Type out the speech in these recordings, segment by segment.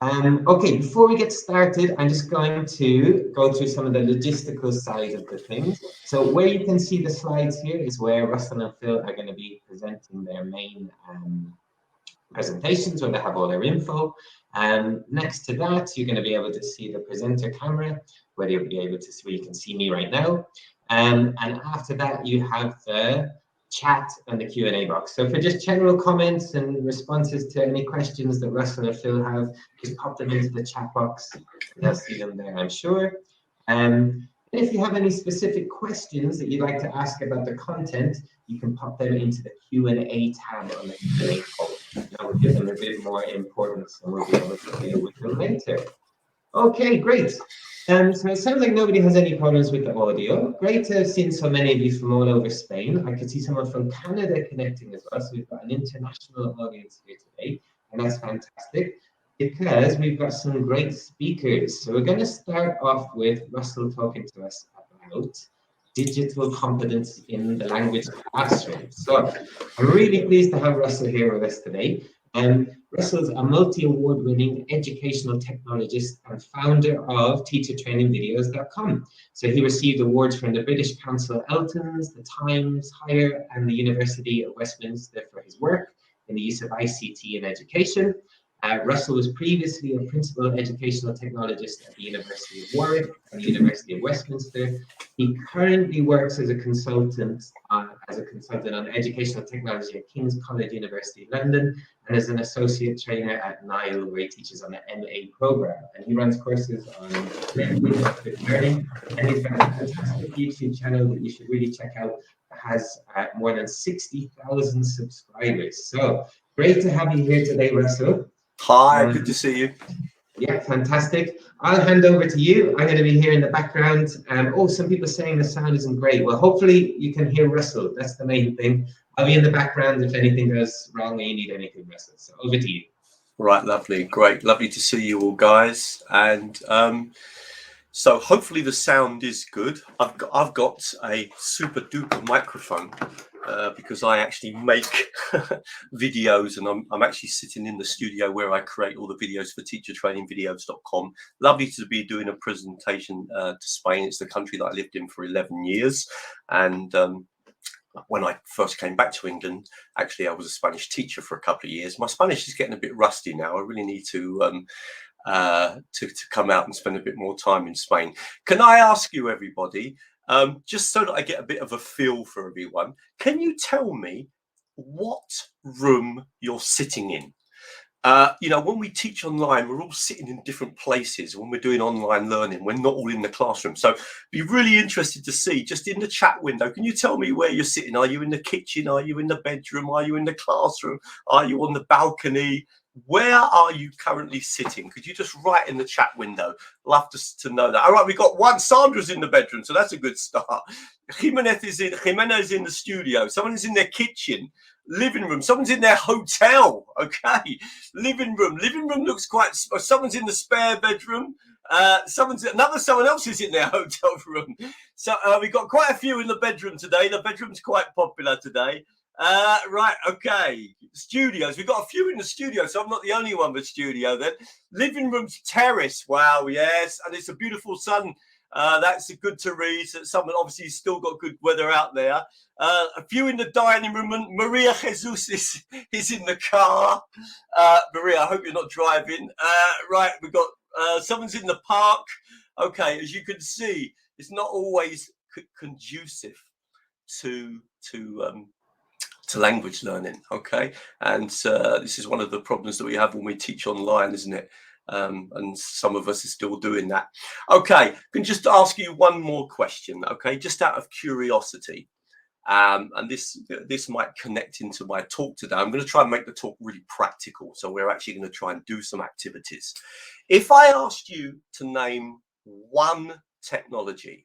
Okay, before we get started, I'm just going to go through some of the logistical side of the things. So where you can see the slides here is where Russell and Phil are going to be presenting their main presentations, where they have all their info. Next to that, you're going to be able to see the presenter camera, where you'll be able to see, where you can see me right now. And after that, you have the chat and the Q&A box. So for just general comments and responses to any questions that Russell or Phil have, just pop them into the chat box. They'll see them there, I'm sure. And if you have any specific questions that you'd like to ask about the content, you can pop them into the Q&A tab on the Q&A poll. That will give them a bit more importance, and we'll be able to deal with them later. Okay, great. So it sounds like nobody has any problems with the audio. Great to have seen so many of you from all over Spain. I could see someone from Canada connecting as well. So we've got an international audience here today, and that's fantastic because we've got some great speakers. So we're going to start off with Russell talking to us about digital competence in the language classroom. So I'm really pleased to have Russell here with us today. Russell's a multi-award-winning educational technologist and founder of teachertrainingvideos.com. So he received awards from the British Council Eltons, the Times, Higher, and the University of Westminster for his work in the use of ICT in education. Russell was previously a principal educational technologist at the University of Warwick and the University of Westminster. He currently works as a consultant on educational technology at King's College University London, and as an associate trainer at Nile, where he teaches on the MA program. And he runs courses on learning, and he's got a fantastic YouTube channel that you should really check out. It has more than 60,000 subscribers. So great to have you here today, Russell. Hi, good to see you. Yeah, fantastic. I'll hand over to you. I'm going to be here in the background. Some people saying the sound isn't great. Well, hopefully you can hear Russell. That's the main thing. I'll be in the background if anything goes wrong or you need anything, Russell. So over to you. Right, lovely, great. Lovely to see you all, guys. And so hopefully the sound is good. I've got a super duper microphone because I actually make videos, and I'm actually sitting in the studio where I create all the videos for teachertrainingvideos.com. Lovely to be doing a presentation to Spain. It's the country that I lived in for 11 years. And when I first came back to England, actually I was a Spanish teacher for a couple of years. My Spanish is getting a bit rusty now. I really need to come out and spend a bit more time in Spain. Can I ask you, everybody, just so that I get a bit of a feel for everyone, can you tell me what room you're sitting in? When we teach online, we're all sitting in different places. When we're doing online learning, we're not all in the classroom. So be really interested to see, just in the chat window, can you tell me where you're sitting? Are you in the kitchen? Are you in the bedroom? Are you in the classroom? Are you on the balcony? Where are you currently sitting? Could you just write in the chat window? Love to know that. All right, we got one. Sandra's in the bedroom, so that's a good start. Jimena is in the studio. Someone is in their kitchen. Living room. Someone's in their hotel. Okay, living room. Living room looks quite. Someone's in the spare bedroom. Someone else is in their hotel room. So we've got quite a few in the bedroom today. The bedroom's quite popular today. Right, okay. Studios. We've got a few in the studio, so I'm not the only one with studio then. Living room's terrace. Wow, yes. And it's a beautiful sun. That's good to read. Someone obviously still got good weather out there. A few in the dining room. And Maria Jesus is in the car. Maria, I hope you're not driving. Right, we've got someone's in the park. Okay, as you can see, it's not always conducive to language learning. Okay, and this is one of the problems that we have when we teach online, isn't it? And some of us are still doing that. Okay, can just ask you one more question, okay, just out of curiosity, and this might connect into my talk today. I'm going to try and make the talk really practical, so we're actually going to try and do some activities. If I asked you to name one technology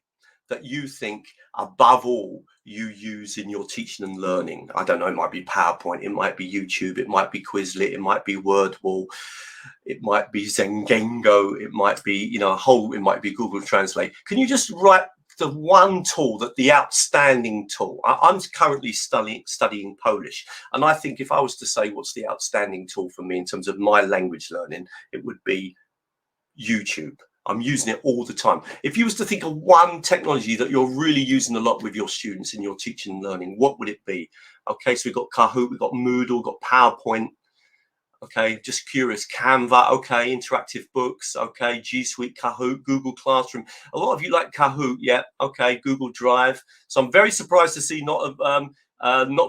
that you think above all you use in your teaching and learning, I don't know, it might be PowerPoint, it might be YouTube, it might be Quizlet, it might be Wordwall, it might be Zengengo, it might be, it might be Google Translate. Can you just the one tool, that the outstanding tool. I'm currently studying Polish, and I think if I was to say what's the outstanding tool for me in terms of my language learning, it would be YouTube. I'm using it all the time. If you was to think of one technology that you're really using a lot with your students in your teaching and learning, what would it be? Okay, so we've got Kahoot, we've got Moodle, we've got PowerPoint. Okay, just curious. Canva, okay, interactive books, okay, G Suite, Kahoot, Google Classroom. A lot of you like Kahoot, yeah, okay, Google Drive. So I'm very surprised to see not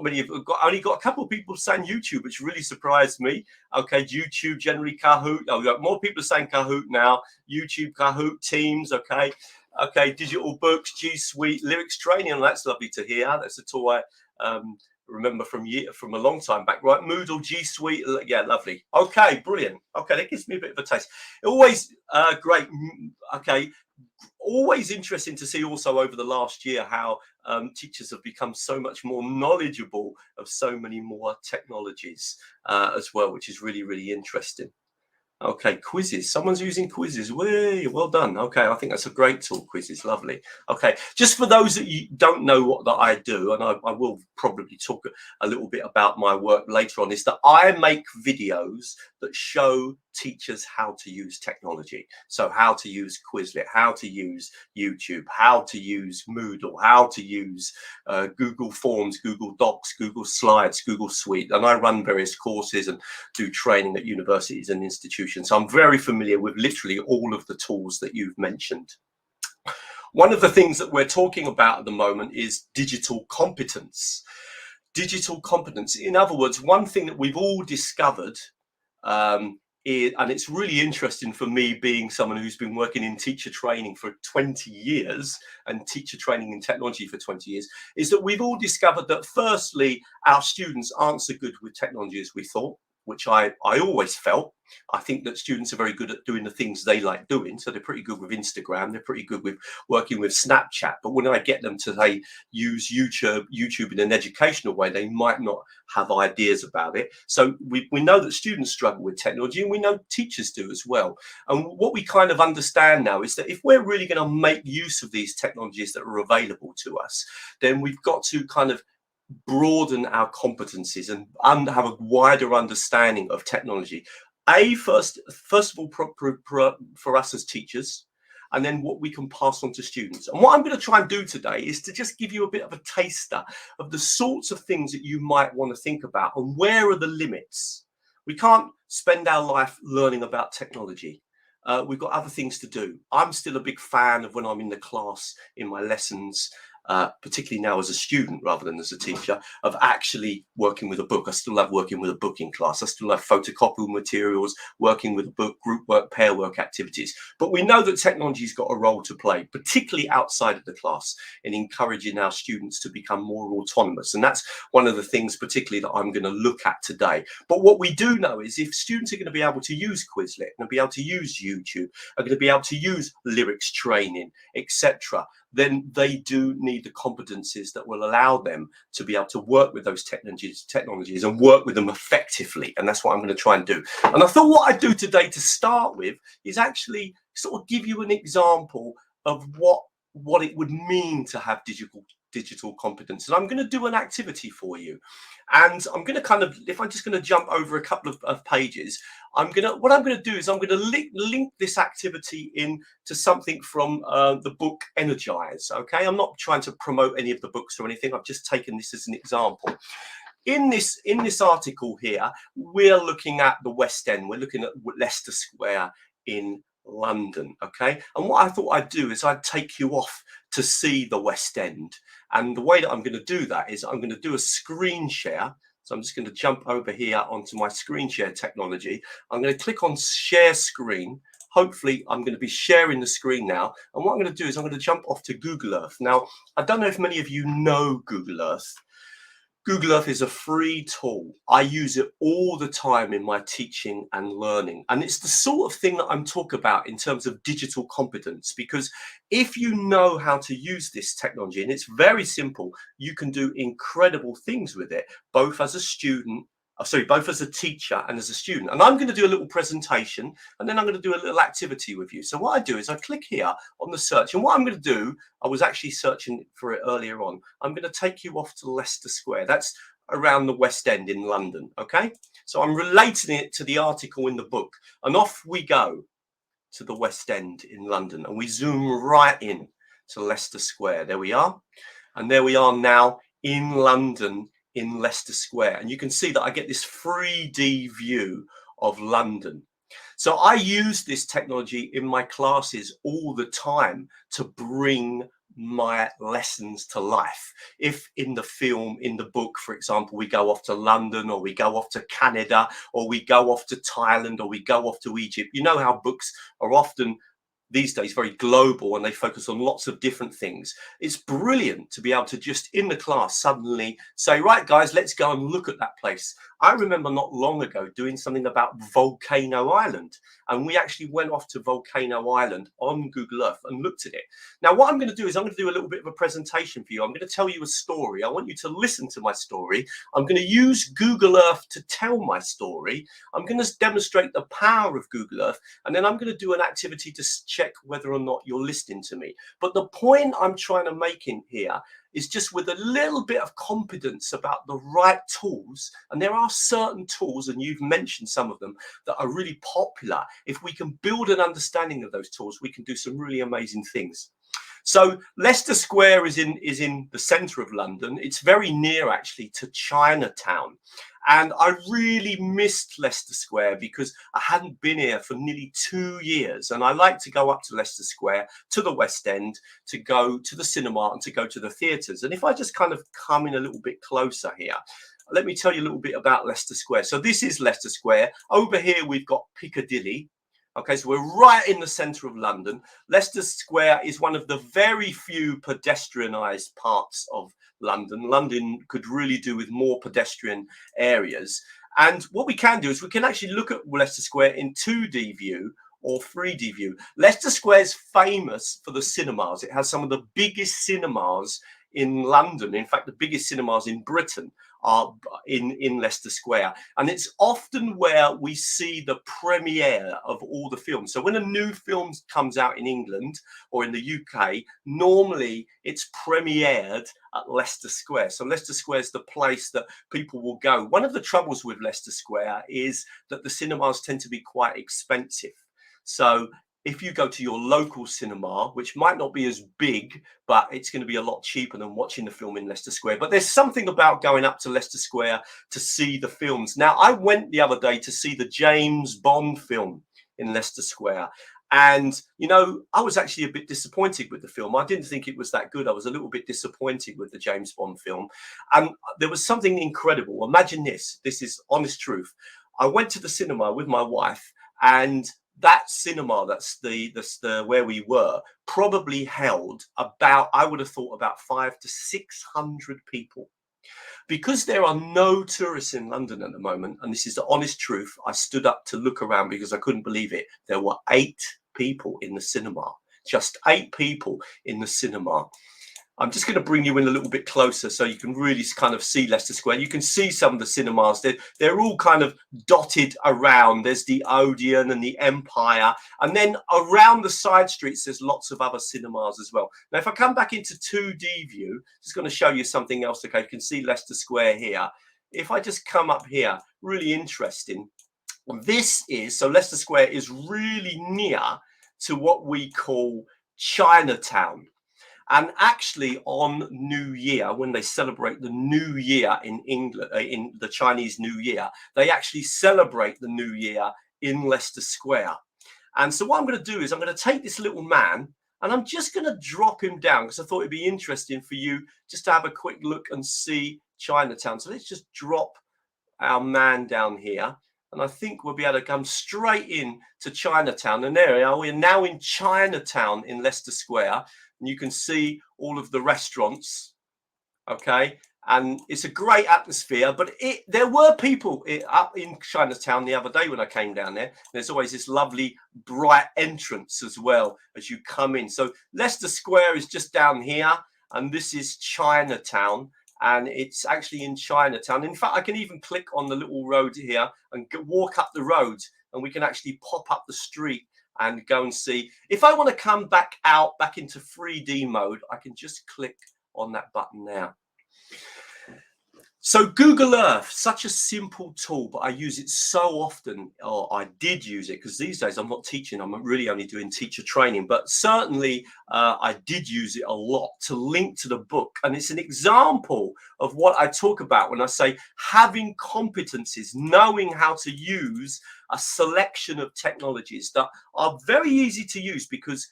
many of only got a couple of people saying YouTube, which really surprised me. Okay, YouTube, generally Kahoot. Oh, we've got more people saying Kahoot now. YouTube, Kahoot, Teams, okay. Okay, digital books, G Suite, lyrics training. That's lovely to hear. That's a tool I remember from a long time back, right? Moodle, G Suite, yeah, lovely. Okay, brilliant. Okay, that gives me a bit of a taste. Always great. Okay, always interesting to see also over the last year how teachers have become so much more knowledgeable of so many more technologies as well, which is really, really interesting. Okay, quizzes. Someone's using quizzes. Well done. Okay, I think that's a great tool, quizzes. Lovely. Okay, just for those that you don't know what that I do, and I will probably talk a little bit about my work later on, is that I make videos that show teachers how to use technology. So how to use Quizlet, how to use YouTube, how to use Moodle, how to use Google Forms, Google Docs, Google Slides, Google Suite. And I run various courses and do training at universities and institutions. So I'm very familiar with literally all of the tools that you've mentioned. One of the things that we're talking about at the moment is digital competence. Digital competence. In other words, one thing that we've all discovered, and it's really interesting for me, being someone who's been working in teacher training for 20 years and teacher training in technology for 20 years, is that we've all discovered that firstly, our students aren't so good with technology as we thought, which I always felt. I think that students are very good at doing the things they like doing. So they're pretty good with Instagram. They're pretty good with working with Snapchat. But when I get them to, say, use YouTube in an educational way, they might not have ideas about it. So we know that students struggle with technology, and we know teachers do as well. And what we kind of understand now is that if we're really going to make use of these technologies that are available to us, then we've got to kind of broaden our competencies and have a wider understanding of technology. First of all, for us as teachers, and then what we can pass on to students. And what I'm going to try and do today is to just give you a bit of a taster of the sorts of things that you might want to think about, and where are the limits. We can't spend our life learning about technology. We've got other things to do. I'm still a big fan of when I'm in the class, in my lessons, particularly now as a student rather than as a teacher, of actually working with a book. I still love working with a book in class. I still love photocopying materials, working with a book, group work, pair work activities. But we know that technology's got a role to play, particularly outside of the class, in encouraging our students to become more autonomous. And that's one of the things particularly that I'm going to look at today. But what we do know is if students are going to be able to use Quizlet, and be able to use YouTube, are going to be able to use lyrics training, etc., then they do need the competencies that will allow them to be able to work with those technologies and work with them effectively. And that's what I'm going to try and do. And I thought what I'd do today to start with is actually sort of give you an example of what it would mean to have digital competence. And I'm going to do an activity for you. And I'm going to kind of, if I'm just going to jump over a couple of pages, what I'm going to do is I'm going to link this activity in to something from the book Energize. Okay, I'm not trying to promote any of the books or anything. I've just taken this as an example. In this article here, we're looking at the West End. We're looking at Leicester Square in London. Okay, and what I thought I'd do is I'd take you off to see the West End. And the way that I'm going to do that is I'm going to do a screen share. So I'm just going to jump over here onto my screen share technology. I'm going to click on share screen. Hopefully I'm going to be sharing the screen now. And what I'm going to do is I'm going to jump off to Google Earth. Now, I don't know if many of you know Google Earth. Google Earth is a free tool. I use it all the time in my teaching and learning. And it's the sort of thing that I'm talking about in terms of digital competence, because if you know how to use this technology, and it's very simple, you can do incredible things with it, both as a student sorry, both as a teacher and as a student. And I'm going to do a little presentation, and then I'm going to do a little activity with you. So what I do is I click here on the search, and what I'm going to do, I was actually searching for it earlier on. I'm going to take you off to Leicester Square. That's around the West End in London. Okay, so I'm relating it to the article in the book, and off we go to the West End in London, and we zoom right in to Leicester Square. There we are, and there we are now in London, in Leicester Square, and you can see that I get this 3D view of London. So I use this technology in my classes all the time to bring my lessons to life. If in the film, in the book, for example, we go off to London, or we go off to Canada, or we go off to Thailand, or we go off to Egypt, you know how books are often these days very global, and they focus on lots of different things. It's brilliant to be able to just in the class suddenly say, right guys, let's go and look at that place. I remember not long ago doing something about Volcano Island, and we actually went off to Volcano Island on Google Earth and looked at it. Now what I'm going to do is I'm going to do a little bit of a presentation for you. I'm going to tell you a story. I want you to listen to my story. I'm going to use Google Earth to tell my story. I'm going to demonstrate the power of Google Earth, and then I'm going to do an activity to check whether or not you're listening to me. But the point I'm trying to make in here is just with a little bit of confidence about the right tools. And there are certain tools, and you've mentioned some of them, that are really popular. If we can build an understanding of those tools, we can do some really amazing things. So Leicester Square is in the centre of London. It's very near actually to Chinatown. And I really missed Leicester Square because I hadn't been here for nearly 2 years. And I like to go up to Leicester Square, to the West End, to go to the cinema and to go to the theatres. And if I just kind of come in a little bit closer here, let me tell you a little bit about Leicester Square. So this is Leicester Square. Over here, we've got Piccadilly. Okay, so we're right in the centre of London. Leicester Square is one of the very few pedestrianised parts of London. London could really do with more pedestrian areas. And what we can do is we can actually look at Leicester Square in 2D view or 3D view. Leicester Square is famous for the cinemas. It has some of the biggest cinemas in London. In fact, the biggest cinemas in Britain are in Leicester Square. And it's often where we see the premiere of all the films. So when a new film comes out in England or in the UK, normally it's premiered at Leicester Square. So Leicester Square is the place that people will go. One of the troubles with Leicester Square is that the cinemas tend to be quite expensive. So if you go to your local cinema, which might not be as big, but it's going to be a lot cheaper than watching the film in Leicester Square. But there's something about going up to Leicester Square to see the films. Now, I went the other day to see the James Bond film in Leicester Square. And, you know, I was actually a bit disappointed with the film. I didn't think it was that good. I was a little bit disappointed with the James Bond film. And there was something incredible. Imagine this. This is honest truth. I went to the cinema with my wife, and that cinema, that's the where we were, probably held about, I would have thought, about 500 to 600 people. Because there are no tourists in London at the moment, and this is the honest truth, I stood up to look around because I couldn't believe it. There were 8 people in the cinema, just 8 people in the cinema. I'm just going to bring you in a little bit closer so you can really kind of see Leicester Square. You can see some of the cinemas. They're all kind of dotted around. There's the Odeon and the Empire. And then around the side streets, there's lots of other cinemas as well. Now, if I come back into 2D view, just going to show you something else. Okay, you can see Leicester Square here. If I just come up here, really interesting. This is, so Leicester Square is really near to what we call Chinatown. And actually on New Year, when they celebrate the New Year in England, in the Chinese New Year, they actually celebrate the New Year in Leicester Square. And so what I'm going to do is I'm going to take this little man and I'm just going to drop him down because I thought it'd be interesting for you just to have a quick look and see Chinatown. So let's just drop our man down here. And I think we'll be able to come straight in to Chinatown. And there we are. We're now in Chinatown in Leicester Square. And you can see all of the restaurants, okay? And it's a great atmosphere, but there were people up in Chinatown the other day when I came down there. There's always this lovely bright entrance as well as you come in. So Leicester Square is just down here, and this is Chinatown. and it's actually in Chinatown. In fact, I can even click on the little road here and walk up the road, and we can actually pop up the street and go and see. If I want to come back into 3D mode, I can just click on that button now. So Google Earth, such a simple tool, but I use it so often, or I did use it, because these days I'm not teaching, I'm really only doing teacher training, but certainly I did use it a lot to link to the book. And it's an example of what I talk about when I say having competencies, knowing how to use a selection of technologies that are very easy to use, because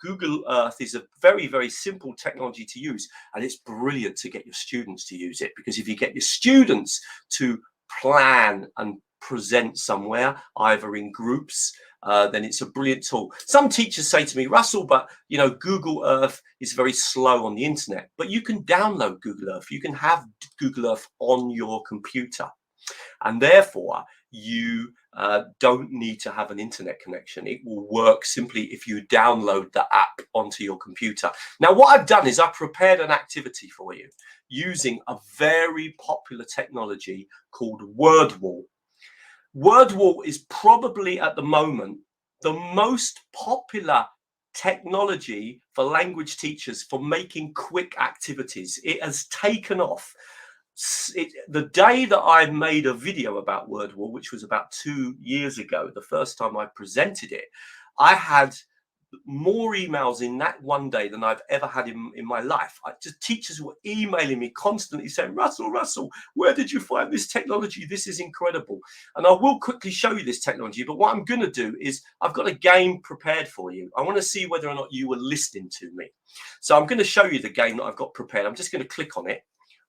Google Earth is a very, very simple technology to use, and it's brilliant to get your students to use it, because if you get your students to plan and present somewhere, either in groups, then it's a brilliant tool. Some teachers say to me, Russell, but you know, Google Earth is very slow on the internet. But you can download Google Earth. You can have Google Earth on your computer, and therefore you don't need to have an internet connection. It will work simply if you download the app onto your computer. Now, what I've done is I've prepared an activity for you using a very popular technology called Wordwall. Wordwall is probably at the moment the most popular technology for language teachers for making quick activities. It has taken off. The day that I made a video about Wordwall, which was about 2 years ago, the first time I presented it, I had more emails in that one day than I've ever had in my life. Teachers were emailing me constantly saying, Russell, where did you find this technology? This is incredible. And I will quickly show you this technology, but what I'm going to do is I've got a game prepared for you. I want to see whether or not you were listening to me. So I'm going to show you the game that I've got prepared. I'm just going to click on it.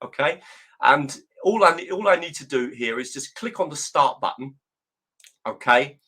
Okay. And all I need to do here is just click on the start button. Okay.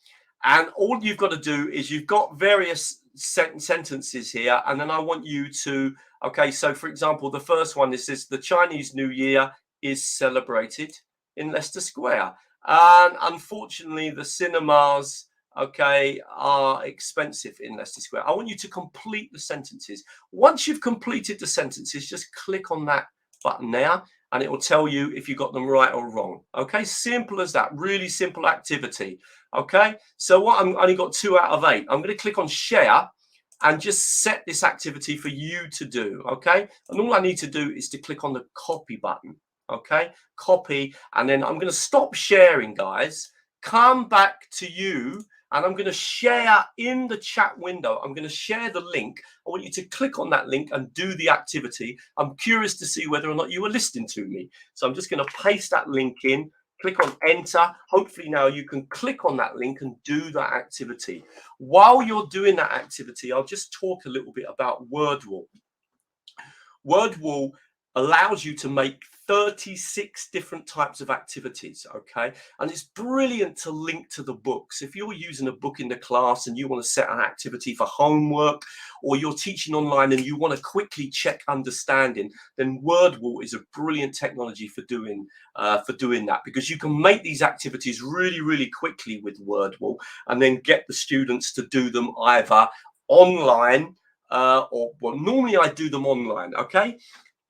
And all you've got to do is you've got various sentences here. And then I want you to, okay, so for example, the first one, this is the Chinese New Year is celebrated in Leicester Square. And unfortunately, the cinemas, okay, are expensive in Leicester Square. I want you to complete the sentences. Once you've completed the sentences, just click on that button there, and it will tell you if you got them right or wrong. Okay, simple as that. Really simple activity. Okay, so what I'm only got 2 out of 8. I'm going to click on share and just set this activity for you to do. Okay, and all I need to do is to click on the copy button. Okay, copy, and then I'm going to stop sharing, guys. Come back to you, and I'm going to share in the chat window. I'm going to share the link. I want you to click on that link and do the activity. I'm curious to see whether or not you were listening to me. So I'm just going to paste that link in, click on enter. Hopefully now you can click on that link and do that activity. While you're doing that activity, I'll just talk a little bit about Wordwall. Wordwall allows you to make 36 different types of activities, okay? And it's brilliant to link to the books. If you're using a book in the class and you want to set an activity for homework, or you're teaching online and you want to quickly check understanding, then Wordwall is a brilliant technology for doing that, because you can make these activities really, really quickly with Wordwall, and then get the students to do them either online or, well, normally I do them online, okay?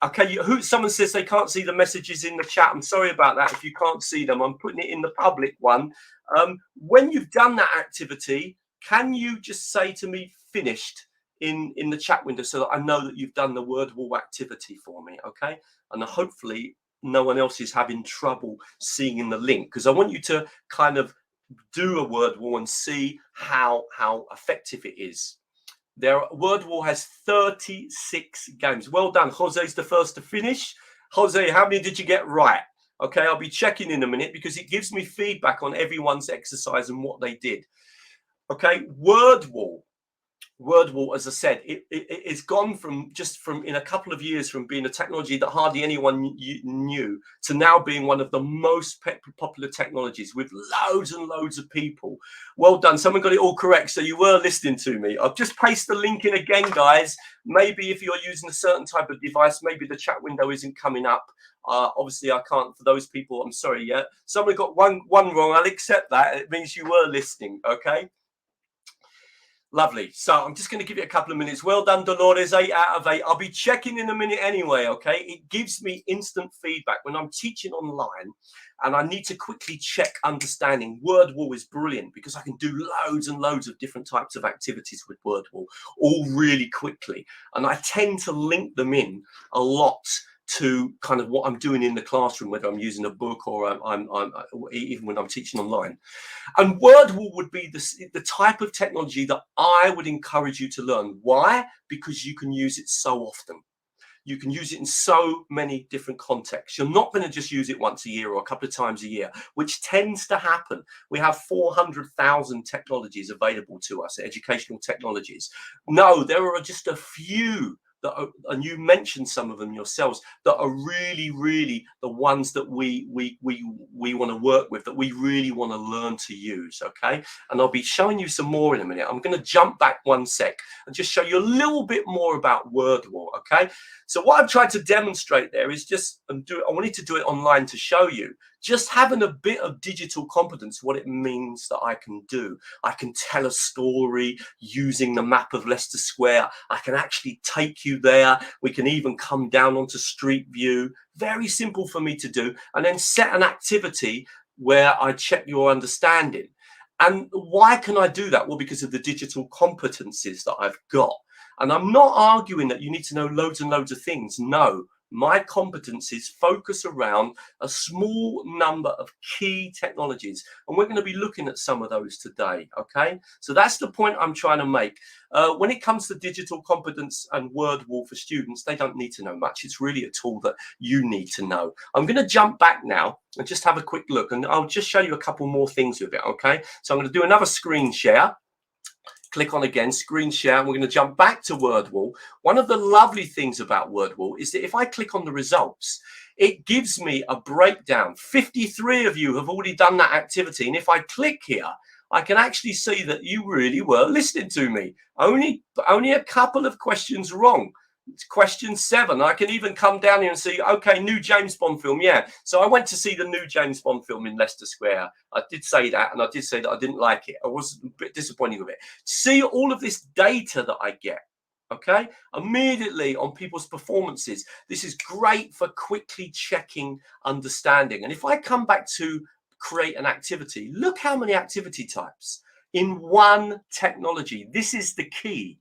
Okay, someone says they can't see the messages in the chat. I'm sorry about that. If you can't see them, I'm putting it in the public one. When you've done that activity, can you just say to me finished in the chat window, so that I know that you've done the Wordwall activity for me, okay? And hopefully no one else is having trouble seeing the link, because I want you to kind of do a Wordwall and see how effective it is. Wordwall has 36 games. Well done. Jose's the first to finish. Jose, how many did you get right? Okay, I'll be checking in a minute, because it gives me feedback on everyone's exercise and what they did. Okay, Wordwall, as I said, it's gone from in a couple of years from being a technology that hardly anyone knew to now being one of the most popular technologies with loads and loads of people. Well done. Someone got it all correct. So you were listening to me. I've just pasted the link in again, guys. Maybe if you're using a certain type of device, maybe the chat window isn't coming up. Obviously, I can't, for those people, I'm sorry. Yeah, someone got one wrong. I'll accept that. It means you were listening. Okay. Lovely. So I'm just going to give it a couple of minutes. Well done, Dolores. 8 out of 8. I'll be checking in a minute anyway, okay? It gives me instant feedback when I'm teaching online and I need to quickly check understanding. Wordwall is brilliant because I can do loads and loads of different types of activities with Wordwall, all really quickly. And I tend to link them in a lot to kind of what I'm doing in the classroom, whether I'm using a book or I'm even when I'm teaching online. And Wordwall would be the type of technology that I would encourage you to learn. Why? Because you can use it so often. You can use it in so many different contexts. You're not going to just use it once a year or a couple of times a year, which tends to happen. We have 400,000 technologies available to us, educational technologies. No, there are just a few that are, and you mentioned some of them yourselves, that are really, really the ones that we want to work with, that we really want to learn to use, okay? And I'll be showing you some more in a minute. I'm going to jump back one sec and just show you a little bit more about Wordwall, okay? So what I've tried to demonstrate there is just, I wanted to do it online to show you, just having a bit of digital competence, what it means that I can do. I can tell a story using the map of Leicester Square. I can actually take you there. We can even come down onto Street View. Very simple for me to do. And then set an activity where I check your understanding. And why can I do that? Well, because of the digital competencies that I've got. And I'm not arguing that you need to know loads and loads of things. No, my competencies focus around a small number of key technologies. And we're going to be looking at some of those today, okay? So that's the point I'm trying to make. When it comes to digital competence and Wordwall for students, they don't need to know much. It's really a tool that you need to know. I'm going to jump back now and just have a quick look. And I'll just show you a couple more things with it, okay? So I'm going to do another screen share. Click on again, screen share, and we're going to jump back to Wordwall. One of the lovely things about Wordwall is that if I click on the results, it gives me a breakdown. 53 of you have already done that activity. And if I click here, I can actually see that you really were listening to me. Only a couple of questions wrong. It's question 7. I can even come down here and see, okay, new James Bond film. Yeah. So I went to see the new James Bond film in Leicester Square. I did say that, and I did say that I didn't like it. I was a bit disappointed with it. See all of this data that I get, okay, immediately on people's performances. This is great for quickly checking understanding. And if I come back to create an activity, look how many activity types in one technology. This is the key.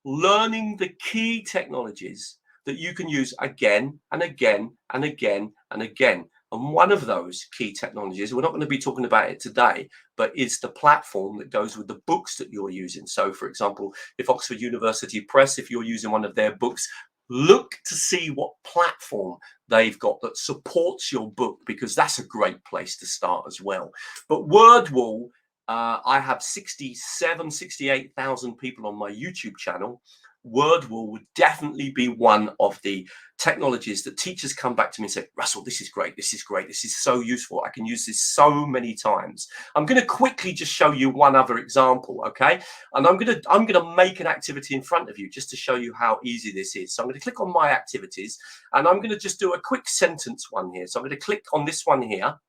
Learning the key technologies that you can use again and again and again and again. And one of those key technologies, we're not going to be talking about it today, but is the platform that goes with the books that you're using. So, for example, if Oxford University Press, if you're using one of their books, look to see what platform they've got that supports your book, because that's a great place to start as well. But Wordwall, I have 68,000 people on my YouTube channel. Wordwall would definitely be one of the technologies that teachers come back to me and say, Russell, this is great, this is great, this is so useful, I can use this so many times. I'm going to quickly just show you one other example, okay? And I'm going to make an activity in front of you just to show you how easy this is. So I'm going to click on my activities, and I'm going to just do a quick sentence one here. So I'm going to click on this one here,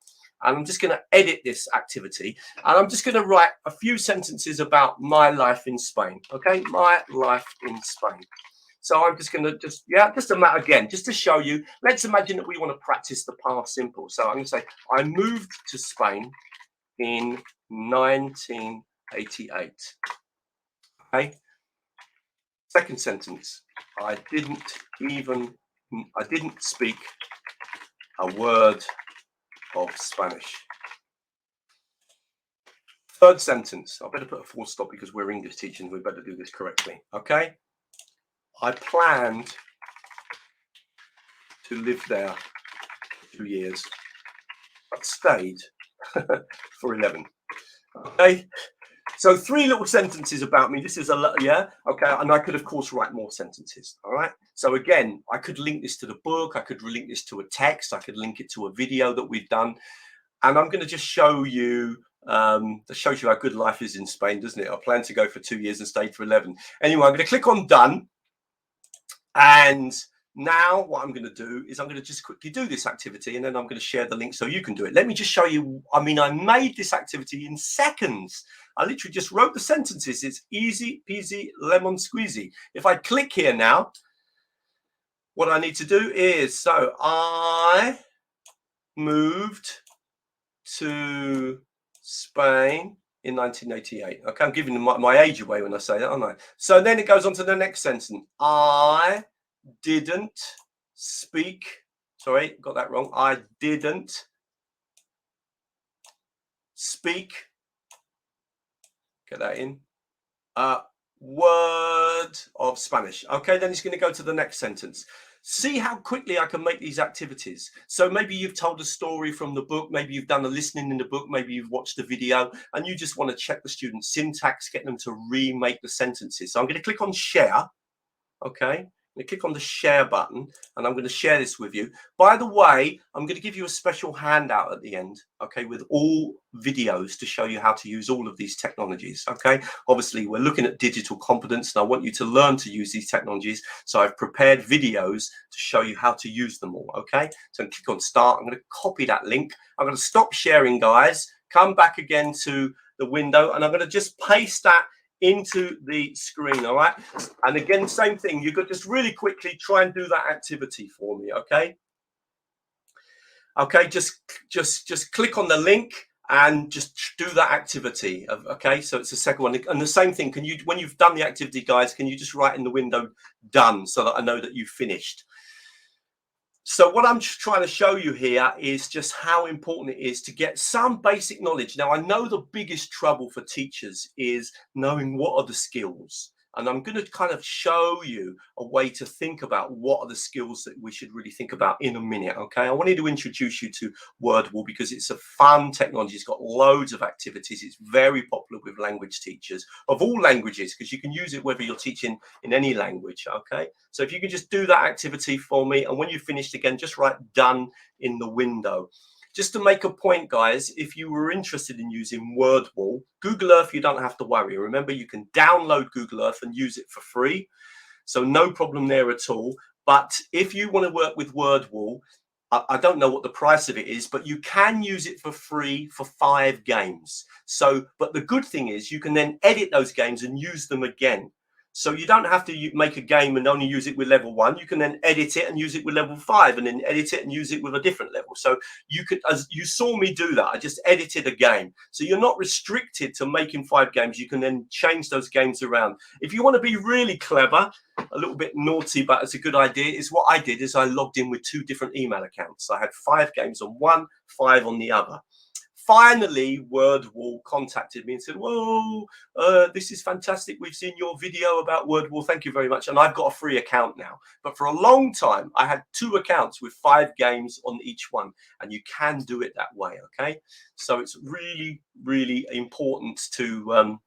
and I'm just going to edit this activity, and I'm just going to write a few sentences about my life in Spain. Okay, my life in Spain. So I'm just going to just to show you. Let's imagine that we want to practice the past simple. So I'm going to say, I moved to Spain in 1988. Okay. Second sentence, I didn't speak a word of Spanish. Third sentence, I better put a full stop because we're English teachers, we better do this correctly. Okay, I planned to live there for 2 years, but stayed for 11. Okay, so 3 little sentences about me. This is a lot, yeah. Okay, and I could of course write more sentences. All right, so again, I could link this to the book, I could link this to a text, I could link it to a video that we've done. And I'm going to just show you, that shows you how good life is in Spain, doesn't it? I planned to go for 2 years and stayed for 11. Anyway, I'm going to click on done. And Now what I'm going to do is I'm going to just quickly do this activity, and then I'm going to share the link so you can do it. Let me just show you. I mean, I made this activity in seconds. I literally just wrote the sentences. It's easy peasy lemon squeezy. If I click here now, what I need to do is, so I moved to Spain in 1988. Okay, I'm giving my age away when I say that, aren't I? So then it goes on to the next sentence. I didn't speak. Sorry, got that wrong. I didn't speak. Get that in. Word of Spanish. Okay, then it's going to go to the next sentence. See how quickly I can make these activities. So maybe you've told a story from the book, maybe you've done the listening in the book, maybe you've watched the video, and you just want to check the student's syntax, get them to remake the sentences. So I'm going to click on share. Okay, I'm going to click on the share button, and I'm going to share this with you. By the way, I'm going to give you a special handout at the end, okay, with all videos to show you how to use all of these technologies. Okay, obviously we're looking at digital competence, and I want you to learn to use these technologies. So I've prepared videos to show you how to use them all. Okay, so click on start. I'm going to copy that link. I'm going to stop sharing, guys. Come back again to the window, and I'm going to just paste that into the screen. All right, and again, same thing. You could just really quickly try and do that activity for me. Okay, just click on the link and just do that activity. Okay, so it's the second one, and the same thing. Can you, when you've done the activity, guys, can you just write in the window done, so that I know that you've finished? So what I'm trying to show you here is just how important it is to get some basic knowledge. Now, I know the biggest trouble for teachers is knowing what are the skills. And I'm going to kind of show you a way to think about what are the skills that we should really think about in a minute. Okay, I wanted to introduce you to Wordwall because it's a fun technology. It's got loads of activities. It's very popular with language teachers of all languages, because you can use it whether you're teaching in any language. Okay, so if you can just do that activity for me, and when you've finished, again, just write done in the window. Just to make a point, guys, if you were interested in using Wordwall, Google Earth, you don't have to worry. Remember, you can download Google Earth and use it for free. So no problem there at all. But if you want to work with Wordwall, I don't know what the price of it is, but you can use it for free for 5 games. So, but the good thing is you can then edit those games and use them again. So you don't have to make a game and only use it with level 1. You can then edit it and use it with level 5, and then edit it and use it with a different level. So you could, as you saw me do that, I just edited a game. So you're not restricted to making 5 games. You can then change those games around. If you want to be really clever, a little bit naughty, but it's a good idea, is what I did is I logged in with 2 different email accounts. I had 5 games on one, 5 on the other. Finally, Wordwall contacted me and said, whoa, this is fantastic. We've seen your video about Wordwall. Thank you very much. And I've got a free account now. But for a long time, I had 2 accounts with 5 games on each one. And you can do it that way, okay? So it's really, really important to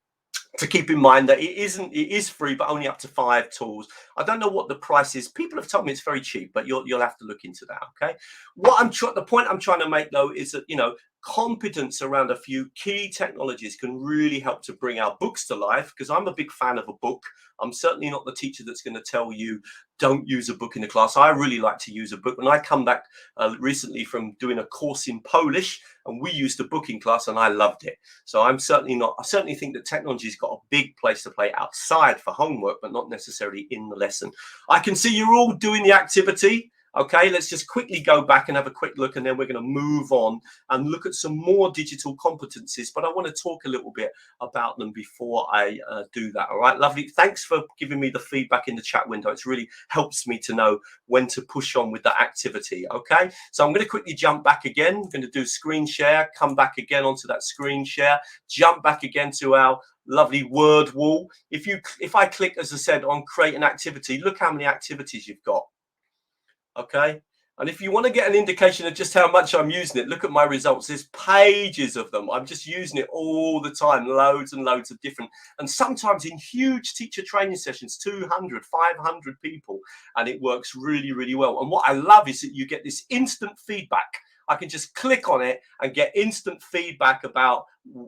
keep in mind that it is free, but only up to 5 tools. I don't know what the price is. People have told me it's very cheap, but you'll have to look into that. Okay. The point I'm trying to make, though, is that, you know, competence around a few key technologies can really help to bring our books to life, because I'm a big fan of a book. I'm certainly not the teacher that's going to tell you don't use a book in the class. I really like to use a book. When I come back recently from doing a course in Polish, and we used a book in class, and I loved it. So I certainly think that technology's got a big place to play outside for homework, but not necessarily in the lesson. I can see you're all doing the activity. Okay, let's just quickly go back and have a quick look, and then we're going to move on and look at some more digital competencies. But I want to talk a little bit about them before I do that. All right, lovely. Thanks for giving me the feedback in the chat window. It really helps me to know when to push on with that activity. Okay, so I'm going to quickly jump back again. I'm going to do screen share, come back again onto that screen share, jump back again to our lovely Wordwall. If I click, as I said, on create an activity, look how many activities you've got. Okay, and if you want to get an indication of just how much I'm using it, look at my results. There's pages of them. I'm just using it all the time, loads and loads of different, and sometimes in huge teacher training sessions, 200, 500 people, and it works really, really well. And what I love is that you get this instant feedback I can just click on it and get instant feedback about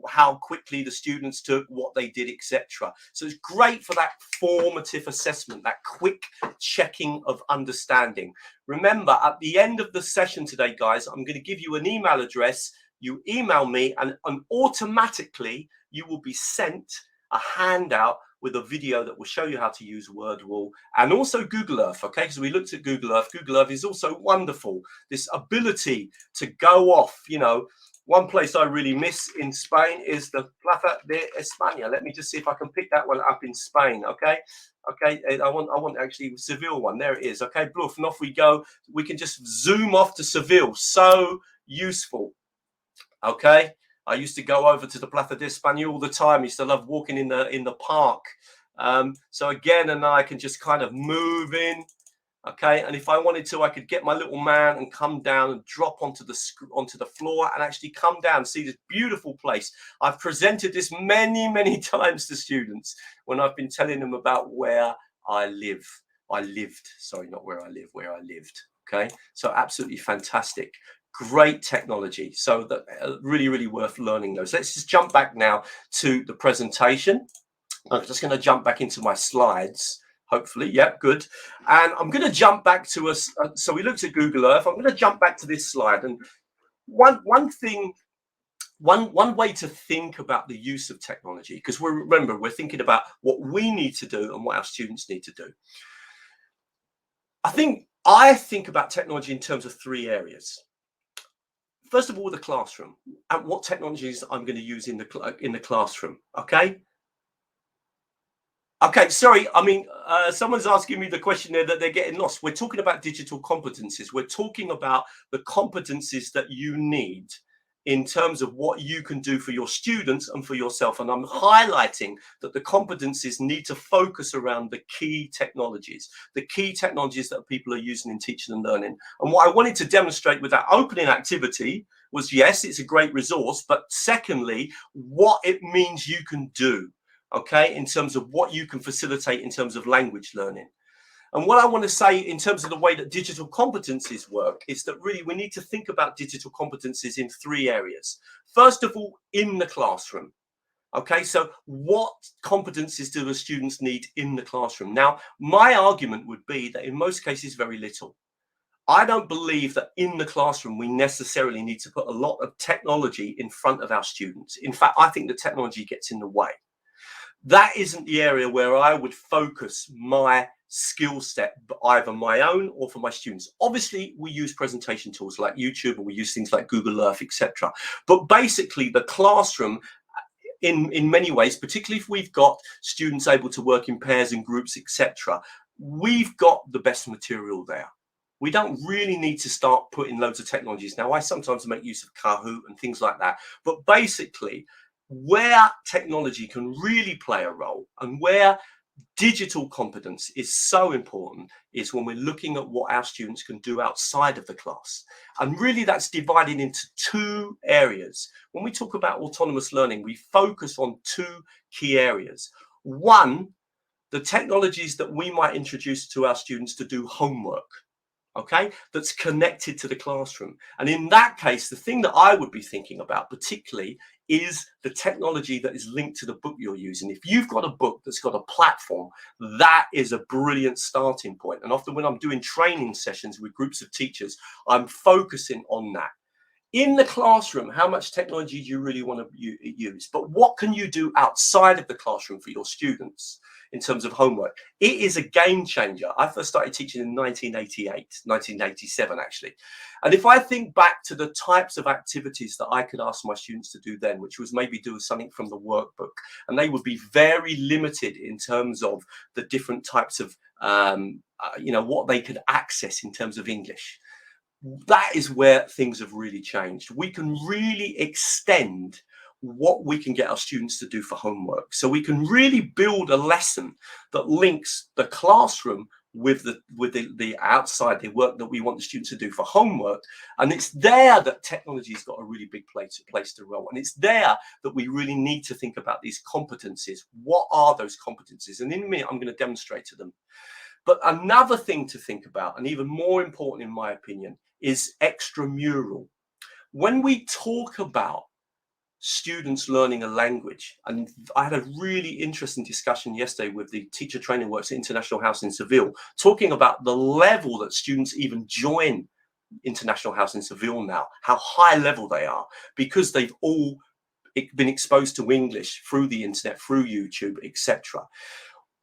how quickly the students took, what they did, etc. So it's great for that formative assessment, that quick checking of understanding. Remember, at the end of the session today, guys, I'm going to give you an email address. You email me and automatically you will be sent a handout with a video that will show you how to use Wordwall and also Google Earth, okay? Because we looked at Google Earth. Google Earth is also wonderful. This ability to go off, you know. One place I really miss in Spain is the Plaza de España. Let me just see if I can pick that one up in Spain, okay? Okay, I want actually Seville one. There it is, okay? Bluff, and off we go. We can just zoom off to Seville. So useful, okay? I used to go over to the Plaza de España all the time. I used to love walking in the park. So again, and I can just kind of move in, okay? And if I wanted to, I could get my little man and come down and drop onto the floor and actually come down, see this beautiful place. I've presented this many times to students when I've been telling them about where I live. I lived, sorry, not where I live, where I lived, okay? So absolutely fantastic. Great technology. So that really worth learning those. Let's just jump back now to the presentation. I'm just going to jump back into my slides. Hopefully, yeah, good. And I'm going to jump back to us. So we looked at Google Earth. I'm going to jump back to this slide. And one way to think about the use of technology, because remember, we're thinking about what we need to do and what our students need to do. I think about technology in terms of 3 areas. First of all, the classroom and what technologies I'm going to use in the classroom. Okay. Okay, sorry. I mean, someone's asking me the question there that they're getting lost. We're talking about digital competencies. We're talking about the competencies that you need in terms of what you can do for your students and for yourself. And I'm highlighting that the competencies need to focus around the key technologies that people are using in teaching and learning. And what I wanted to demonstrate with that opening activity was, yes, it's a great resource, but secondly, what it means you can do, okay, in terms of what you can facilitate in terms of language learning. And what I want to say in terms of the way that digital competencies work is that really we need to think about digital competencies in 3 areas. First of all, in the classroom. Okay, so what competencies do the students need in the classroom? Now, my argument would be that in most cases, very little. I don't believe that in the classroom we necessarily need to put a lot of technology in front of our students. In fact, I think the technology gets in the way. That isn't the area where I would focus my skill set, either my own or for my students. Obviously, we use presentation tools like YouTube, or we use things like Google Earth, etc. But basically, the classroom, in many ways, particularly if we've got students able to work in pairs and groups, etc., we've got the best material there. We don't really need to start putting loads of technologies. Now, I sometimes make use of Kahoot and things like that. But basically, where technology can really play a role and where digital competence is so important is when we're looking at what our students can do outside of the class. And really that's divided into 2 areas. When we talk about autonomous learning, we focus on 2 key areas. One, the technologies that we might introduce to our students to do homework, okay, that's connected to the classroom. And in that case, the thing that I would be thinking about particularly is the technology that is linked to the book you're using. If you've got a book that's got a platform, that is a brilliant starting point. And often when I'm doing training sessions with groups of teachers, I'm focusing on that. In the classroom, how much technology do you really want to use? But what can you do outside of the classroom for your students in terms of homework? It is a game changer. I first started teaching in 1987, actually. And if I think back to the types of activities that I could ask my students to do then, which was maybe do something from the workbook, and they would be very limited in terms of the different types of, what they could access in terms of English. That is where things have really changed. We can really extend what we can get our students to do for homework. So we can really build a lesson that links the classroom with the outside, the work that we want the students to do for homework. And it's there that technology's got a really big place to roll. And it's there that we really need to think about these competencies. What are those competencies? And in a minute, I'm going to demonstrate to them. But another thing to think about, and even more important in my opinion, is extramural. when we talk about students learning a language, and I had a really interesting discussion yesterday with the teacher training works at International House in Seville, talking about the level that students even join International House in Seville now, how high level they are, because they've all been exposed to English through the internet, through YouTube, etc.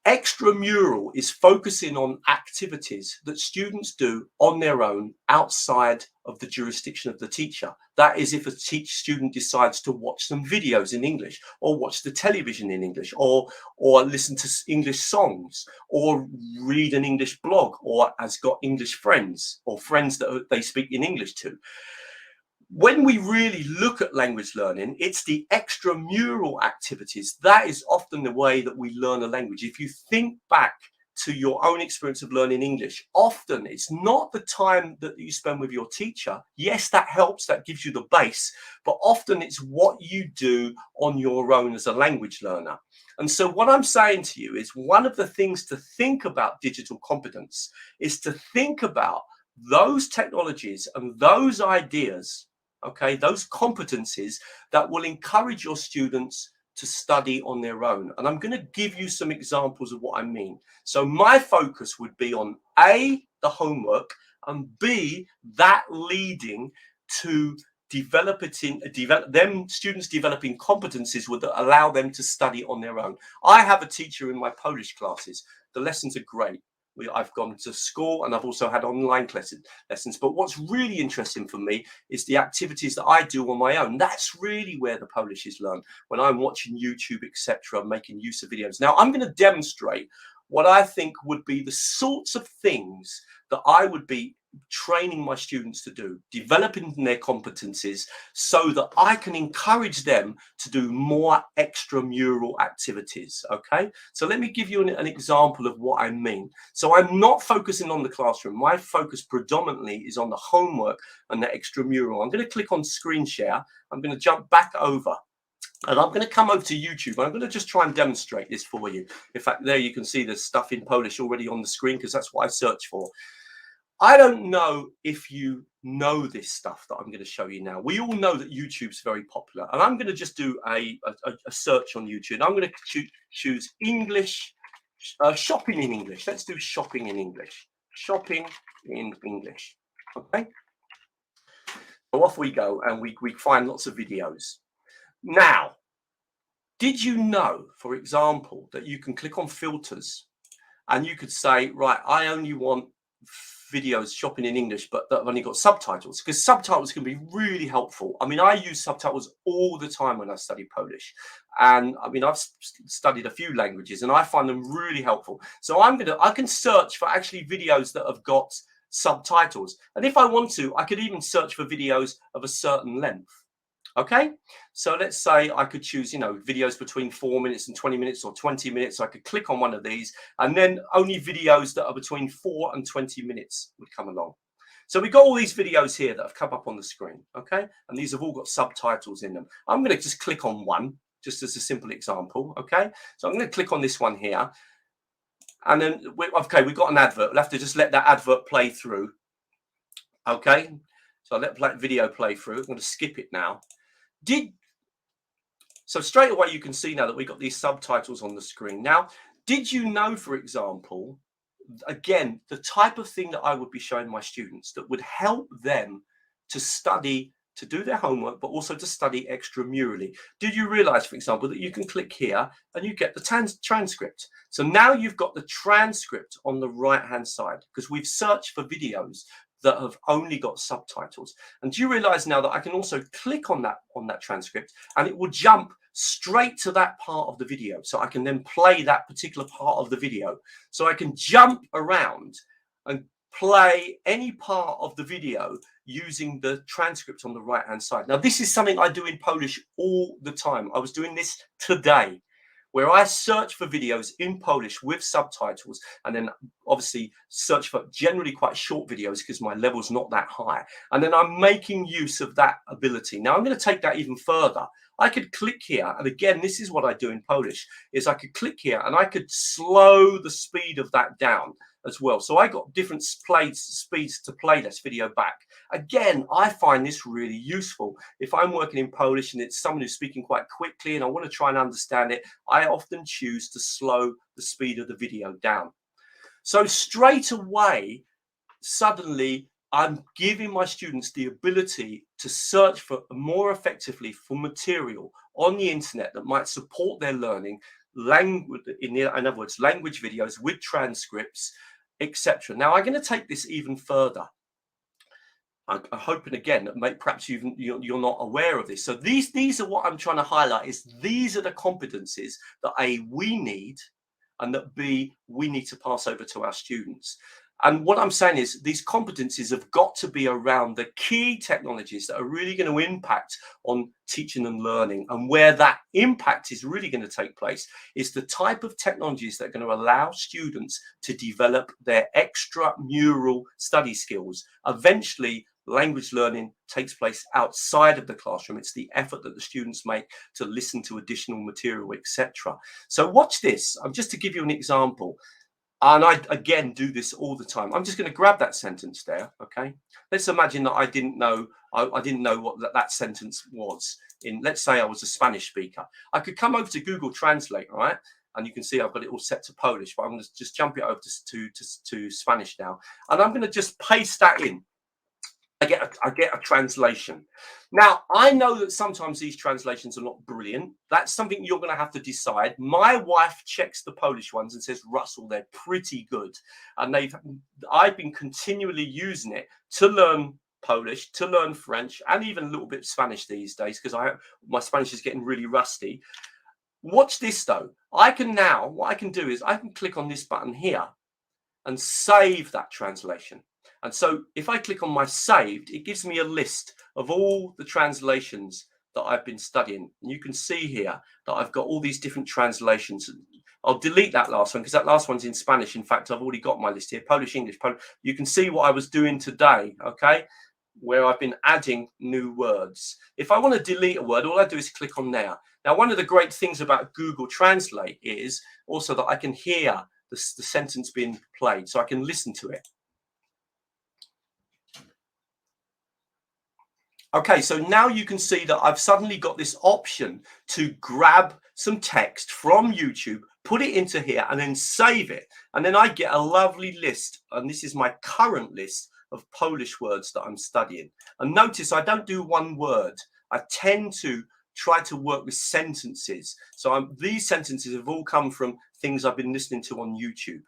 Extramural is focusing on activities that students do on their own outside of the jurisdiction of the teacher. That is, if a student decides to watch some videos in English, or watch the television in English, or listen to English songs, or read an English blog, or has got English friends, or friends that they speak in English to. When we really look at language learning, it's the extramural activities. That is often the way that we learn a language. If you think back to your own experience of learning English, often it's not the time that you spend with your teacher. Yes, that helps, that gives you the base, but often it's what you do on your own as a language learner. And so what I'm saying to you is, one of the things to think about digital competence is to think about those technologies and those ideas, okay, those competencies that will encourage your students to study on their own. And I'm going to give you some examples of what I mean. So my focus would be on A, the homework, and B, that leading to students developing competencies that allow them to study on their own. I have a teacher in my Polish classes. The lessons are great. I've gone to school and I've also had online lessons. But what's really interesting for me is the activities that I do on my own. That's really where the Polish is learned, when I'm watching YouTube, etc., making use of videos. Now, I'm going to demonstrate what I think would be the sorts of things that I would be training my students to do, developing their competencies, so that I can encourage them to do more extramural activities. Okay, so let me give you an example of what I mean. So I'm not focusing on the classroom. My focus predominantly is on the homework and the extramural. I'm going to click on screen share. I'm going to jump back over, and I'm going to come over to YouTube. I'm going to just try and demonstrate this for you. In fact, there you can see the stuff in Polish already on the screen, because that's what I search for. I don't know if you know this stuff that I'm going to show you now. We all know that YouTube's very popular, and I'm going to just do a search on YouTube. And I'm going to choose English, shopping in English. Let's do shopping in English. Shopping in English. Okay. So off we go, and we find lots of videos. Now, did you know, for example, that you can click on filters, and you could say, right, I only want videos shopping in English, but that have only got subtitles, because subtitles can be really helpful. I mean, I use subtitles all the time when I study Polish, and I mean, I've studied a few languages and I find them really helpful. So I can search for actually videos that have got subtitles, and if I want to, I could even search for videos of a certain length. Okay, so let's say I could choose, videos between 4 minutes and 20 minutes, or 20 minutes. So I could click on one of these, and then only videos that are between 4 and 20 minutes would come along. So we've got all these videos here that have come up on the screen. Okay, and these have all got subtitles in them. I'm going to just click on one, just as a simple example. Okay, so I'm going to click on this one here, and then we've got an advert. We'll have to just let that advert play through. Okay, so I'll let video play through. I'm going to skip it now. So straight away you can see now that we got these subtitles on the screen. Now, did you know, for example, again, the type of thing that I would be showing my students that would help them to study, to do their homework, but also to study extramurally? Did you realize, for example, that you can click here and you get the transcript? So now you've got the transcript on the right hand side, because we've searched for videos that have only got subtitles. And do you realize now that I can also click on that transcript, and it will jump straight to that part of the video, so I can then play that particular part of the video. So I can jump around and play any part of the video using the transcript on the right hand side. Now, this is something I do in Polish all the time. I was doing this today, where I search for videos in Polish with subtitles, and then obviously search for generally quite short videos because my level's not that high. And then I'm making use of that ability. Now I'm going to take that even further. I could click here, and again, this is what I do in Polish, is I could click here and I could slow the speed of that down as well. So I got different speeds to play this video back. Again, I find this really useful. If I'm working in Polish and it's someone who's speaking quite quickly and I want to try and understand it, I often choose to slow the speed of the video down. So straight away, suddenly I'm giving my students the ability to search for more effectively for material on the internet that might support their learning, language, in other words, language videos with transcripts, etc. Now I'm going to take this even further. I'm hoping again that perhaps you're not aware of this. So these are what I'm trying to highlight, is these are the competencies that A, we need, and that B, we need to pass over to our students. And what I'm saying is these competencies have got to be around the key technologies that are really going to impact on teaching and learning. And where that impact is really going to take place is the type of technologies that are going to allow students to develop their extramural study skills. Eventually, language learning takes place outside of the classroom. It's the effort that the students make to listen to additional material, etc. So watch this. Just to give you an example. And I, again, do this all the time. I'm just going to grab that sentence there, okay? Let's imagine that I didn't know what that sentence was. Let's say I was a Spanish speaker. I could come over to Google Translate, all right? And you can see I've got it all set to Polish, but I'm going to just jump it over to Spanish now. And I'm going to just paste that in. I get a translation. Now, I know that sometimes these translations are not brilliant. That's something you're going to have to decide. My wife checks the Polish ones and says, Russell, they're pretty good. And I've been continually using it to learn Polish, to learn French, and even a little bit of Spanish these days, because my Spanish is getting really rusty. Watch this, though. What I can do is I can click on this button here and save that translation. And so if I click on my saved, it gives me a list of all the translations that I've been studying. And you can see here that I've got all these different translations. I'll delete that last one because that last one's in Spanish. In fact, I've already got my list here, Polish, English, Polish. You can see what I was doing today, okay, where I've been adding new words. If I want to delete a word, all I do is click on there. Now, one of the great things about Google Translate is also that I can hear the sentence being played, so I can listen to it. Okay, so now you can see that I've suddenly got this option to grab some text from YouTube, put it into here, and then save it. And then I get a lovely list, and this is my current list of Polish words that I'm studying. And notice I don't do one word. I tend to try to work with sentences. So these sentences have all come from things I've been listening to on YouTube.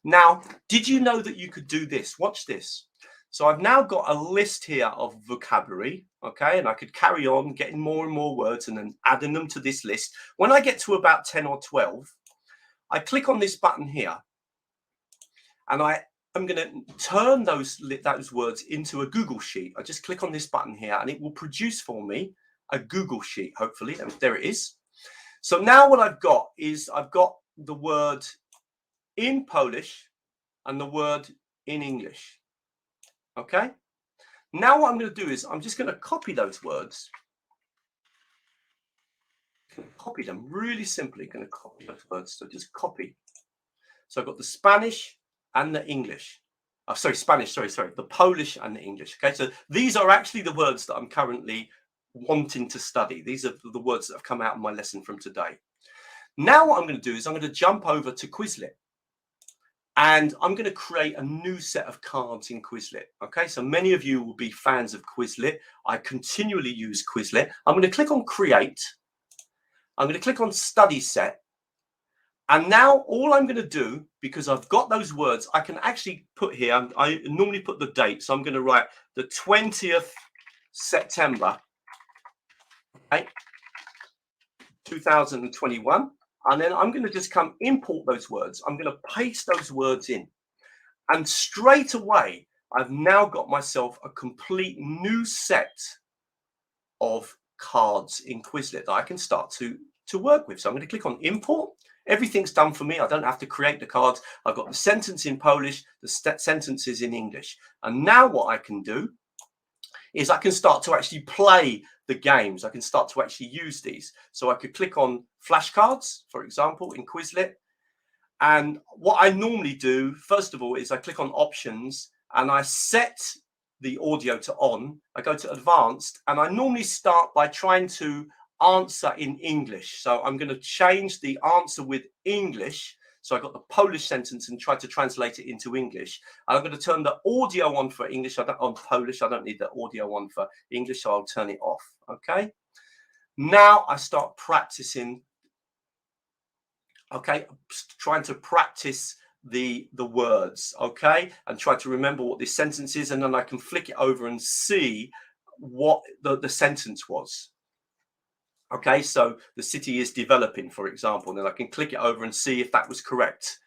Now, did you know that you could do this? Watch this. So I've now got a list here of vocabulary, okay, and I could carry on getting more and more words and then adding them to this list. When I get to about 10 or 12, I click on this button here, and I'm going to turn those words into a Google sheet. I just click on this button here, and it will produce for me a Google sheet, hopefully. There it is. So now what I've got is I've got the word in Polish and the word in English. Okay, now what I'm going to do is I'm just going to copy those words. Copy them really simply. Going to copy those words. So just copy. So I've got the Spanish and the English. Oh, sorry, Spanish. Sorry. The Polish and the English. Okay, so these are actually the words that I'm currently wanting to study. These are the words that have come out of my lesson from today. Now what I'm going to do is I'm going to jump over to Quizlet. And I'm going to create a new set of cards in Quizlet. Okay, so many of you will be fans of Quizlet. I continually use Quizlet. I'm going to click on Create. I'm going to click on Study Set. And now all I'm going to do, because I've got those words, I can actually put here, I normally put the date. So I'm going to write the 20th September, okay, 2021. And then I'm going to just come import those words. I'm going to paste those words in. And straight away, I've now got myself a complete new set of cards in Quizlet that I can start to work with. So I'm going to click on import. Everything's done for me. I don't have to create the cards. I've got the sentence in Polish, the sentences in English. And now what I can do is I can start to actually play the games. I can start to actually use these. So I could click on flashcards, for example, in Quizlet. And what I normally do, first of all, is I click on options and I set the audio to on. I go to advanced, and I normally start by trying to answer in English. So I'm going to change the answer with English. So I got the Polish sentence and try to translate it into English. And I'm going to turn the audio on for English. On Polish, I don't need the audio on for English, so I'll turn it off. Okay. Now I start practicing. Okay, trying to practice the words, okay, and try to remember what this sentence is, and then I can flick it over and see what the sentence was. Okay, so the city is developing, for example, and then I can click it over and see if that was correct.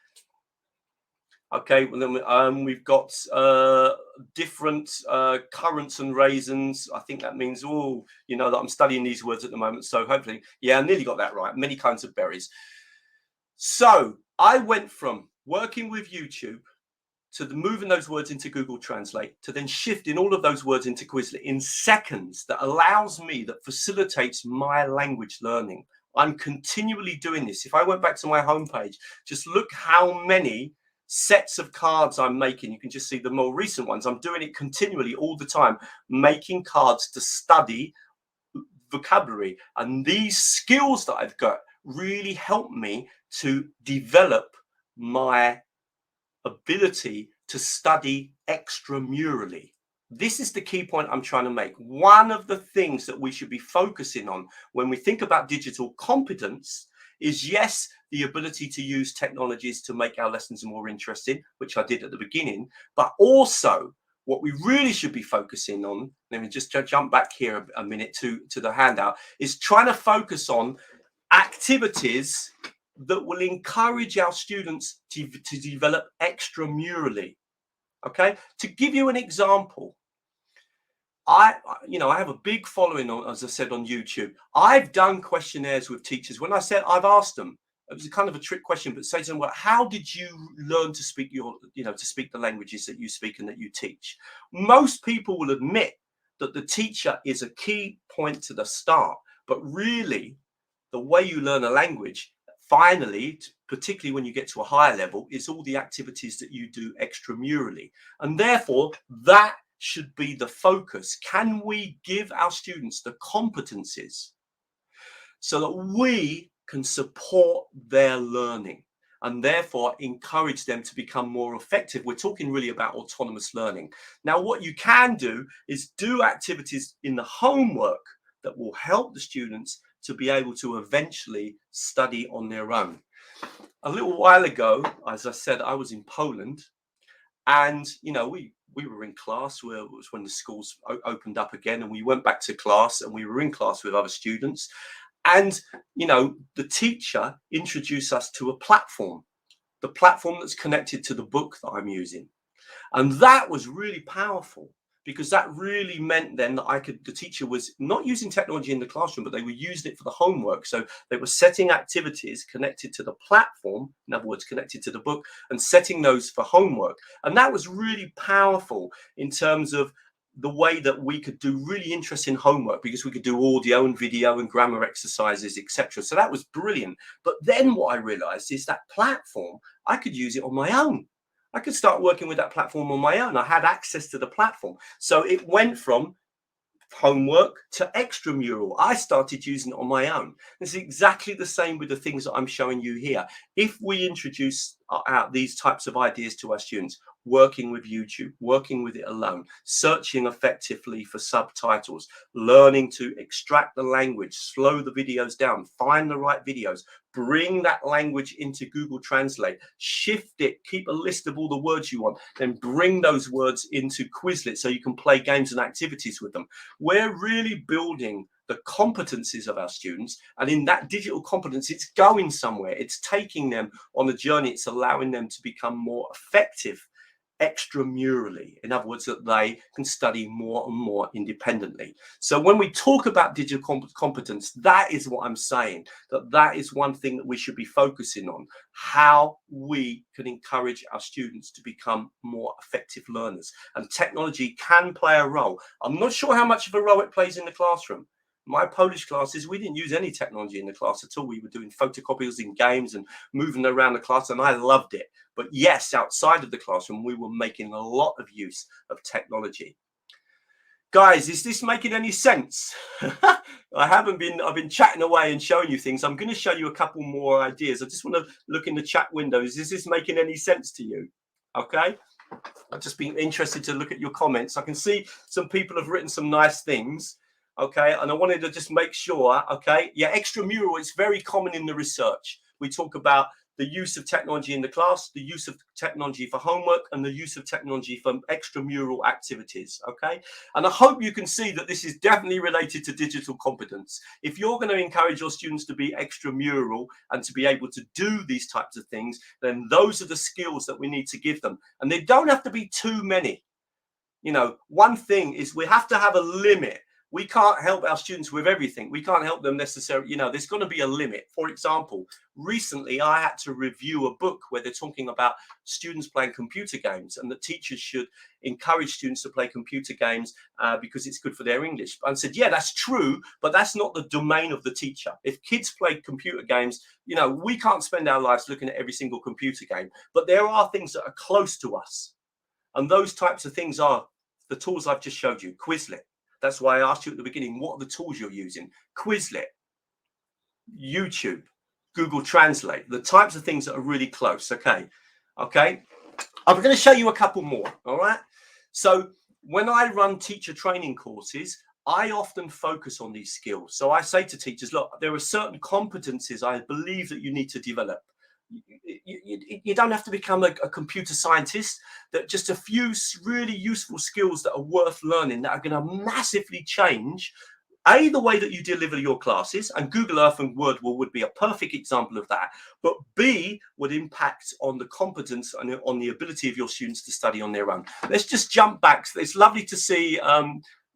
Okay, well then we've got different currants and raisins. I think that means, oh, you know, that I'm studying these words at the moment, so hopefully, yeah, I nearly got that right. Many kinds of berries. So I went from working with YouTube to moving those words into Google Translate, to then shifting all of those words into Quizlet in seconds. That allows me, that facilitates my language learning. I'm continually doing this. If I went back to my homepage, just look how many sets of cards I'm making. You can just see the more recent ones. I'm doing it continually all the time, making cards to study vocabulary. And these skills that I've got really help me to develop my ability to study extramurally. This is the key point I'm trying to make. One of the things that we should be focusing on when we think about digital competence is, yes, the ability to use technologies to make our lessons more interesting, which I did at the beginning, but also what we really should be focusing on, let me just jump back here a minute to the handout, is trying to focus on activities that will encourage our students to develop extramurally. Okay, to give you an example, I have a big following on, as I said, on YouTube. I've done questionnaires with teachers. When I said, I've asked them, it was a kind of a trick question, but say to them, well, how did you learn to speak to speak the languages that you speak and that you teach? Most people will admit that the teacher is a key point to the start, but really the way you learn a language, finally, particularly when you get to a higher level, is all the activities that you do extramurally. And therefore, that should be the focus. Can we give our students the competencies so that we can support their learning and therefore encourage them to become more effective? We're talking really about autonomous learning. Now, what you can do is do activities in the homework that will help the students to be able to eventually study on their own. A little while ago, as I said, I was in Poland, and we were in class. It was when the schools opened up again, and we went back to class, and we were in class with other students. And the teacher introduced us to a platform, the platform that's connected to the book that I'm using, and that was really powerful, because that really meant then that the teacher was not using technology in the classroom, but they were using it for the homework. So they were setting activities connected to the platform, in other words, connected to the book, and setting those for homework. And that was really powerful in terms of the way that we could do really interesting homework, because we could do audio and video and grammar exercises, etc. So that was brilliant. But then what I realized is that platform, I could use it on my own. I could start working with that platform on my own. I had access to the platform. So it went from homework to extramural. I started using it on my own. It's exactly the same with the things that I'm showing you here. If we introduce these types of ideas to our students, working with YouTube, working with it alone, searching effectively for subtitles, learning to extract the language, slow the videos down, find the right videos, bring that language into Google Translate, shift it, keep a list of all the words you want, then bring those words into Quizlet so you can play games and activities with them. We're really building the competencies of our students, and in that digital competence, it's going somewhere. It's taking them on a journey. It's allowing them to become more effective extramurally. In other words, that they can study more and more independently. So when we talk about digital competence, that is what I'm saying, that is one thing that we should be focusing on, how we can encourage our students to become more effective learners. And technology can play a role. I'm not sure how much of a role it plays in the classroom. My Polish classes, we didn't use any technology in the class at all. We were doing photocopies in games and moving around the class, and I loved it. But yes, outside of the classroom, we were making a lot of use of technology. Guys, is this making any sense? I've been chatting away and showing you things. I'm going to show you a couple more ideas. I just want to look in the chat windows. Is this making any sense to you? Okay. I've just been interested to look at your comments. I can see some people have written some nice things. Okay, and I wanted to just make sure, okay, yeah, extramural, it's very common in the research. We talk about the use of technology in the class, the use of technology for homework, and the use of technology for extramural activities, okay? And I hope you can see that this is definitely related to digital competence. If you're going to encourage your students to be extramural and to be able to do these types of things, then those are the skills that we need to give them. And they don't have to be too many. You know, one thing is we have to have a limit. We can't help our students with everything. We can't help them necessarily. You know, there's going to be a limit. For example, recently I had to review a book where they're talking about students playing computer games and that teachers should encourage students to play computer games because it's good for their English. And I said, yeah, that's true, but that's not the domain of the teacher. If kids play computer games, you know, we can't spend our lives looking at every single computer game, but there are things that are close to us. And those types of things are the tools I've just showed you. Quizlet. That's why I asked you at the beginning, what are the tools you're using? Quizlet, YouTube, Google Translate, the types of things that are really close. Okay. Okay. I'm going to show you a couple more. All right. So when I run teacher training courses, I often focus on these skills. So I say to teachers, look, there are certain competencies I believe that you need to develop. You don't have to become a computer scientist. That just a few really useful skills that are worth learning that are going to massively change the way that you deliver your classes, and Google Earth and Wordwall would be a perfect example of that, but B, would impact on the competence and on the ability of your students to study on their own. Let's just jump back. It's lovely to see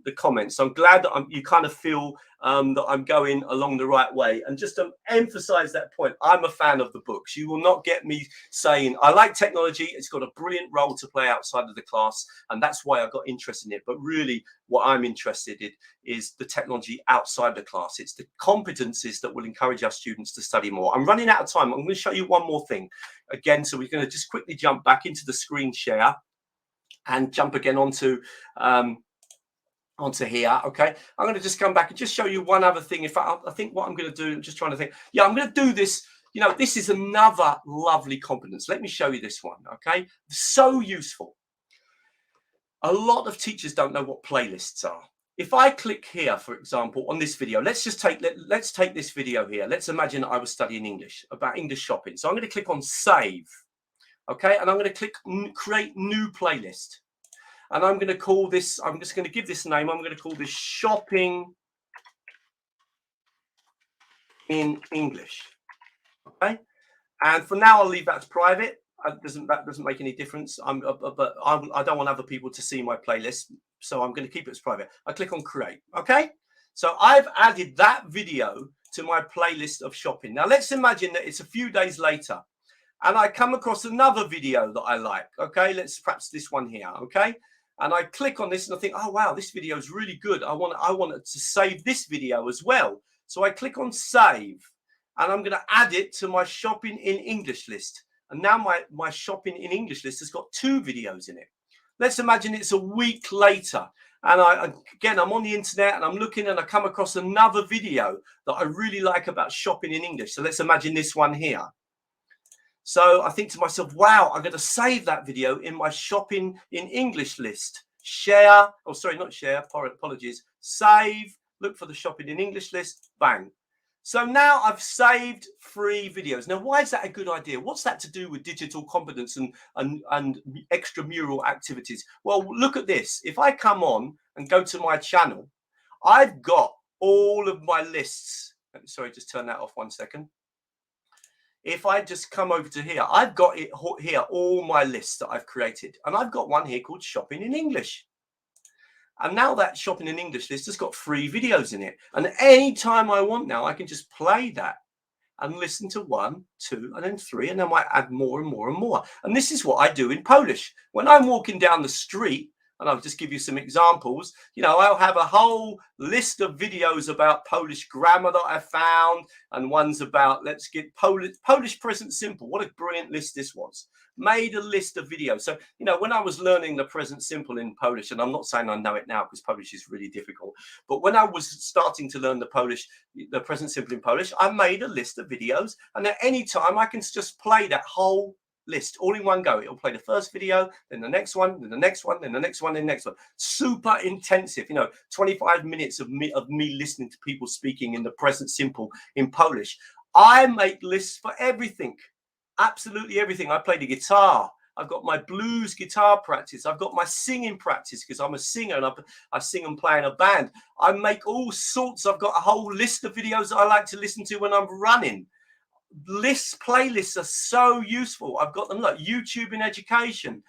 the comments. I'm glad that you kind of feel that I'm going along the right way. And just to emphasize that point, I'm a fan of the books. You will not get me saying, I like technology. It's got a brilliant role to play outside of the class. And that's why I got interested in it. But really what I'm interested in is the technology outside the class. It's the competencies that will encourage our students to study more. I'm running out of time. I'm going to show you one more thing again. So we're going to just quickly jump back into the screen share and jump again onto here. Okay, I'm going to just come back and just show you one other thing. In fact, I think what I'm going to do, I'm just trying to think. Yeah, I'm going to do this. You know, this is another lovely competence. Let me show you this one. Okay, so useful. A lot of teachers don't know what playlists are. If I click here, for example, on this video, let's take this video here. Let's imagine I was studying English, about English shopping. So I'm going to click on save. Okay, and I'm going to click create new playlist. And I'm going to call this, I'm just going to give this name. I'm going to call this shopping in English. Okay. And for now, I'll leave that as private. That doesn't make any difference. But I don't want other people to see my playlist. So I'm going to keep it as private. I click on create. Okay. So I've added that video to my playlist of shopping. Now let's imagine that it's a few days later and I come across another video that I like. Okay. Let's perhaps this one here. Okay. And I click on this and I think, oh, wow, this video is really good. I want to save this video as well. So I click on save and I'm going to add it to my shopping in English list. And now my shopping in English list has got 2 videos in it. Let's imagine it's a week later. And I'm on the internet and I'm looking and I come across another video that I really like about shopping in English. So let's imagine this one here. So I think to myself, wow, I'm going to save that video in my shopping in English list. Share, oh, sorry, not share, apologies. Save, look for the shopping in English list, bang. So now I've saved 3 videos. Now, why is that a good idea? What's that to do with digital competence and extramural activities? Well, look at this. If I come on and go to my channel, I've got all of my lists. Sorry, just turn that off 1 second. if I just come over to here, I've got it here, all my lists that I've created. And I've got one here called Shopping in English. And now that Shopping in English list has got 3 videos in it. And anytime I want now, I can just play that and listen to 1, 2, and then 3, and I might add more and more and more. And this is what I do in Polish. When I'm walking down the street, and I'll just give you some examples, you know, I'll have a whole list of videos about Polish grammar that I found, and ones about, let's get Polish present simple. What a brilliant list this was. Made a list of videos. So, you know, when I was learning the present simple in Polish, and I'm not saying I know it now because Polish is really difficult, but when I was starting to learn the present simple in Polish, I made a list of videos, and at any time I can just play that whole list all in one go. It'll play the first video, then the next one, then the next one, then the next one, then the next one. Super intensive, you know, 25 minutes of me listening to people speaking in the present simple in Polish. I make lists for everything, absolutely everything. I play the guitar. I've got my blues guitar practice. I've got my singing practice because I'm a singer and I sing and play in a band. I make all sorts. I've got a whole list of videos that I like to listen to when I'm running. Playlists are so useful. I've got them like YouTube in education,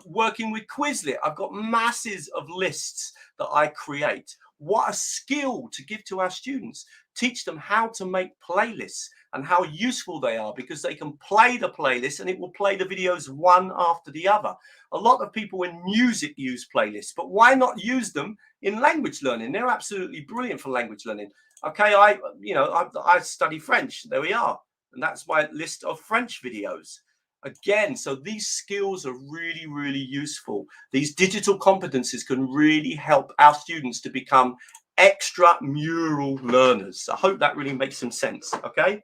working with Quizlet. I've got masses of lists that I create. What a skill to give to our students. Teach them how to make playlists and how useful they are, because they can play the playlist and it will play the videos one after the other. A lot of people in music use playlists, but why not use them in language learning? They're absolutely brilliant for language learning. Okay, I study French. There we are. And that's my list of French videos. Again, so these skills are really, really useful. These digital competencies can really help our students to become extramural learners. I hope that really makes some sense, okay?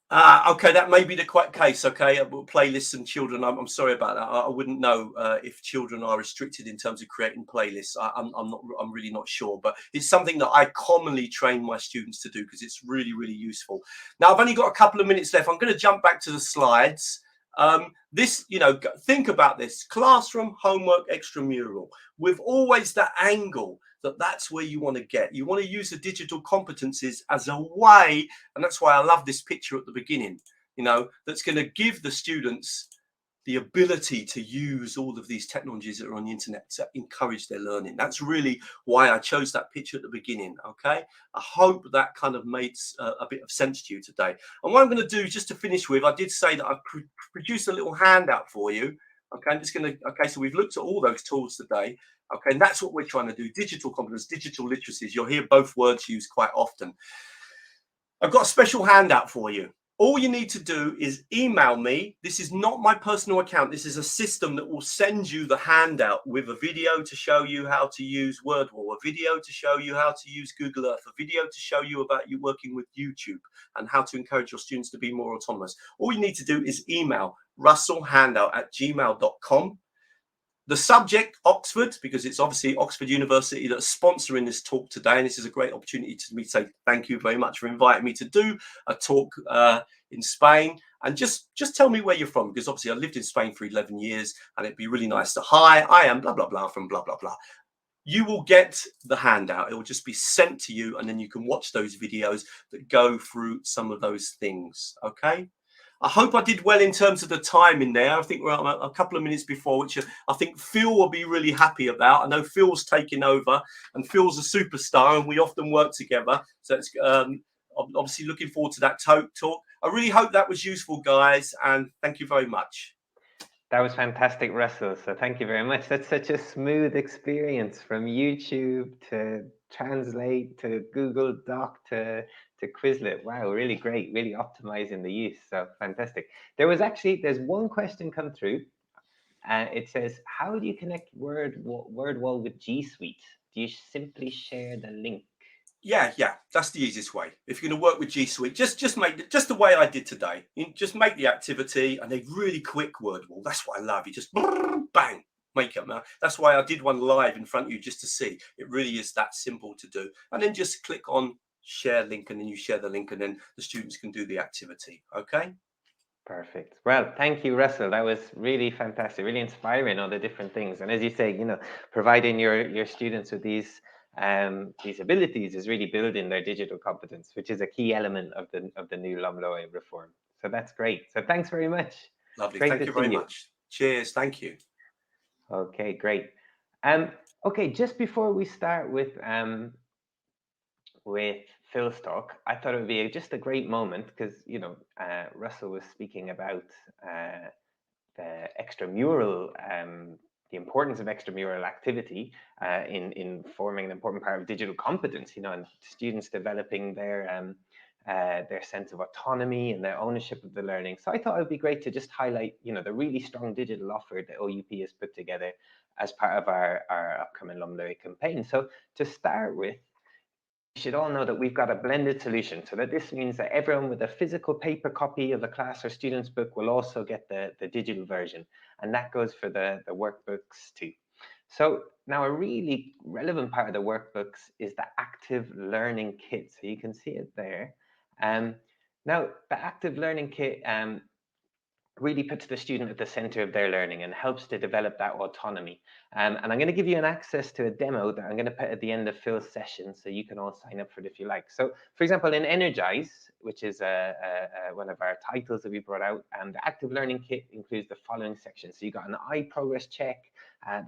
Okay, that may be the case. Okay, playlists and children. I'm sorry about that. I wouldn't know if children are restricted in terms of creating playlists. I'm really not sure, but it's something that I commonly train my students to do because it's really, really useful. Now I've only got a couple of minutes left. I'm going to jump back to the slides. Think about this: classroom, homework, extramural. With always that angle that's where you want to get. You want to use the digital competencies as a way, and that's why I love this picture at the beginning, you know, that's going to give the students the ability to use all of these technologies that are on the internet to encourage their learning. That's really why I chose that picture at the beginning, okay? I hope that kind of made a bit of sense to you today. And what I'm going to do, just to finish with, I did say that I've produced a little handout for you. Okay, I'm just going to, okay, so we've looked at all those tools today. Okay, and that's what we're trying to do: digital competence, digital literacies. You'll hear both words used quite often. I've got a special handout for you. All you need to do is email me. This is not my personal account. This is a system that will send you the handout with a video to show you how to use Wordwall, a video to show you how to use Google Earth, a video to show you about you working with YouTube and how to encourage your students to be more autonomous. All you need to do is email russellhandout@gmail.com. The subject, Oxford, because it's obviously Oxford University that's sponsoring this talk today. And this is a great opportunity to me to say thank you very much for inviting me to do a talk in Spain. And just tell me where you're from, because obviously I lived in Spain for 11 years and it'd be really nice to, hi, I am blah, blah, blah from blah, blah, blah. You will get the handout. It will just be sent to you, and then you can watch those videos that go through some of those things, okay? I hope I did well in terms of the time in there. I think we're a couple of minutes before, which I think Phil will be really happy about. I know Phil's taking over, and Phil's a superstar, and we often work together. So it's obviously looking forward to that talk. I really hope that was useful, guys, and thank you very much. That was fantastic, Russell. So thank you very much. That's such a smooth experience, from YouTube to Translate to Google Doc to Quizlet. Wow, really great, really optimizing the use. So fantastic. There's one question come through, and it says, how do you connect Wordwall with G Suite? Do you simply share the link? Yeah, that's the easiest way. If you're going to work with G Suite, just make it just the way I did today. You just make the activity, and a really quick Wordwall. That's what I love. You just bang, make it. That's why I did one live in front of you, just to see. It really is that simple to do. And then just click on share link, and then you share the link, and then the students can do the activity. Okay. Perfect. Well, thank you, Russell. That was really fantastic, really inspiring, all the different things. And as you say, you know, providing your students with these these abilities is really building their digital competence, which is a key element of the new Lomloe reform. So that's great. So thanks very much. Lovely. Great Thank to you see very you. much. Cheers. Thank you. Okay, great. Okay, just before we start with Phil's talk, I thought it would be just a great moment because, you know, Russell was speaking about the extramural, the importance of extramural activity in forming an important part of digital competence, you know, and students developing their sense of autonomy and their ownership of the learning. So I thought it would be great to just highlight, you know, the really strong digital offer that OUP has put together as part of our upcoming Lomloe campaign. So to start with, you should all know that we've got a blended solution. So that this means that everyone with a physical paper copy of a class or student's book will also get the digital version. And that goes for the workbooks too. So now a really relevant part of the workbooks is the active learning kit. So you can see it there. Now the active learning kit really puts the student at the center of their learning and helps to develop that autonomy. And I'm going to give you an access to a demo that I'm going to put at the end of Phil's session, so you can all sign up for it if you like. So, for example, in Energize, which is one of our titles that we brought out, the active learning kit includes the following sections. So you've got an iProgress check,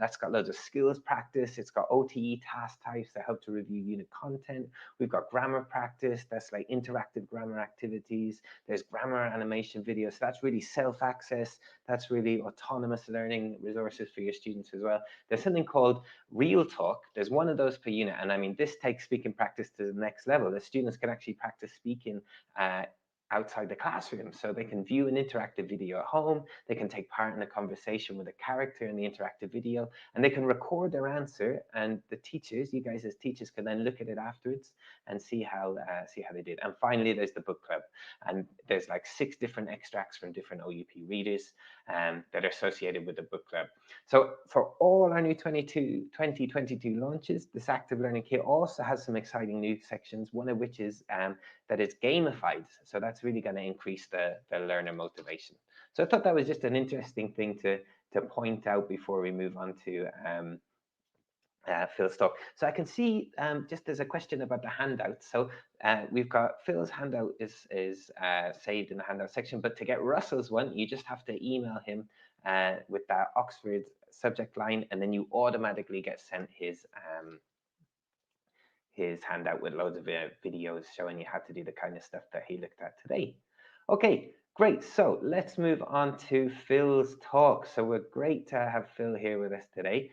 that's got loads of skills practice. It's got OTE task types that help to review unit content. We've got grammar practice, that's like interactive grammar activities. There's grammar animation videos, so that's really self-access. That's really autonomous learning resources for your students as well. There's something called Real Talk. There's one of those per unit, and I mean, this takes speaking practice to the next level. The students can actually practice speaking outside the classroom, so they can view an interactive video at home, they can take part in a conversation with a character in the interactive video, and they can record their answer, and the teachers, you guys as teachers, can then look at it afterwards and see how they did. And finally, there's the book club, and there's like 6 different extracts from different OUP readers that are associated with the book club. So for all our new 2022 launches, this active learning kit also has some exciting new sections, one of which is that it's gamified. So that's really going to increase the learner motivation. So I thought that was just an interesting thing to point out before we move on to Phil's talk. So I can see just there's a question about the handout. So we've got Phil's handout is saved in the handout section, but to get Russell's one, you just have to email him with that Oxford subject line, and then you automatically get sent his handout with loads of videos showing you how to do the kind of stuff that he looked at today. Okay, great. So let's move on to Phil's talk. So we're great to have Phil here with us today.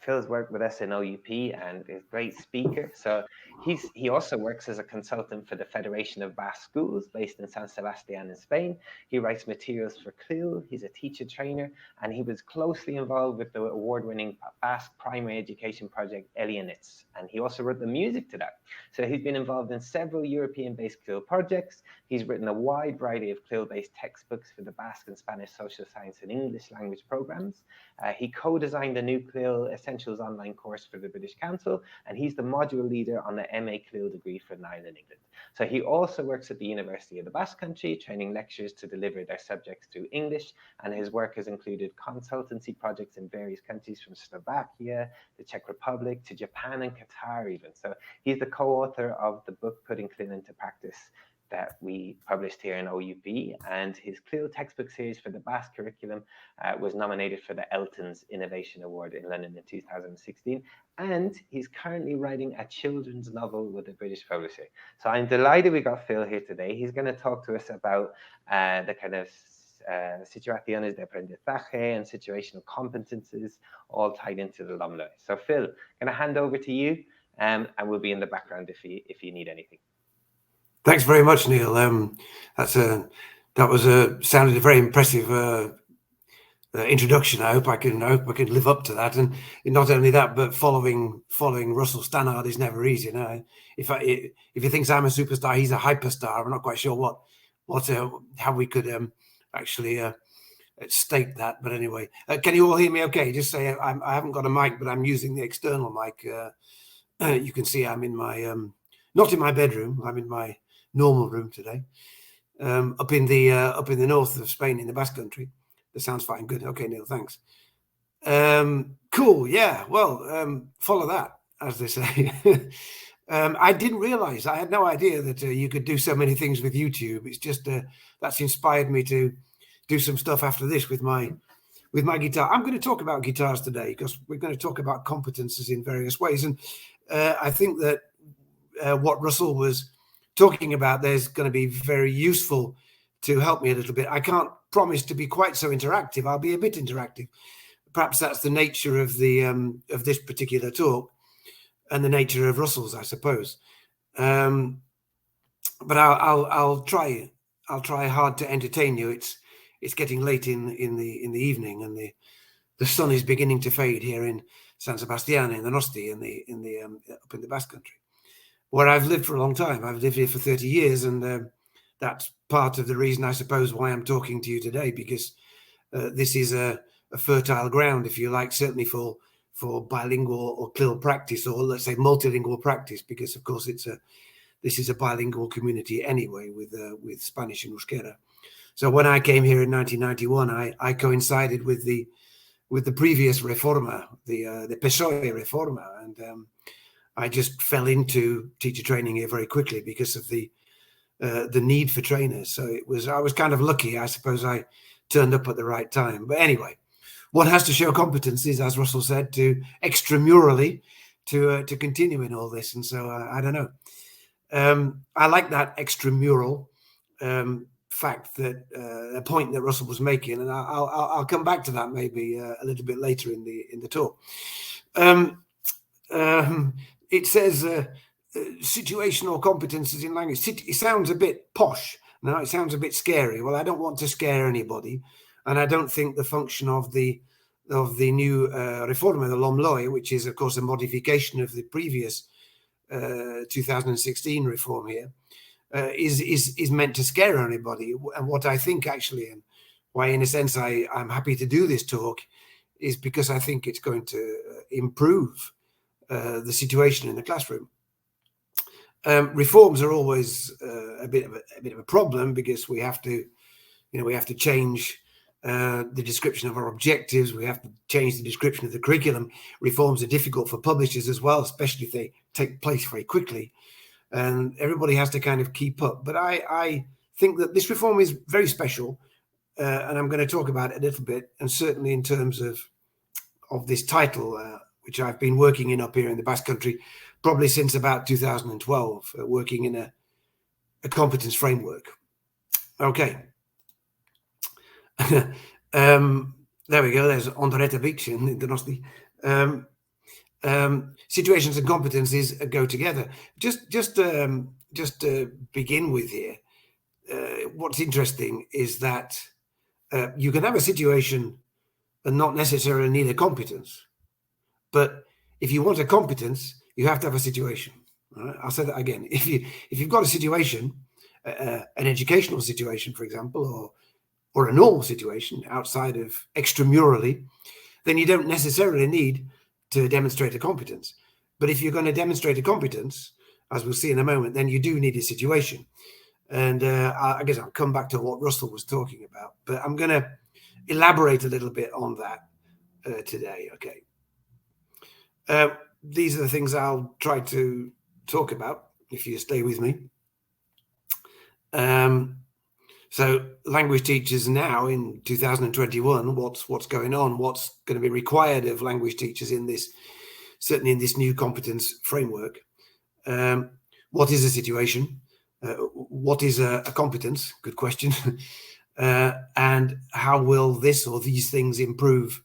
Phil's worked with us in OUP and is a great speaker. So he also works as a consultant for the Federation of Basque Schools based in San Sebastian in Spain. He writes materials for CLIL. He's a teacher trainer, and he was closely involved with the award-winning Basque primary education project Elianitz. And he also wrote the music to that. So he's been involved in several European-based CLIL projects. He's written a wide variety of CLIL-based textbooks for the Basque and Spanish social science and English language programs. He co-designed the new CLIL Essentials online course for the British Council, and he's the module leader on the MA CLIL degree for Niall in England. So he also works at the University of the Basque Country, training lecturers to deliver their subjects through English, and his work has included consultancy projects in various countries from Slovakia, the Czech Republic, to Japan and Qatar even. So he's the co-author of the book Putting CLIL into Practice that we published here in OUP, and his CLIL textbook series for the Basque curriculum was nominated for the Elton's Innovation Award in London in 2016, and he's currently writing a children's novel with a British publisher. So I'm delighted we got Phil here today. He's going to talk to us about the kind of situaciones de aprendizaje and situational competences, all tied into the Lomloe. So Phil, I'm going to hand over to you, and we'll be in the background if you need anything. Thanks very much, Neil. That was sounded a very impressive introduction. I hope I can live up to that. And not only that, but following Russell Stannard is never easy. You know, if he thinks I'm a superstar, he's a hyperstar. I'm not quite sure how we could actually state that. But anyway, can you all hear me? Okay, just say I haven't got a mic, but I'm using the external mic. You can see I'm in my not in my bedroom. I'm in my normal room today, up in the north of Spain in the Basque Country. That sounds fine. Good. Okay, Neil, thanks. Cool. Yeah. Well, follow that. as they say. I didn't realize, I had no idea that you could do so many things with YouTube. It's just that's inspired me to do some stuff after this with my guitar. I'm going to talk about guitars today because we're going to talk about competences in various ways. And I think that what Russell was talking about, there's going to be very useful to help me a little bit. I can't promise to be quite so interactive. I'll be a bit interactive. Perhaps that's the nature of the of this particular talk and the nature of Russell's, I suppose. But I'll try hard to entertain you. It's getting late in the evening, and the sun is beginning to fade here in San Sebastian, in the Nosti, up in the Basque Country, where I've lived for a long time. I've lived here for 30 years, and that's part of the reason, I suppose, why I'm talking to you today, because this is a fertile ground, if you like, certainly for bilingual or CLIL practice, or let's say multilingual practice, because of course this is a bilingual community anyway, with Spanish and Euskera. So when I came here in 1991, I coincided with the previous reforma, the PSOE reforma, and I just fell into teacher training here very quickly because of the need for trainers. So I was kind of lucky, I suppose. I turned up at the right time. But anyway, one has to show competencies, as Russell said, to extramurally to continue in all this. And so I don't know. I like that extramural fact, that a point that Russell was making, and I'll come back to that maybe a little bit later in the talk. It says situational competences in language. It sounds a bit posh. No, it sounds a bit scary. Well, I don't want to scare anybody, and I don't think the function of the new reforma, the Lomloe, which is of course a modification of the previous 2016 reform here, is meant to scare anybody. And what I think actually, and why in a sense I'm happy to do this talk, is because I think it's going to improve the situation in the classroom. Reforms are always a bit of a problem, because we have to change the description of our objectives. We have to change the description of the curriculum. Reforms are difficult for publishers as well, especially if they take place very quickly, and everybody has to kind of keep up. But I think that this reform is very special, and I'm going to talk about it a little bit, and certainly in terms of this title, which I've been working in up here in the Basque Country probably since about 2012, working in a competence framework. Okay. There we go. There's Andoretta Beach in the Nosti. Situations and competencies go together. Just to begin with here, what's interesting is that you can have a situation and not necessarily need a competence, but if you want a competence, you have to have a situation. Right? I'll say that again. If you've got a situation, an educational situation, for example, or a normal situation outside of extramurally, then you don't necessarily need to demonstrate a competence. But if you're going to demonstrate a competence, as we'll see in a moment, then you do need a situation. And I guess I'll come back to what Russell was talking about, but I'm going to elaborate a little bit on that today. Okay. These are the things I'll try to talk about if you stay with me. So language teachers now in 2021, what's going on? What's going to be required of language teachers in this, certainly in this new competence framework? What is a situation? What is a competence? Good question. And how will this or these things improve,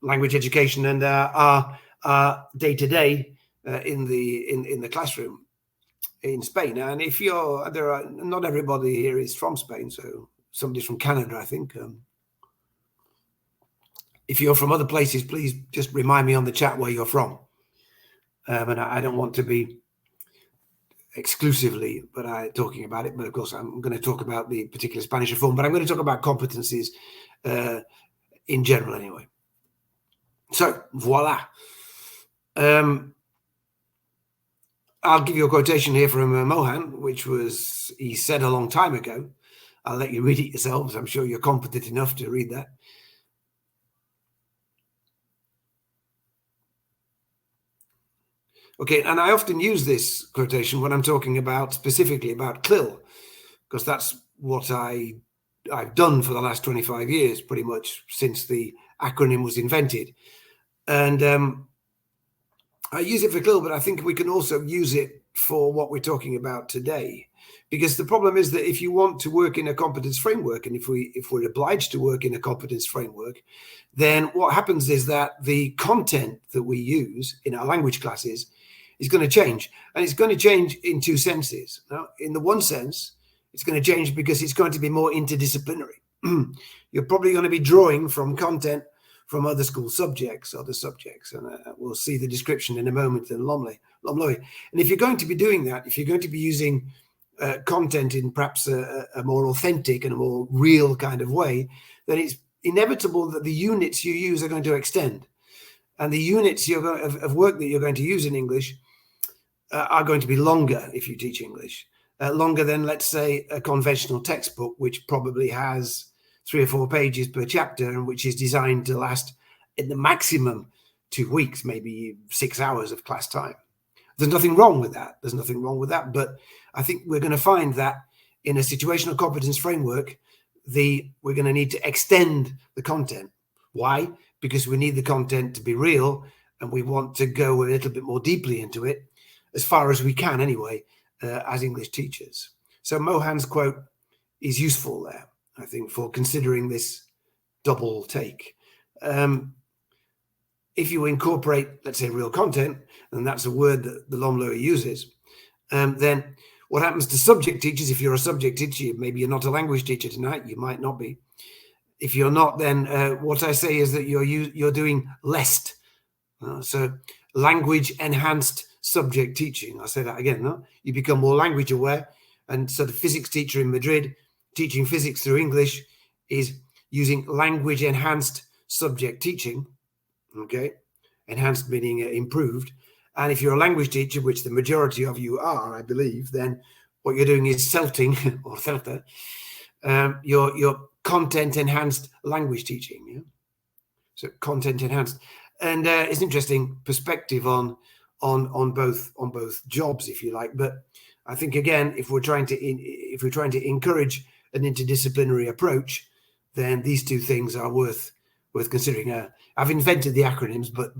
language education and our day-to-day in the classroom in Spain? And if not everybody here is from Spain, so somebody's from Canada, I think. If you're from other places, please just remind me on the chat where you're from. And I don't want to be exclusively talking about it, but of course I'm going to talk about the particular Spanish reform, but I'm going to talk about competencies in general anyway. So voila. I'll give you a quotation here from Mohan, which he said a long time ago. I'll let you read it yourselves. I'm sure you're competent enough to read that. Okay, and I often use this quotation when I'm talking about specifically about CLIL, because that's what I've done for the last 25 years, pretty much since the acronym was invented. And I use it for CLIL, but I think we can also use it for what we're talking about today. Because the problem is that if you want to work in a competence framework, and if we're obliged to work in a competence framework, then what happens is that the content that we use in our language classes is going to change. And it's going to change in two senses. Now, in the one sense, it's going to change because it's going to be more interdisciplinary. You're probably going to be drawing from content from other school subjects, and we'll see the description in a moment in Lomloe. And if you're going to be doing that, if you're going to be using content in perhaps a more authentic and a more real kind of way, then it's inevitable that the units you use are going to extend. And the units of work that you're going to use in English are going to be longer if you teach English. Longer than, let's say, a conventional textbook, which probably has 3 or 4 pages per chapter and which is designed to last in the maximum 2 weeks, maybe 6 hours of class time. There's nothing wrong with that. But I think we're going to find that in a situational competence framework, we're going to need to extend the content. Why? Because we need the content to be real, and we want to go a little bit more deeply into it, as far as we can anyway, as English teachers. So Mohan's quote is useful there, I think, for considering this double take. If you incorporate, let's say, real content, and that's a word that the Lomloe uses, then what happens to subject teachers, if you're a subject teacher, maybe you're not a language teacher tonight, you might not be. If you're not, then what I say is that you're doing LEST. So language enhanced subject teaching. I'll say that again. No? You become more language aware. And so the physics teacher in Madrid teaching physics through English is using language enhanced subject teaching. Okay, enhanced meaning improved. And if you're a language teacher, which the majority of you are, I believe, then what you're doing is CELTing or CELTA, your content enhanced language teaching. Yeah? So content enhanced, and it's an interesting perspective on both jobs, if you like. But I think again, if we're trying to encourage an interdisciplinary approach, then these two things are worth considering. I've invented the acronyms, but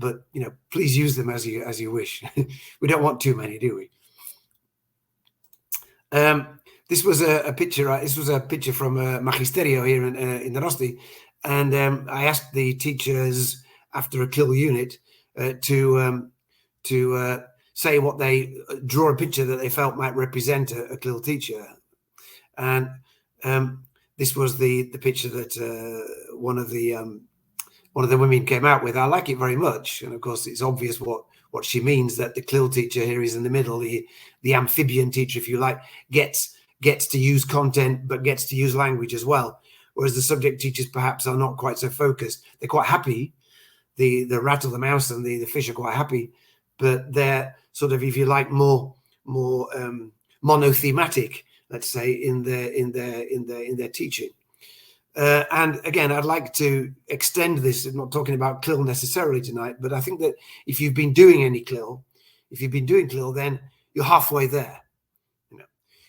please use them as you wish. We don't want too many, do we? This was a picture. This was a picture from Magisterio here in the Rosti, and I asked the teachers after a CLIL unit to say what they draw a picture that they felt might represent a CLIL teacher, and this was the picture that one of the women came out with. I like it very much, and of course it's obvious what she means, that the CLIL teacher here is in the middle, the amphibian teacher, if you like, gets to use content but gets to use language as well, whereas the subject teachers perhaps are not quite so focused. They're quite happy. The rat or the mouse and the fish are quite happy, but they're sort of, if you like, more monothematic, let's say, in their teaching. And again, I'd like to extend this. I'm not talking about CLIL necessarily tonight, but I think that if you've been doing any CLIL, then you're halfway there.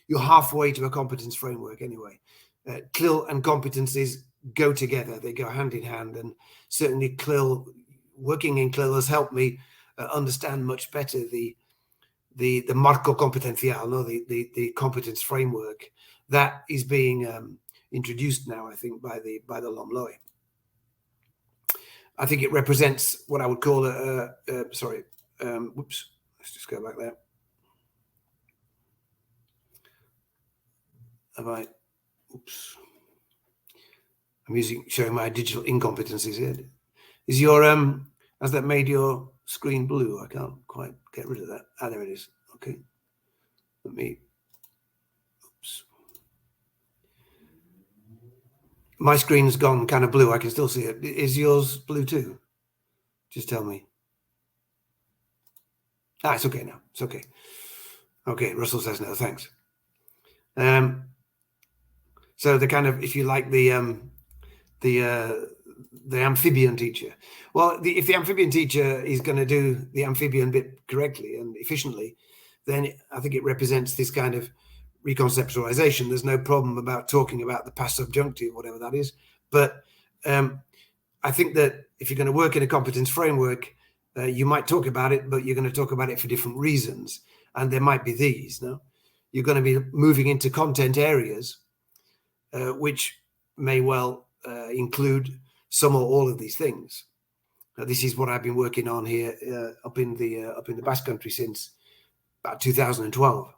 You're halfway to a competence framework anyway. CLIL and competences go together; they go hand in hand. And certainly, working in CLIL has helped me understand much better the marco competencial, the competence framework that is being introduced now, I think, by the Lomloe. I think it represents what I would call whoops, let's just go back there. Oops. I'm showing my digital incompetencies here. Is your has that made your screen blue? I can't quite get rid of that. Ah, there it is. Okay. Oops. My screen's gone kind of blue. I can still see it. Is yours blue too? Just tell me. It's okay now. It's okay. Okay, Russell says no, thanks. So the kind of, if you like, the the amphibian teacher. Well, if the amphibian teacher is going to do the amphibian bit correctly and efficiently, then I think it represents this kind of reconceptualization. There's no problem about talking about the past subjunctive, whatever that is. But I think that if you're going to work in a competence framework, you might talk about it, but you're going to talk about it for different reasons. And there might be these. No, you're going to be moving into content areas, which may well include some or all of these things. This is what I've been working on here up in the Basque Country since about 2012,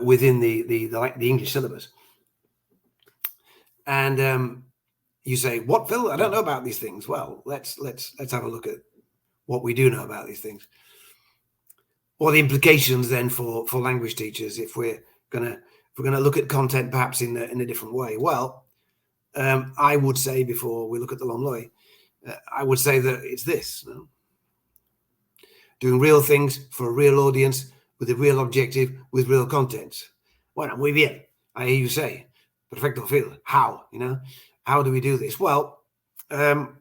within the English syllabus. And you say, "What, Phil? I don't know about these things." Well, let's have a look at what we do know about these things. What are the implications then for language teachers if we're gonna look at content perhaps in a different way? Well, I would say, before we look at the Lomloe, I would say that it's this: doing real things for a real audience with a real objective with real content. Bueno, muy bien. I hear you say, perfecto, Phil. How? How do we do this? Well, I'm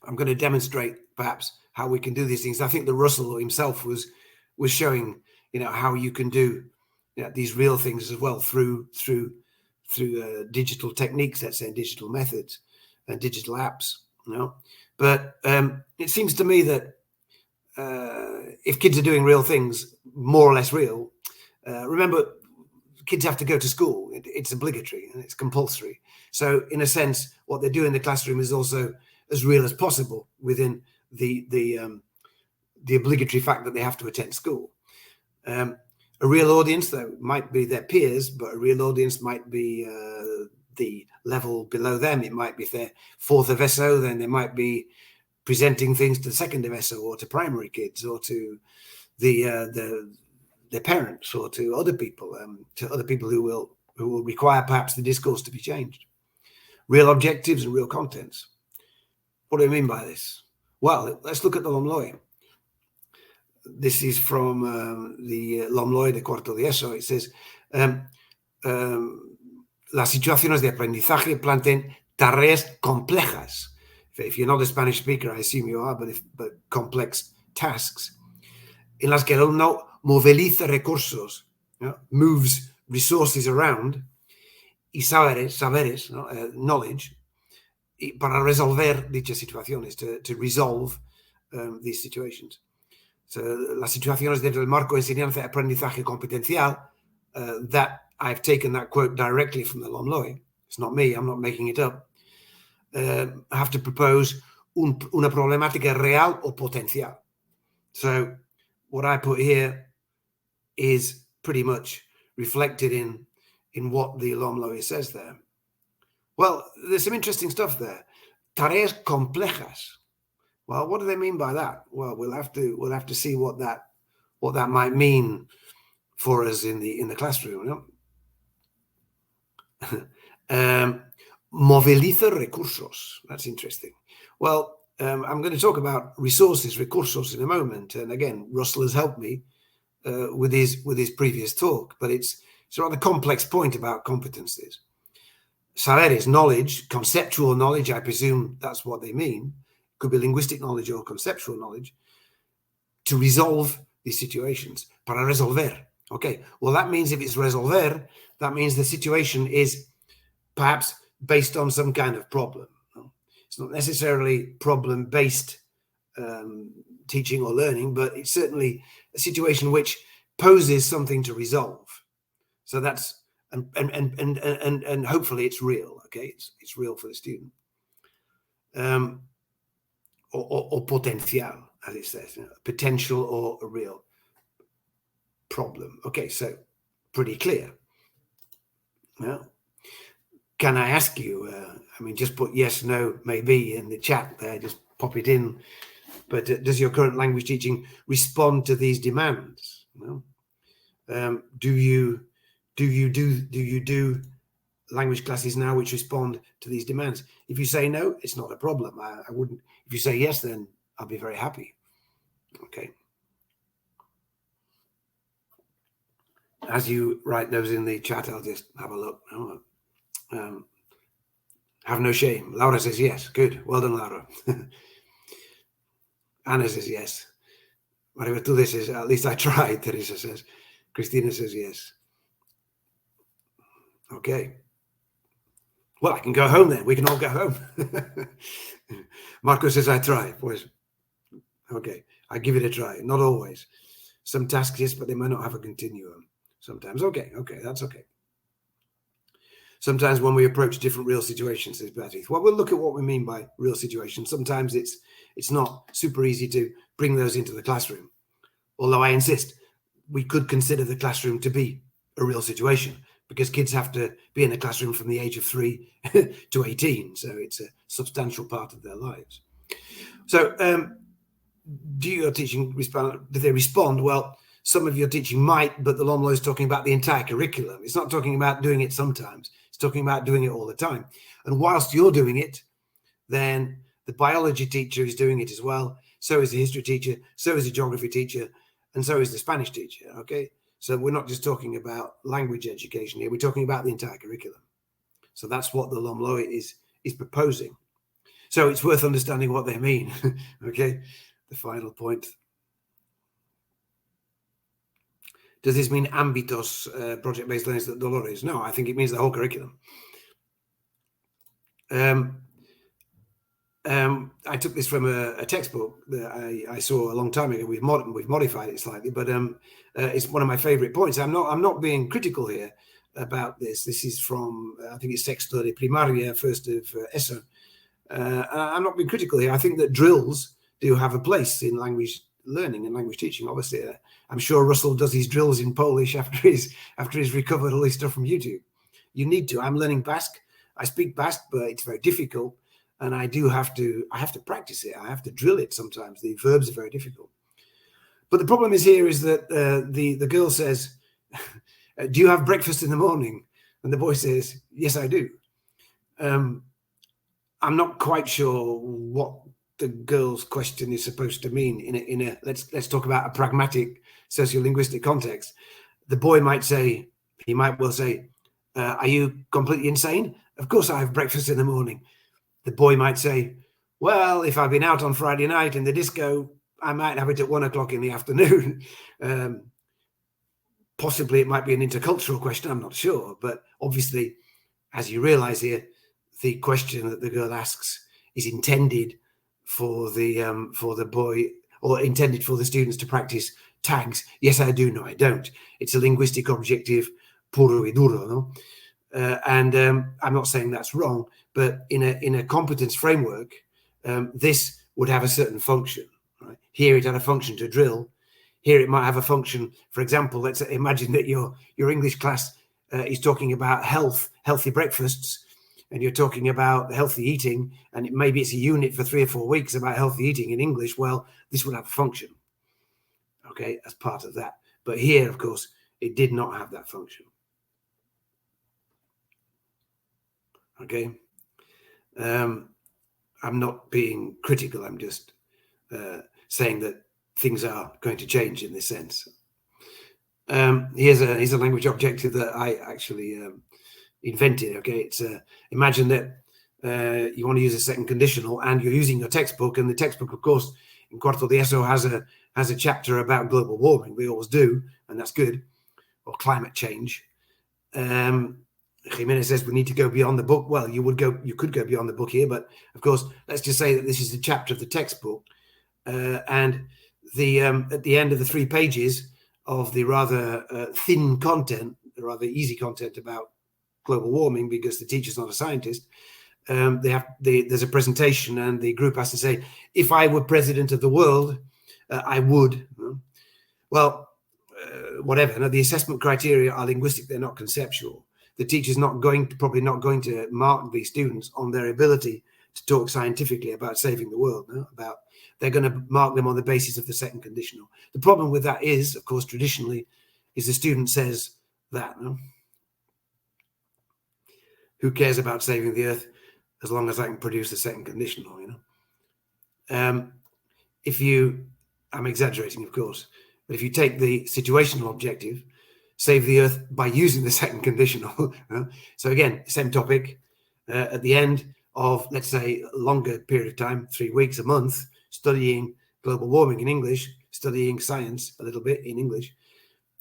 going to demonstrate perhaps how we can do these things. I think that Russell himself was showing, how you can do these real things as well through digital techniques, let's say, digital methods and digital apps. But it seems to me that if kids are doing real things, more or less real, remember, kids have to go to school. It's obligatory and it's compulsory. So in a sense, what they do in the classroom is also as real as possible within the obligatory fact that they have to attend school. A real audience, though, might be their peers, but a real audience might be the level below them. It might be their fourth of SO, then they might be presenting things to the second of SO or to primary kids or to their parents or to other people who will require perhaps the discourse to be changed. Real objectives and real contents. What do I mean by this? Well, let's look at the Lomloe. This is from the Lomloe de cuarto de ESO. It says, las situaciones de aprendizaje plantean tareas complejas. If you're not a Spanish speaker, I assume you are, but complex tasks, en las que el alumno moviliza recursos, moves resources around, y saberes, knowledge, para resolver dichas situaciones, to resolve these situations. So, las situaciones dentro del marco de enseñanza y aprendizaje competencial, that I've taken that quote directly from the Lomloe. It's not me, I'm not making it up. Have to propose una problemática real o potencial. So what I put here is pretty much reflected in what the Lomloe says there. Well, there's some interesting stuff there. Tareas complejas. Well, what do they mean by that? Well, we'll have to see what that might mean for us in the classroom. Moviliza recursos. That's interesting. Well, I'm going to talk about resources, recursos, in a moment. And again, Russell has helped me with his previous talk, but it's a rather complex point about competences. Saberes, knowledge, conceptual knowledge, I presume that's what they mean. Could be linguistic knowledge or conceptual knowledge, to resolve these situations. Para resolver. Okay, well, that means if it's resolver, that means the situation is perhaps based on some kind of problem. It's not necessarily problem-based teaching or learning, but it's certainly a situation which poses something to resolve. So that's and hopefully it's real. Okay, it's real for the student. Or potential, as it says, potential or a real problem. Okay, so pretty clear. Well, can I ask you, just put yes, no, maybe in the chat there, just pop it in. But does your current language teaching respond to these demands? Do you do language classes now which respond to these demands? If you say no, it's not a problem. I wouldn't. If you say yes, then I'll be very happy. Okay. As you write those in the chat, I'll just have a look. Have no shame. Laura says yes. Good. Well done, Laura. Anna says yes. Maria Tude says, at least I tried, Teresa says. Christina says yes. Okay. Well, I can go home then. We can all go home. Marco says, I try. Boys. Okay. I give it a try. Not always. Some tasks, yes, but they might not have a continuum. Sometimes. Okay. Okay. That's okay. Sometimes when we approach different real situations, says Beatrice. Well, we'll look at what we mean by real situations. Sometimes it's not super easy to bring those into the classroom. Although I insist, we could consider the classroom to be a real situation because kids have to be in the classroom from the age of 3 to 18. So it's a substantial part of their lives. So do your teaching respond? Do they respond? Well, some of your teaching might, but the Lomloe is talking about the entire curriculum. It's not talking about doing it sometimes. It's talking about doing it all the time. And whilst you're doing it, then the biology teacher is doing it as well. So is the history teacher. So is the geography teacher. And so is the Spanish teacher. Okay. So we're not just talking about language education here. We're talking about the entire curriculum. So that's what the Lomloe is proposing. So it's worth understanding what they mean. Okay. The final point. Does this mean Ambitos, project-based learning at Dolores? No, I think it means the whole curriculum. I took this from a textbook that I saw a long time ago. We've modified it slightly, but it's one of my favorite points. I'm not being critical here about this. This is from I think it's Sexto de Primaria, first of ESO. I'm not being critical here. I think that drills do have a place in language learning and language teaching. Obviously, I'm sure Russell does his drills in Polish after he's recovered all his stuff from YouTube. You need to. I'm learning Basque. I speak Basque, but it's very difficult, and I have to practice it. I have to drill it sometimes. The verbs are very difficult. But the problem is that the girl says, "Do you have breakfast in the morning?" And the boy says, "Yes, I do." I'm not quite sure what the girl's question is supposed to mean in a let's talk about a pragmatic sociolinguistic context. The boy might well say, are you completely insane? Of course I have breakfast in the morning. The boy might say, well, if I've been out on Friday night in the disco, I might have it at 1 o'clock in the afternoon. Possibly it might be an intercultural question, I'm not sure, but obviously, as you realize here, the question that the girl asks is intended for the boy, or intended for the students to practice tags. Yes, I do. No, I don't. It's a linguistic objective, puro y duro, no? And I'm not saying that's wrong, but in a competence framework, this would have a certain function. Right? Here it had a function to drill. Here it might have a function. For example, let's imagine that your English class is talking about healthy breakfasts, and you're talking about healthy eating, and maybe it's a unit for 3 or 4 weeks about healthy eating in English. Well, this would have a function, okay, as part of that. But here, of course, it did not have that function. Okay. I'm not being critical. I'm just saying that things are going to change in this sense. Here's a language objective that I actually invented. Okay, it's imagine that you want to use a second conditional and you're using your textbook, and the textbook, of course, in Cuarto de ESO has a chapter about global warming. We always do, and that's good, or climate change. Jimenez says we need to go beyond the book. Well, you could go beyond the book here, but of course, let's just say that this is the chapter of the textbook, and the at the end of the 3 pages of the rather thin content, the rather easy content about global warming, because the teacher's not a scientist, there's a presentation, and the group has to say, if I were president of the world, I would. Well, whatever. Now, the assessment criteria are linguistic; they're not conceptual. The teacher's probably not going to mark the students on their ability to talk scientifically about saving the world. No? They're going to mark them on the basis of the second conditional. The problem with that is, of course, traditionally, is the student says that. No? Who cares about saving the earth as long as I can produce the second conditional, you know? I'm exaggerating, of course, but if you take the situational objective, save the earth by using the second conditional. So again, same topic. At the end, of, let's say, a longer period of time, 3 weeks, a month, studying global warming in English, studying science a little bit in English,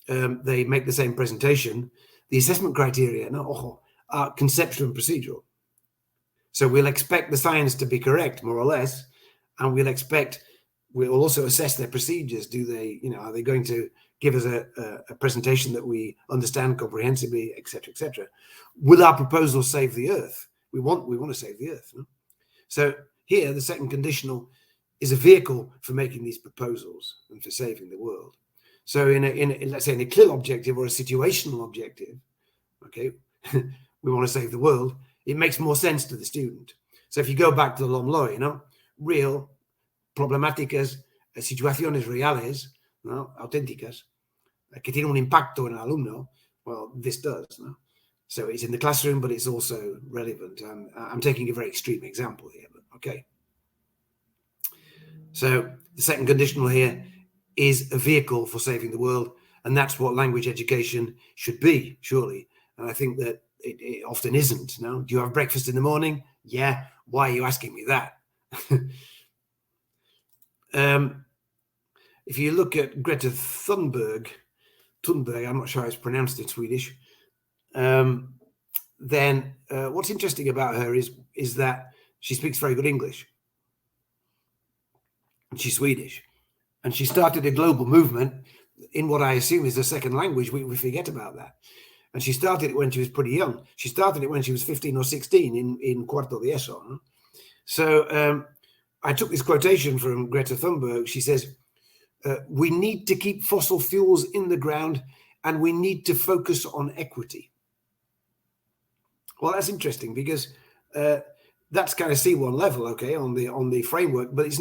they make the same presentation. The assessment criteria are conceptual and procedural. So we'll expect the science to be correct, more or less, and we'll also assess their procedures. Do they, are they going to give us a presentation that we understand comprehensively, etc., etc.? Will our proposal save the earth? We want to save the earth. No? So here, the second conditional is a vehicle for making these proposals and for saving the world. So let's say in a CLIL objective or a situational objective, okay, we want to save the world, it makes more sense to the student. So if you go back to the Lomloe, real problemáticas, situaciones reales, auténticas, que tienen un impacto en el alumno, well, this does. No? So it's in the classroom, but it's also relevant. I'm taking a very extreme example here, but okay. So the second conditional here is a vehicle for saving the world, and that's what language education should be, surely. And I think that it often isn't. No? Do you have breakfast in the morning? Yeah. Why are you asking me that? If you look at Greta Thunberg, I'm not sure how it's pronounced in Swedish, then what's interesting about her is that she speaks very good English. And she's Swedish. And she started a global movement in what I assume is a second language. We forget about that. And she started it when she was pretty young. She started it when she was 15 or 16 in Cuarto de Eso. No? So I took this quotation from Greta Thunberg. She says, we need to keep fossil fuels in the ground and we need to focus on equity. Well, that's interesting because that's kind of C1 level, okay, on the framework, but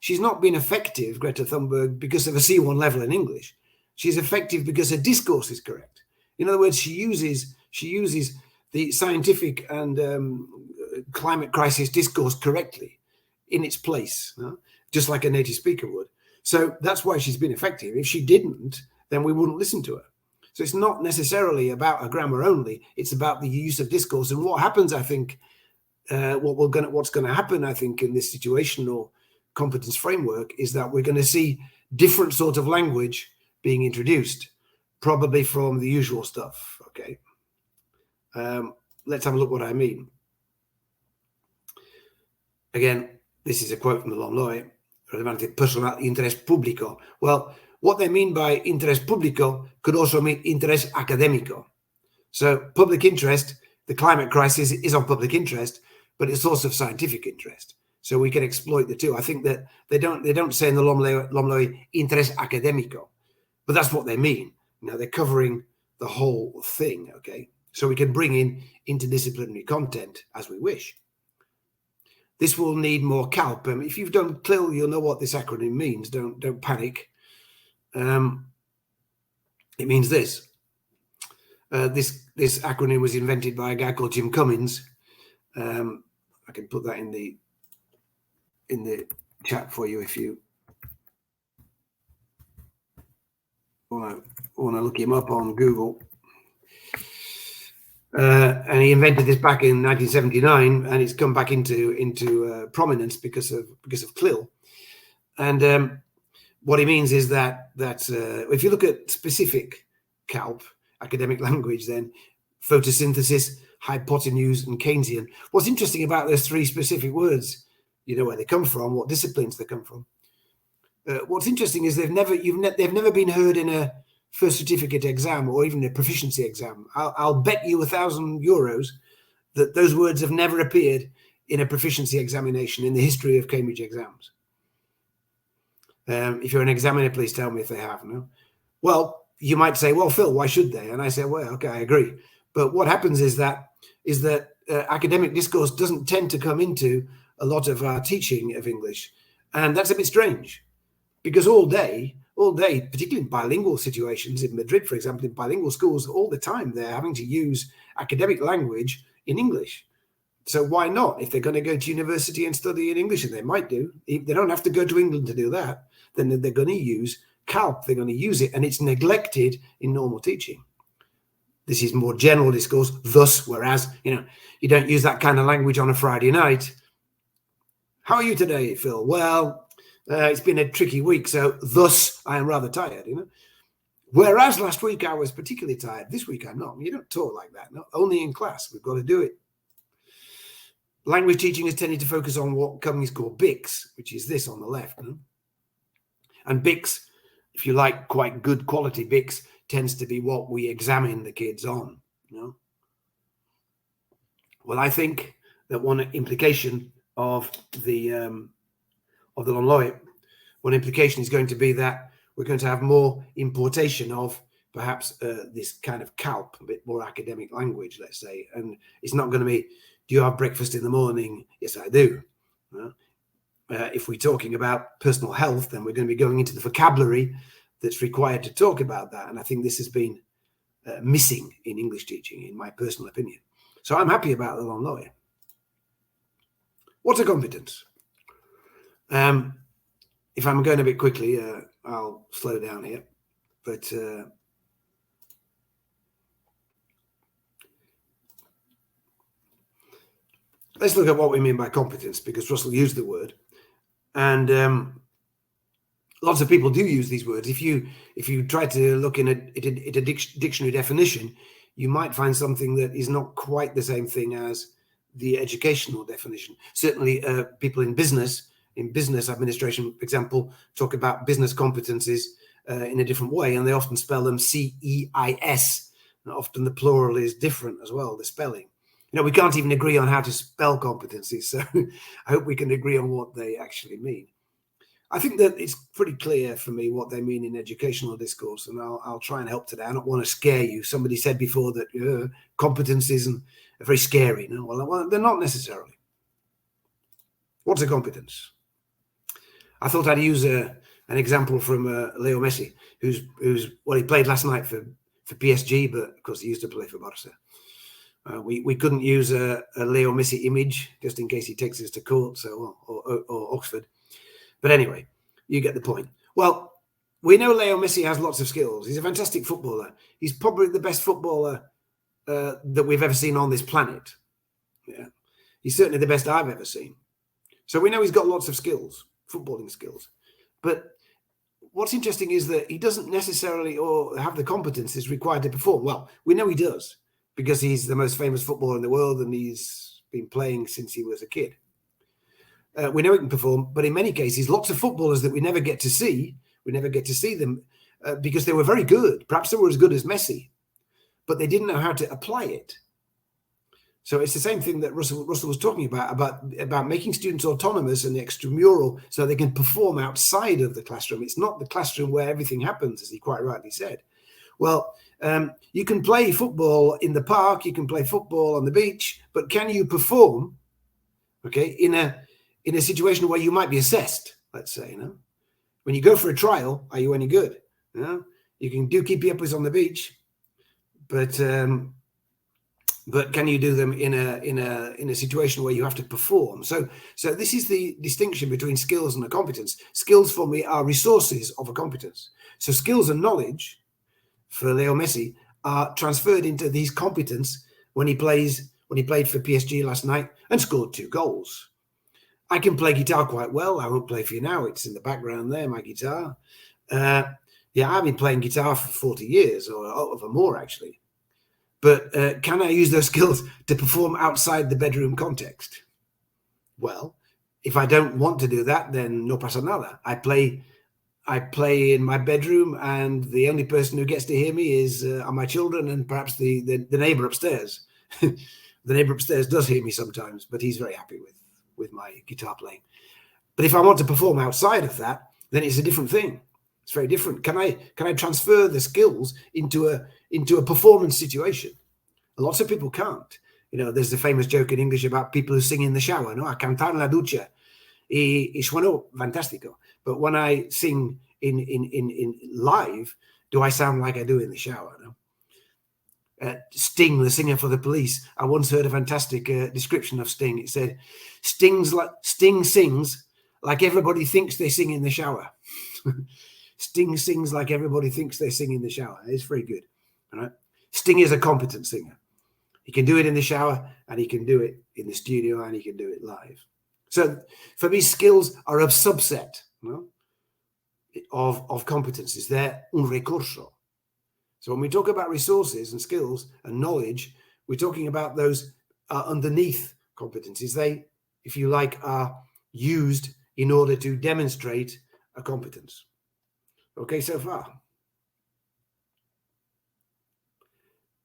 she's not been effective, Greta Thunberg, because of a C1 level in English. She's effective because her discourse is correct. In other words, she uses the scientific and climate crisis discourse correctly in its place, just like a native speaker would. So that's why she's been effective. If she didn't, then we wouldn't listen to her. So it's not necessarily about her grammar only. It's about the use of discourse. And what happens, I think, what's going to happen, I think, in this situational competence framework is that we're going to see different sort of language being introduced, probably from the usual stuff. Okay. Let's have a look what I mean. Again, this is a quote from the Lomloe, relevante personal interés público. Well, what they mean by interés público could also mean interés académico. So public interest, the climate crisis is of public interest, but it's also of scientific interest. So we can exploit the two. I think that they don't say in the Lomloe interés académico, but that's what they mean. They're covering the whole thing, okay? So we can bring in interdisciplinary content as we wish. This will need more CALP. If you've done CLIL, you'll know what this acronym means. Don't panic. It means this. This acronym was invented by a guy called Jim Cummins. I can put that in the chat for you if you want to look him up on Google. And he invented this back in 1979, and it's come back into prominence because of CLIL. And what he means is that if you look at specific CALP, academic language, then photosynthesis, hypotenuse, and Keynesian. What's interesting about those three specific words, you know where they come from, what disciplines they come from. What's interesting is they've never been heard in a first certificate exam or even a proficiency exam. I'll bet you €1,000 that those words have never appeared in a proficiency examination in the history of Cambridge exams. If you're an examiner, please tell me if they have. No? Well, you might say, well, Phil, why should they? And I say, well, okay, I agree. But what happens is that academic discourse doesn't tend to come into a lot of our teaching of English. And that's a bit strange because all day, particularly in bilingual situations in Madrid, for example, in bilingual schools, all the time they're having to use academic language in English. So why not? If they're going to go to university and study in English, and they might do, if they don't have to go to England to do that, then they're going to use CALP, they're going to use it, and it's neglected in normal teaching. This is more general discourse, thus, whereas, you don't use that kind of language on a Friday night. How are you today, Phil? Well, it's been a tricky week, so thus I am rather tired, Whereas last week I was particularly tired, this week I'm not. You don't talk like that, no? Only in class, we've got to do it. Language teaching has tended to focus on what companies call BICS, which is this on the left. And BICS, if you like quite good quality BICS, tends to be what we examine the kids on. Well, I think that one implication of the Lomloe, one implication is going to be that we're going to have more importation of perhaps this kind of CALP, a bit more academic language, let's say. And it's not going to be, do you have breakfast in the morning? Yes, I do. If we're talking about personal health, then we're going to be going into the vocabulary that's required to talk about that. And I think this has been missing in English teaching, in my personal opinion. So I'm happy about the Lomloe. What's a competence? If I'm going a bit quickly, I'll slow down here. But let's look at what we mean by competence, because Russell used the word. And lots of people do use these words. If you try to look in a dictionary definition, you might find something that is not quite the same thing as the educational definition. Certainly, people in business administration, for example, talk about business competencies in a different way, and they often spell them CEIS. And often the plural is different as well, the spelling. We can't even agree on how to spell competencies, so I hope we can agree on what they actually mean. I think that it's pretty clear for me what they mean in educational discourse, and I'll try and help today. I don't want to scare you. Somebody said before that competencies are very scary. No, well, they're not necessarily. What's a competence? I thought I'd use an example from Leo Messi, who's he played last night for PSG, but of course he used to play for Barca. We couldn't use a Leo Messi image just in case he takes us to court, or Oxford. But anyway, you get the point. Well, we know Leo Messi has lots of skills. He's a fantastic footballer. He's probably the best footballer that we've ever seen on this planet. Yeah, he's certainly the best I've ever seen. So we know he's got lots of skills, footballing skills. But what's interesting is that he doesn't necessarily have the competences required to perform. Well, we know he does, because he's the most famous footballer in the world and he's been playing since he was a kid. We know he can perform, but in many cases, lots of footballers that we never get to see them because they were very good. Perhaps they were as good as Messi, but they didn't know how to apply it. So it's the same thing that Russell was talking about making students autonomous and extramural so they can perform outside of the classroom. It's not the classroom where everything happens, as he quite rightly said. Well, you can play football in the park, you can play football on the beach, but can you perform, in a situation where you might be assessed, let's say, when you go for a trial, are you any good? You can do keepy uppers on the beach, but can you do them in a situation where you have to perform? So this is the distinction between skills and a competence. Skills for me are resources of a competence. So skills and knowledge for Leo Messi are transferred into these competence when he played for PSG last night and scored 2 goals. I can play guitar quite well. I won't play for you now. It's in the background there, my guitar. I've been playing guitar for 40 years or more, actually. But can I use those skills to perform outside the bedroom context? Well, if I don't want to do that, then no pasa nada. I play in my bedroom, and the only person who gets to hear me are my children and perhaps the neighbor upstairs. The neighbor upstairs does hear me sometimes, but he's very happy with my guitar playing. But if I want to perform outside of that, then it's a different thing. It's very different. Can I transfer the skills into a performance situation? And lots of people can't. There's the famous joke in English about people who sing in the shower. No, a cantar en la ducha. Y sueno fantástico. But when I sing in live, do I sound like I do in the shower? No? Sting, the singer for the Police, I once heard a fantastic description of Sting. It said, Sting sings like everybody thinks they sing in the shower. Sting sings like everybody thinks they sing in the shower. It's very good. All right. Sting is a competent singer. He can do it in the shower, and he can do it in the studio, and he can do it live. So for me, skills are a subset, you know, of competencies. They're un recurso. So when we talk about resources and skills and knowledge, we're talking about those underneath competencies. They, if you like, are used in order to demonstrate a competence. Okay, so far.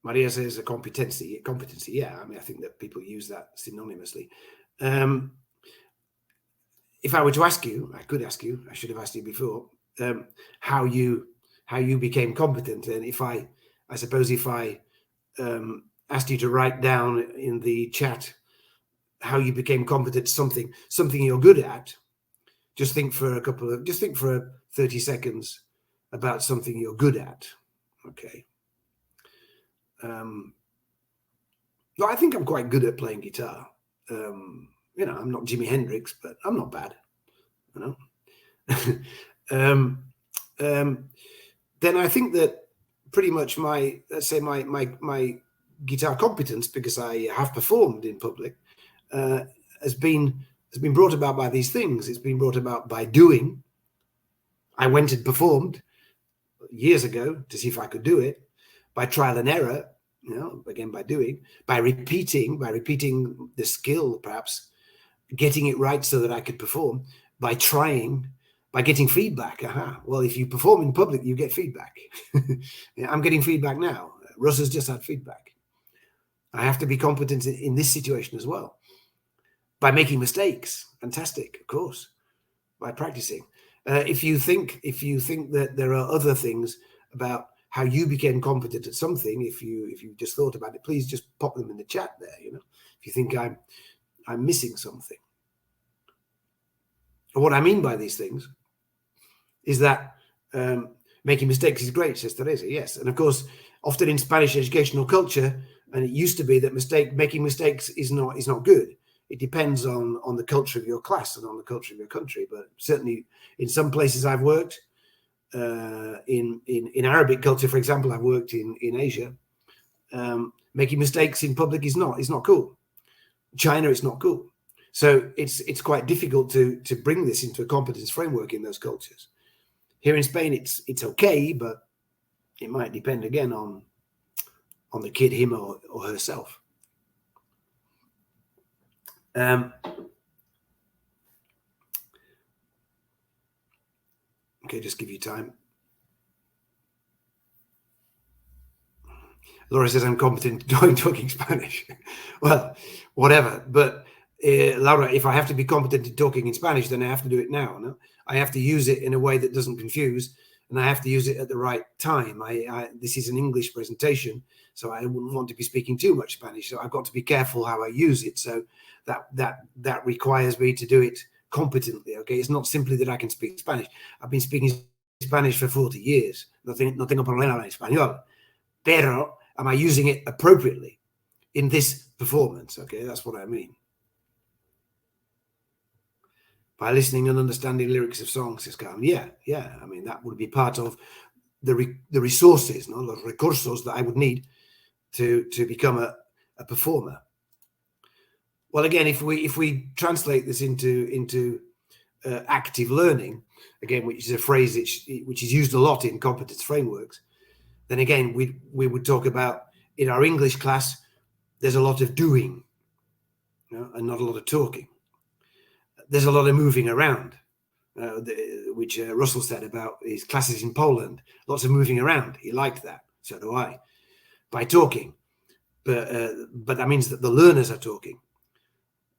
Maria says a competency. Yeah, I mean, I think that people use that synonymously. If I were to ask you, I could ask you, I should have asked you before, how you became competent. And if I suppose if I asked you to write down in the chat how you became competent, something you're good at, just think for 30 seconds about something you're good at. Okay. No, I think I'm quite good at playing guitar. You know, I'm not Jimi Hendrix, but I'm not bad. You know. Then I think that pretty much my guitar competence, because I have performed in public, has been brought about by these things. It's been brought about by doing. I went and performed years ago to see if I could do it, by trial and error, you know, again by doing, by repeating the skill, perhaps getting it right so that I could perform, by trying, by getting feedback. Well, if you perform in public, you get feedback. I'm getting feedback now. Russ has just had feedback. I have to be competent in this situation as well. By making mistakes, fantastic, of course. By practicing. If you think that there are other things about how you became competent at something, if you just thought about it, please just pop them in the chat there. You know, if you think I'm missing something. And what I mean by these things is that making mistakes is great, says Teresa. Yes, and of course, often in Spanish educational culture, and it used to be that making mistakes is not good. It depends on the culture of your class and on the culture of your country. But certainly, in some places I've worked, in Arabic culture, for example, I've worked in Asia. Making mistakes in public is not cool. China, it's not cool. So it's quite difficult to bring this into a competence framework in those cultures. Here in Spain, it's okay, but it might depend again on the kid, him or herself. Okay, just give you time. Laura says I'm competent talking Spanish. Well, whatever. But Laura, if I have to be competent in talking in Spanish, then I have to do it now. No? I have to use it in a way that doesn't confuse, and I have to use it at the right time. This is an English presentation, so I wouldn't want to be speaking too much Spanish. So I've got to be careful how I use it. So that requires me to do it competently. Okay, it's not simply that I can speak Spanish. I've been speaking Spanish for 40 years. No tengo problema en español. Pero am I using it appropriately in this performance? Okay, that's what I mean. By listening and understanding lyrics of songs, says Carmen. Yeah. I mean, that would be part of the resources, no, los recursos that I would need to become a performer. Well, again, if we translate this into active learning, again, which is a phrase which is used a lot in competence frameworks, then again, we would talk about in our English class, there's a lot of doing, you know, and not a lot of talking. There's a lot of moving around, which Russell said about his classes in Poland. Lots of moving around. He liked that. So do I. By talking, but that means that the learners are talking.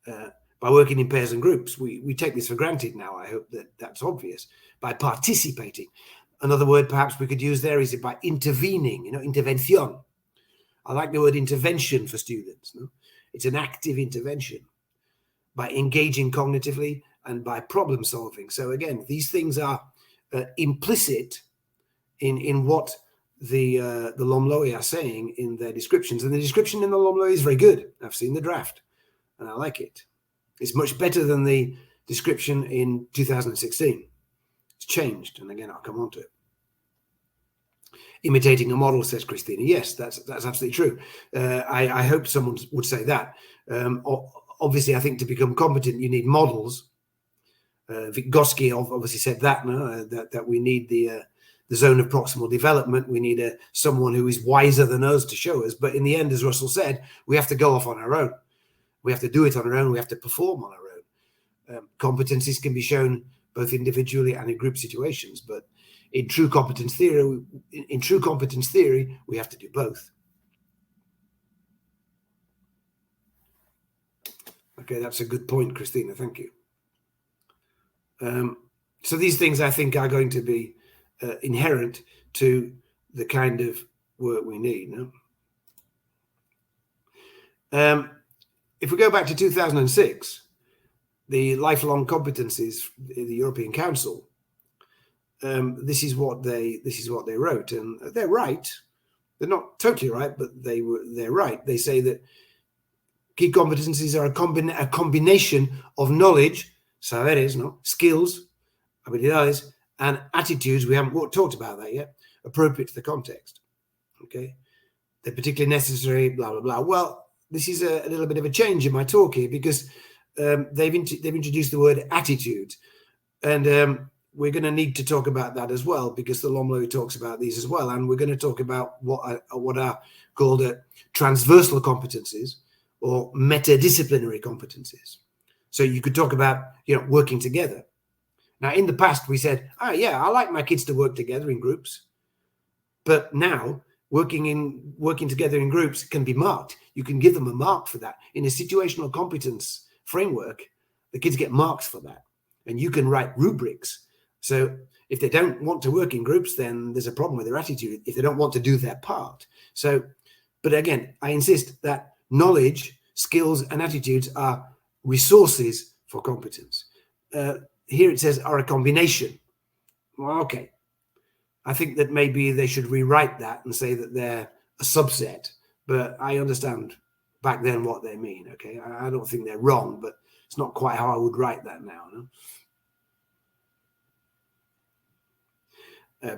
By working in pairs and groups, we take this for granted now. I hope that's obvious. By participating. Another word perhaps we could use there is by intervening, you know, intervención. I like the word intervention for students. No? It's an active intervention. By engaging cognitively and by problem solving. So again, these things are implicit in what the Lomloe are saying in their descriptions. And the description in the Lomloe is very good. I've seen the draft and I like it. It's much better than the description in 2016. It's changed. And again, I'll come on to it. Imitating a model, says Christina. Yes, that's absolutely true. I hope someone would say that. Obviously, I think to become competent, you need models. Vygotsky obviously said that, no? that we need the zone of proximal development. We need someone who is wiser than us to show us. But in the end, as Russell said, we have to go off on our own. We have to do it on our own. We have to perform on our own. Competencies can be shown both individually and in group situations. But in true competence theory, we have to do both. Okay, that's a good point, Christina. Thank you. So these things, I think, are going to be inherent to the kind of work we need. No? If we go back to 2006, the lifelong competencies in the European Council, this is what they wrote, and they're right. They're not totally right, but they're right. They say that key competencies are a combination of knowledge, saberes, no, skills, habilidades, and attitudes. We haven't talked about that yet, appropriate to the context. Okay, they're particularly necessary. Blah blah blah. Well, this is a little bit of a change in my talk here because they've introduced the word attitude, and we're going to need to talk about that as well because the Lomloe talks about these as well, and we're going to talk about what are called transversal competencies or metadisciplinary competencies. So you could talk about working together. Now, in the past, we said, yeah, I like my kids to work together in groups, but now working together in groups can be marked. You can give them a mark for that. In a situational competence framework, the kids get marks for that, and you can write rubrics. So if they don't want to work in groups, then there's a problem with their attitude if they don't want to do their part. So, but again, I insist that knowledge, skills, and attitudes are resources for competence. Here it says are a combination. Well, okay. I think that maybe they should rewrite that and say that they're a subset, but I understand back then what they mean. Okay, I don't think they're wrong, but it's not quite how I would write that now. No?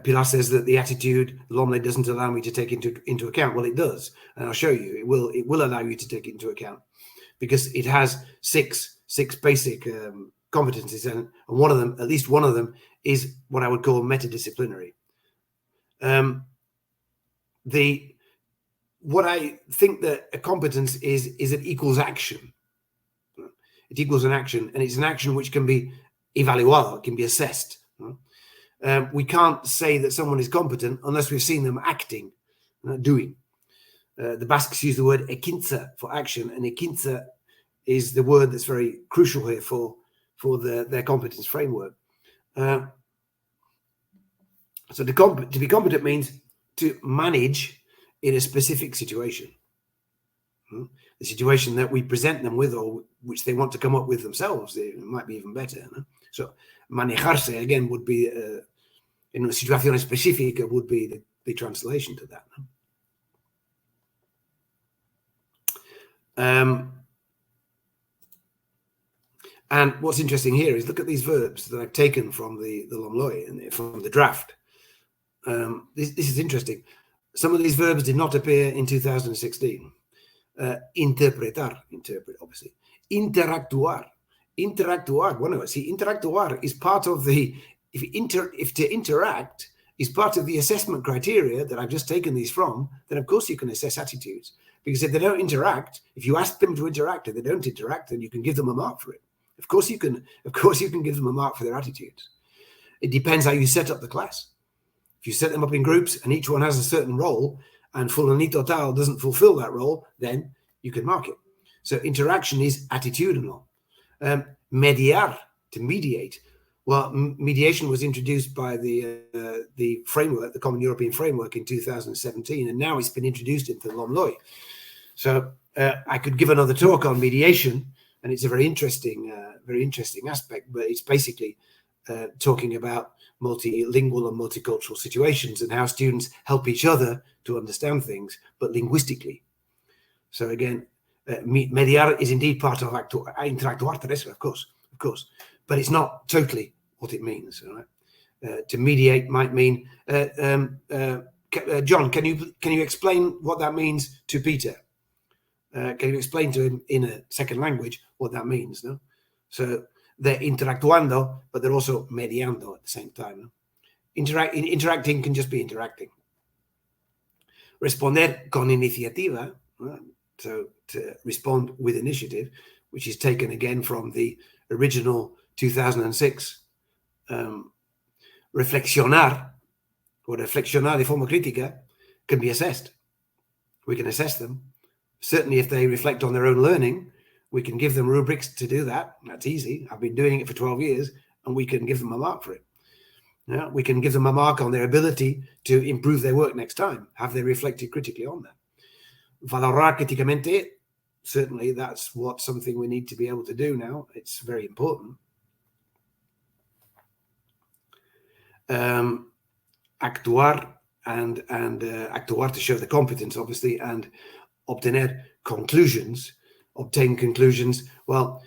Pilar says that the attitude Lomloe doesn't allow me to take into account. Well, it does, and I'll show you. It will allow you to take it into account because it has six basic competencies, and one of them, at least one of them, is what I would call metadisciplinary. What I think that a competence is it equals action. It equals an action, and it's an action which can be evaluado, can be assessed. We can't say that someone is competent unless we've seen them acting, doing. The Basques use the word ekintza for action, and ekintza is the word that's very crucial here for their competence framework. So to be competent means to manage in a specific situation. The situation that we present them with or which they want to come up with themselves, it might be even better. No? So manejarse, again, would be, in una situación específica, would be the translation to that. No? And what's interesting here is look at these verbs that I've taken from the Lomloe and from the draft. This is interesting. Some of these verbs did not appear in 2016. Interpret, obviously. Interactuar. Bueno, see, interactuar is part of the, if to interact is part of the assessment criteria that I've just taken these from, then of course you can assess attitudes. Because if they don't interact, if you ask them to interact and they don't interact, then you can give them a mark for it. Of course you can give them a mark for their attitudes. It depends how you set up the class. If you set them up in groups and each one has a certain role and fulanito tal doesn't fulfill that role, then you can mark it. So interaction is attitudinal. Mediar, to mediate. Well, mediation was introduced by the framework, the Common European Framework in 2017, and now it's been introduced into the Lomloe. So I could give another talk on mediation, and it's a very interesting aspect, but it's basically talking about multilingual and multicultural situations and how students help each other to understand things, but linguistically. So again, mediar is indeed part of interactuar, of course, but it's not totally what it means. Right? To mediate might mean John, can you explain what that means to Peter? Can you explain to him in a second language what that means? No, so they're interactuando, but they're also mediando at the same time. No? Interacting can just be interacting. Responder con iniciativa, right? So to respond with initiative, which is taken again from the original 2006. Reflexionar, or reflexionar de forma crítica, can be assessed. We can assess them. Certainly if they reflect on their own learning, we can give them rubrics to do that. That's easy. I've been doing it for 12 years, and we can give them a mark for it. Yeah, we can give them a mark on their ability to improve their work next time. Have they reflected critically on that? Valorar críticamente, certainly that's something we need to be able to do now. It's very important. Actuar and actuar to show the competence, obviously, and obtener conclusions. Obtain conclusions. Well,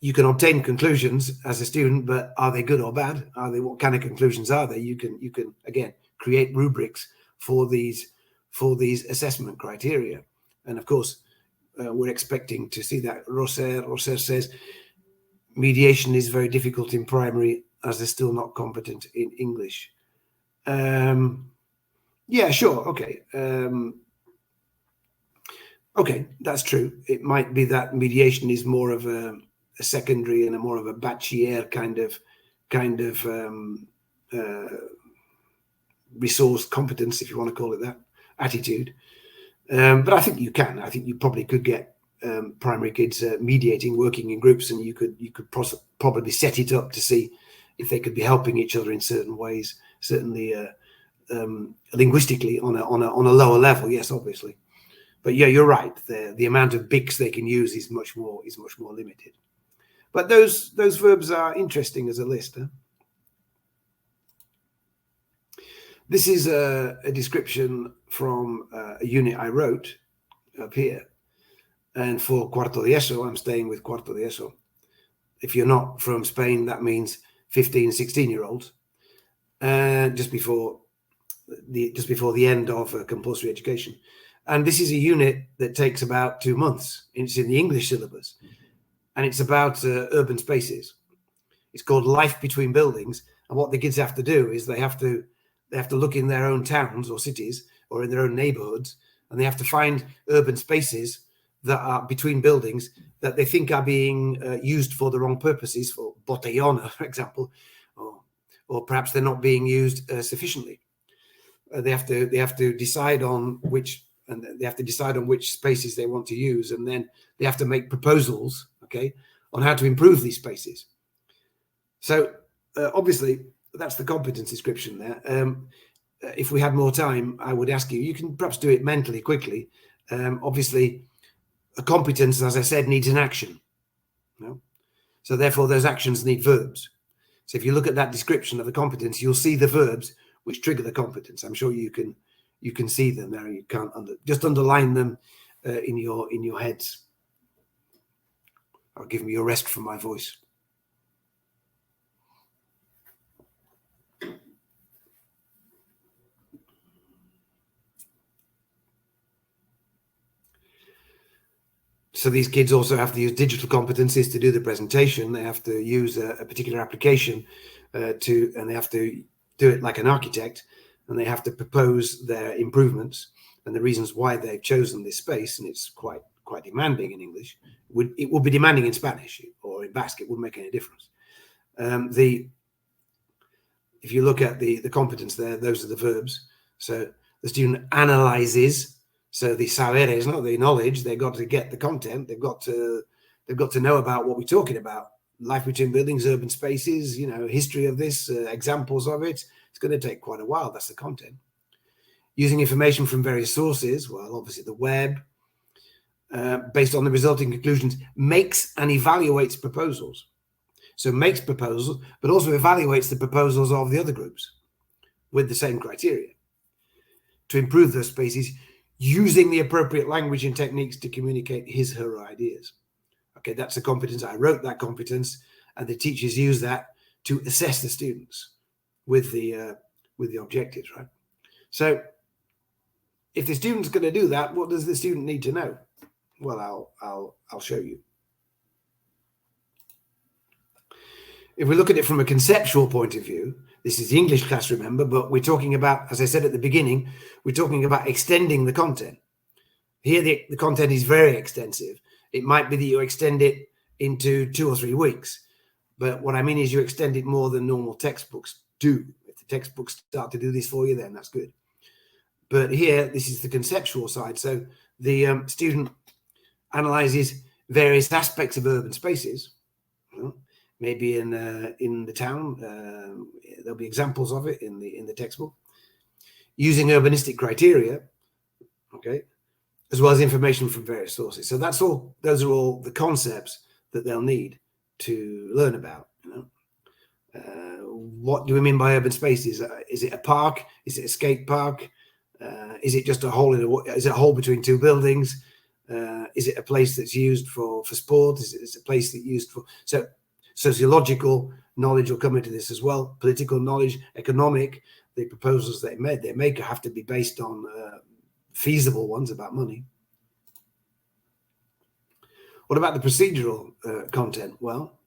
you can obtain conclusions as a student, but are they good or bad? What kind of conclusions are they? You can again create rubrics for these assessment criteria, and of course we're expecting to see that. Rosser says mediation is very difficult in primary as they're still not competent in English. Yeah, sure, okay. Okay, that's true. It might be that mediation is more of a secondary and a more of a bachiller kind of resource competence, if you want to call it that, attitude. But I think you can. I think you probably could get primary kids mediating, working in groups, and you could probably set it up to see if they could be helping each other in certain ways. Certainly, linguistically on a lower level, yes, obviously. But yeah, you're right. The amount of BICs they can use is much more limited. But those verbs are interesting as a list. Huh? This is a description from a unit I wrote up here. And for Cuarto de ESO, I'm staying with Cuarto de ESO. If you're not from Spain, that means 15, 16-year-olds. Just before the end of compulsory education. And this is a unit that takes about 2 months. It's in the English syllabus. And it's about urban spaces. It's called Life Between Buildings. And what the kids have to do is they have to look in their own towns or cities or in their own neighborhoods, and they have to find urban spaces that are between buildings that they think are being used for the wrong purposes, for botellona, for example, or perhaps they're not being used sufficiently. They have to decide on which spaces they want to use, and then they have to make proposals, okay, on how to improve these spaces. So obviously that's the competence description there. If we had more time, I would ask you can perhaps do it mentally quickly. Obviously a competence, as I said, needs an action. You know? So therefore those actions need verbs. So if you look at that description of the competence, you'll see the verbs which trigger the competence. I'm sure you can see them there. You can't just underline them in your heads. I'll give me a rest from my voice. So these kids also have to use digital competencies to do the presentation. They have to use a particular application and they have to do it like an architect, and they have to propose their improvements and the reasons why they've chosen this space. And it's quite demanding in English. It would be demanding in Spanish or in Basque. It wouldn't make any difference. If you look at the competence there, those are the verbs. So the student analyzes. So the saberes, not the knowledge, they've got to get the content. They've got to know about what we're talking about. Life between buildings, urban spaces, history of this, examples of it. It's going to take quite a while. That's the content. Using information from various sources, well, obviously the web, based on the resulting conclusions, makes and evaluates proposals. So makes proposals, but also evaluates the proposals of the other groups with the same criteria to improve those spaces, using the appropriate language and techniques to communicate his, her ideas. Okay, that's a competence. I wrote that competence, and the teachers use that to assess the students with the objectives, right? So if the student's going to do that, what does the student need to know? Well, I'll show you. If we look at it from a conceptual point of view, this is the English class, remember, but we're talking about, as I said at the beginning, we're talking about extending the content. Here, the content is very extensive. It might be that you extend it into 2 or 3 weeks, but what I mean is you extend it more than normal textbooks do. If the textbooks start to do this for you, then that's good. But here, this is the conceptual side. So the student analyzes various aspects of urban spaces. Maybe in the town, there'll be examples of it in the textbook, using urbanistic criteria, okay, as well as information from various sources. So that's all. Those are all the concepts that they'll need to learn about. What do we mean by urban spaces? Is it a park? Is it a skate park? Is it just a hole is it a hole between 2 buildings? Is it a place that's used for sport? Is it a place that's used for sociological knowledge will come into this as well. Political knowledge, economic. The proposals they make have to be based on feasible ones about money. What about the procedural content? Well,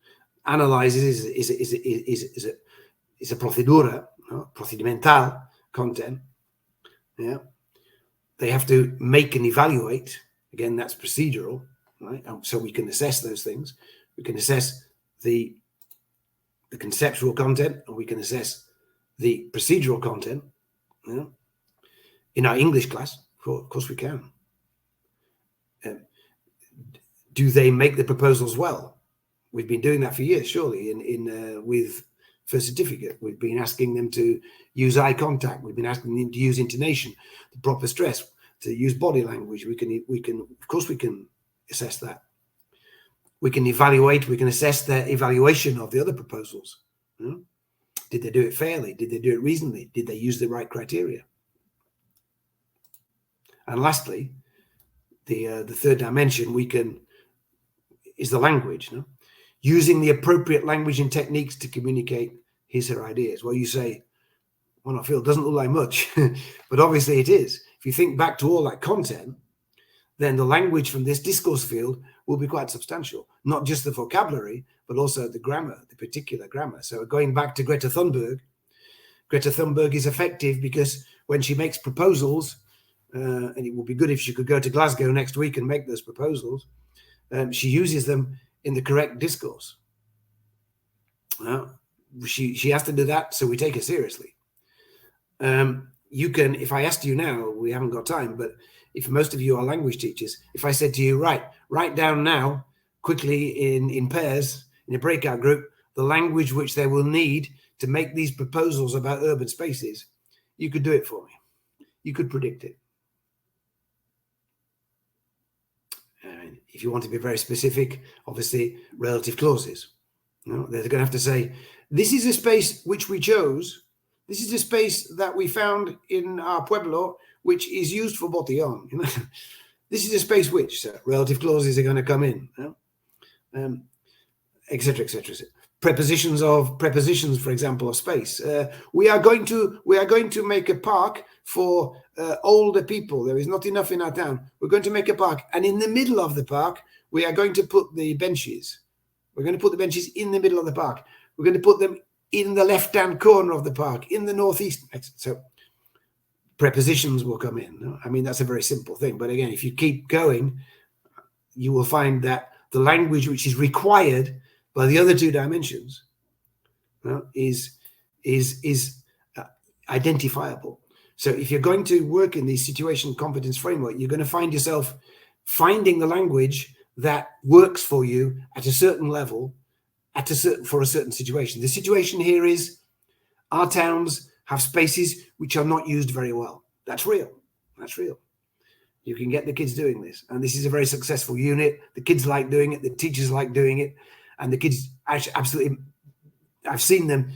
analyzes is a procedura, procedimental content. Yeah, they have to make and evaluate. Again, that's procedural, right? So we can assess those things. We can assess the conceptual content, and we can assess the procedural content. In our English class, of course we can. Do they make the proposals well? We've been doing that for years, surely. With first certificate, we've been asking them to use eye contact. We've been asking them to use intonation, the proper stress, to use body language. We can, of course, we can assess that. We can evaluate. We can assess their evaluation of the other proposals. Did they do it fairly? Did they do it reasonably? Did they use the right criteria? And lastly, the third dimension is the language. Using the appropriate language and techniques to communicate his or her ideas. Well, you say, well, I feel it doesn't look like much, but obviously it is. If you think back to all that content, then the language from this discourse field will be quite substantial. Not just the vocabulary, but also the grammar, the particular grammar. So going back to Greta Thunberg is effective because when she makes proposals, and it would be good if she could go to Glasgow next week and make those proposals, she uses them in the correct discourse. She has to do that, so we take her seriously. You can, if I asked you now, we haven't got time, but if most of you are language teachers, if I said to you, write down now, quickly in pairs, in a breakout group, the language which they will need to make these proposals about urban spaces, you could do it for me. You could predict it. And if you want to be very specific, obviously, relative clauses. They're going to have to say, this is a space which we chose. This is a space that we found in our pueblo, which is used for botellón. This is a space which, so relative clauses are going to come in, etc., etc. Prepositions, for example, of space. We are going to make a park for older people. There is not enough in our town. We're going to make a park, and in the middle of the park, we are going to put the benches. We're going to put the benches in the middle of the park. We're going to put them in the left-hand corner of the park, in the northeast. So prepositions will come in. I mean, that's a very simple thing. But again, if you keep going, you will find that the language which is required by the other 2 dimensions is identifiable. So if you're going to work in the situation competence framework, you're going to find yourself finding the language that works for you at a certain level, for a certain situation. The situation here is our towns have spaces which are not used very well. That's real. That's real. You can get the kids doing this. And this is a very successful unit. The kids like doing it. The teachers like doing it. And the kids actually absolutely, I've seen them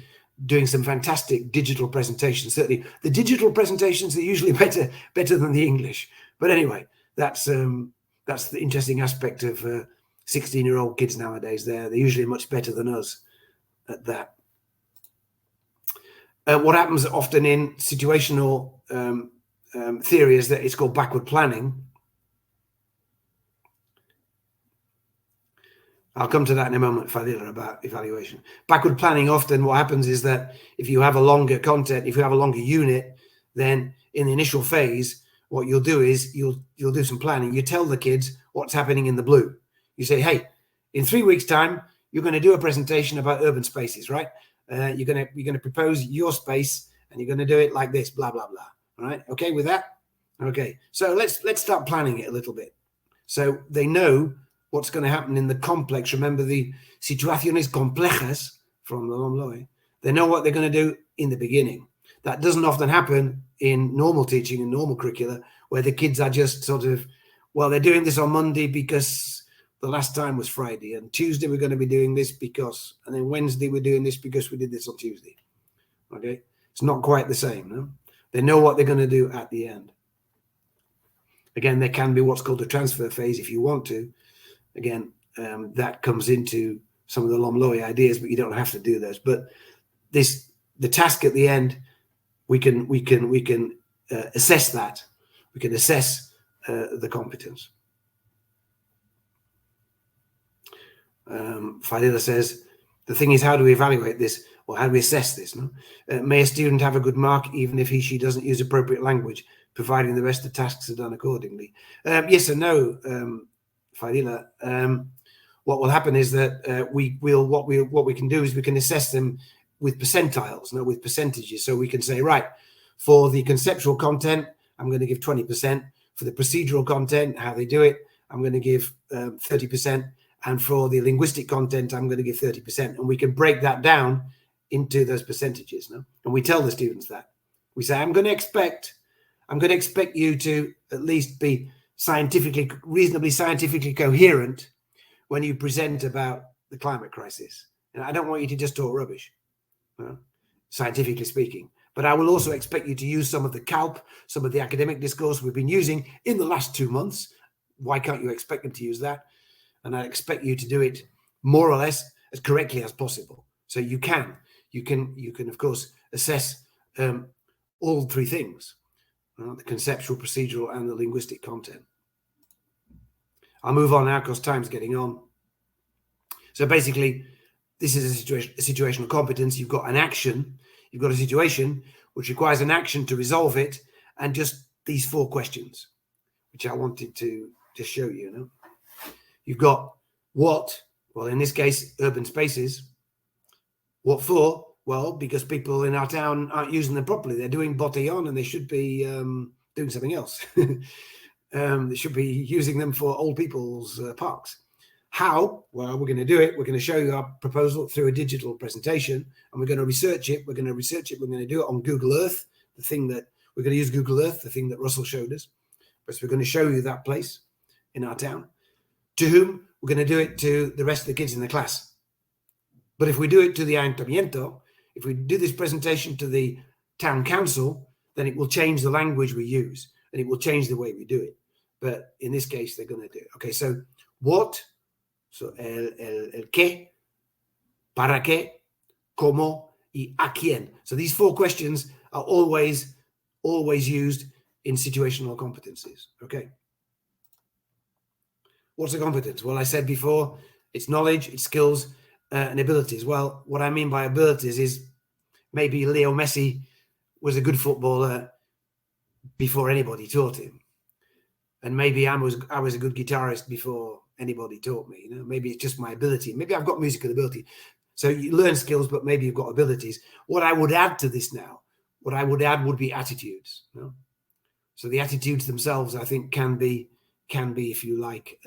doing some fantastic digital presentations. Certainly the digital presentations are usually better than the English. But anyway, that's the interesting aspect of 16-year-old kids nowadays. They're usually much better than us at that. What happens often in situational theory is that it's called backward planning. I'll come to that in a moment, Fadila, about evaluation. Backward planning, often what happens is that if you have a longer content, if you have a longer unit, then in the initial phase, what you'll do is you'll do some planning. You tell the kids what's happening in the blue. You say, hey, in 3 weeks' time, you're going to do a presentation about urban spaces, right? You're going to propose your space, and you're going to do it like this, blah, blah, blah. All right? Okay with that? Okay. So let's start planning it a little bit. So they know what's going to happen in the complex. Remember the situaciones complejas from the Lomloe. They know what they're going to do in the beginning. That doesn't often happen in normal teaching and normal curricula, where the kids are just sort of, well, they're doing this on Monday because the last time was Friday, and Tuesday we're going to be doing this because, and then Wednesday we're doing this because we did this on Tuesday. Okay, it's not quite the same. No? They know what they're going to do at the end. Again, there can be what's called a transfer phase if you want to. Again, that comes into some of the Lomloe ideas, but you don't have to do those. But the task at the end, we can assess that. We can assess the competence. Fadila says, the thing is, how do we evaluate this? Or how do we assess this? No? May a student have a good mark even if she doesn't use appropriate language, providing the rest of the tasks are done accordingly? Yes and no, Fadila. What will happen is that what we can do is we can assess them with percentiles, no, with percentages. So we can say, right, for the conceptual content, I'm going to give 20%. For the procedural content, how they do it, I'm going to give 30%. And for the linguistic content, I'm going to give 30%. And we can break that down into those percentages. No? And we tell the students that. We say, I'm going to expect you to at least be reasonably scientifically coherent when you present about the climate crisis. And I don't want you to just talk rubbish, scientifically speaking. But I will also expect you to use some of the CALP, some of the academic discourse we've been using in the last 2 months. Why can't you expect them to use that? And I expect you to do it more or less as correctly as possible. So you can of course assess all three things, the conceptual, procedural, and the linguistic content. I'll move on now because time's getting on. So basically, this is a situational competence. You've got an action, you've got a situation which requires an action to resolve it, and just these 4 questions, which I wanted to just show you. You know? You've got what? Well, in this case, urban spaces. What for? Well, because people in our town aren't using them properly. They're doing botellón and they should be doing something else. They should be using them for old people's parks. How? Well, we're going to do it. We're going to show you our proposal through a digital presentation, and we're going to research it. We're going to do it on Google Earth, the thing that we're going to use Google Earth, the thing that Russell showed us. But we're going to show you that place in our town. To whom? We're going to do it to the rest of the kids in the class. But if we do it to the ayuntamiento, if we do this presentation to the town council, then it will change the language we use and it will change the way we do it. But in this case, they're going to do it. Okay, so what? So el qué, para qué, cómo, y a quién. So these 4 questions are always used in situational competencies. Okay. What's a competence? Well, I said before, it's knowledge, it's skills, and abilities. Well, what I mean by abilities is maybe Leo Messi was a good footballer before anybody taught him. And maybe I was a good guitarist before anybody taught me. You know, maybe it's just my ability. Maybe I've got musical ability. So you learn skills, but maybe you've got abilities. What I would add to this now, would be attitudes. You know? So the attitudes themselves, I think, can be, if you like,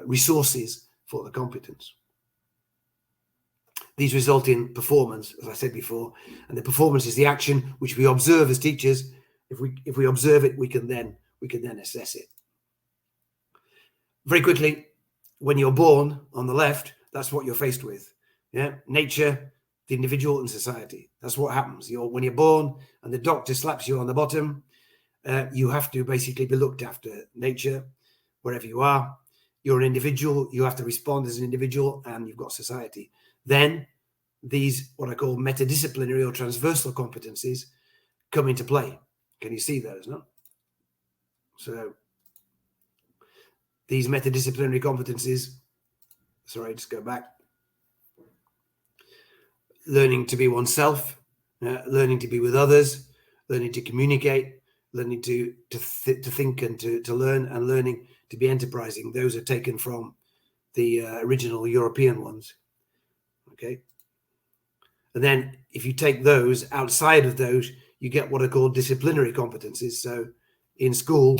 resources for the competence. These result in performance, as I said before, and the performance is the action which we observe as teachers. If we observe it, we can then assess it. Very quickly, when you're born on the left, that's what you're faced with. Yeah, nature, the individual, and society. That's what happens. When you're born and the doctor slaps you on the bottom, you have to basically be looked after. Nature, wherever you are, you're an individual. You have to respond as an individual, and you've got society. Then these, what I call metadisciplinary or transversal competencies, come into play. Can you see those? No. So these metadisciplinary competencies. Sorry, just go back. Learning to be oneself, learning to be with others, learning to communicate, learning to think and to learn, and learning to be enterprising. Those are taken from the original European ones. Okay. And then if you take those, outside of those, you get what are called disciplinary competencies. So in school,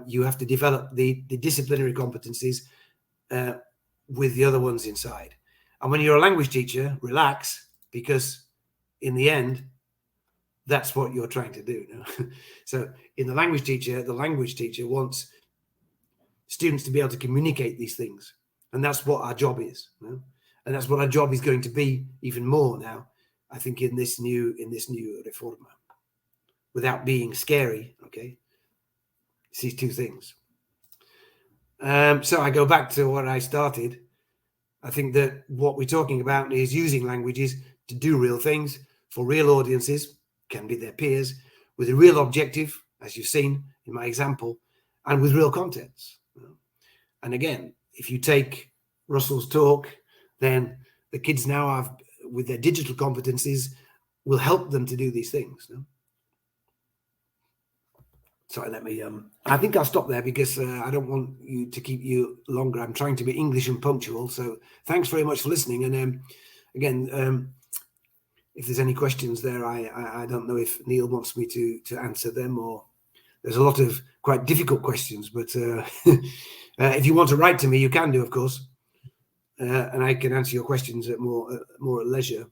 you have to develop the disciplinary competencies with the other ones inside. And when you're a language teacher, relax, because in the end, that's what you're trying to do. So in the language teacher wants students to be able to communicate these things. And that's what our job is. And that's what our job is going to be even more now, I think, in this new Reforma. Without being scary, okay? It's these two things. So I go back to what I started. I think that what we're talking about is using languages to do real things for real audiences, can be their peers, with a real objective, as you've seen in my example, and with real contents. And again, if you take Russell's talk, then the kids now have, with their digital competencies, will help them to do these things. Sorry, let me, I think I'll stop there because I don't want you to keep you longer. I'm trying to be English and punctual. So thanks very much for listening. And again, if there's any questions there, I don't know if Neil wants me to answer them, or there's a lot of quite difficult questions, but if you want to write to me, you can do, of course. And I can answer your questions at more at leisure.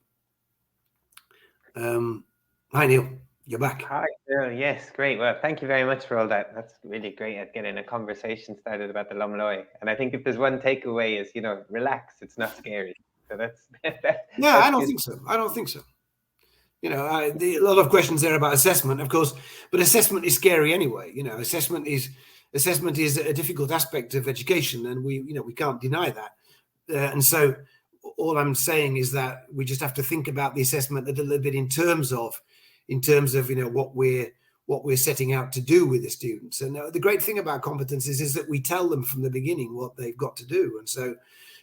Hi, Neil. You're back. Hi, Phil. Yes, great. Well, thank you very much for all that. That's really great at getting a conversation started about the Lomloe. And I think if there's one takeaway is, relax. It's not scary. So that's yeah, I don't think so. I don't think so. A lot of questions there about assessment, of course, but assessment is scary anyway. Assessment is a difficult aspect of education, and we can't deny that. And so all I'm saying is that we just have to think about the assessment a little bit in terms of what we're setting out to do with the students. And the great thing about competences is that we tell them from the beginning what they've got to do. And so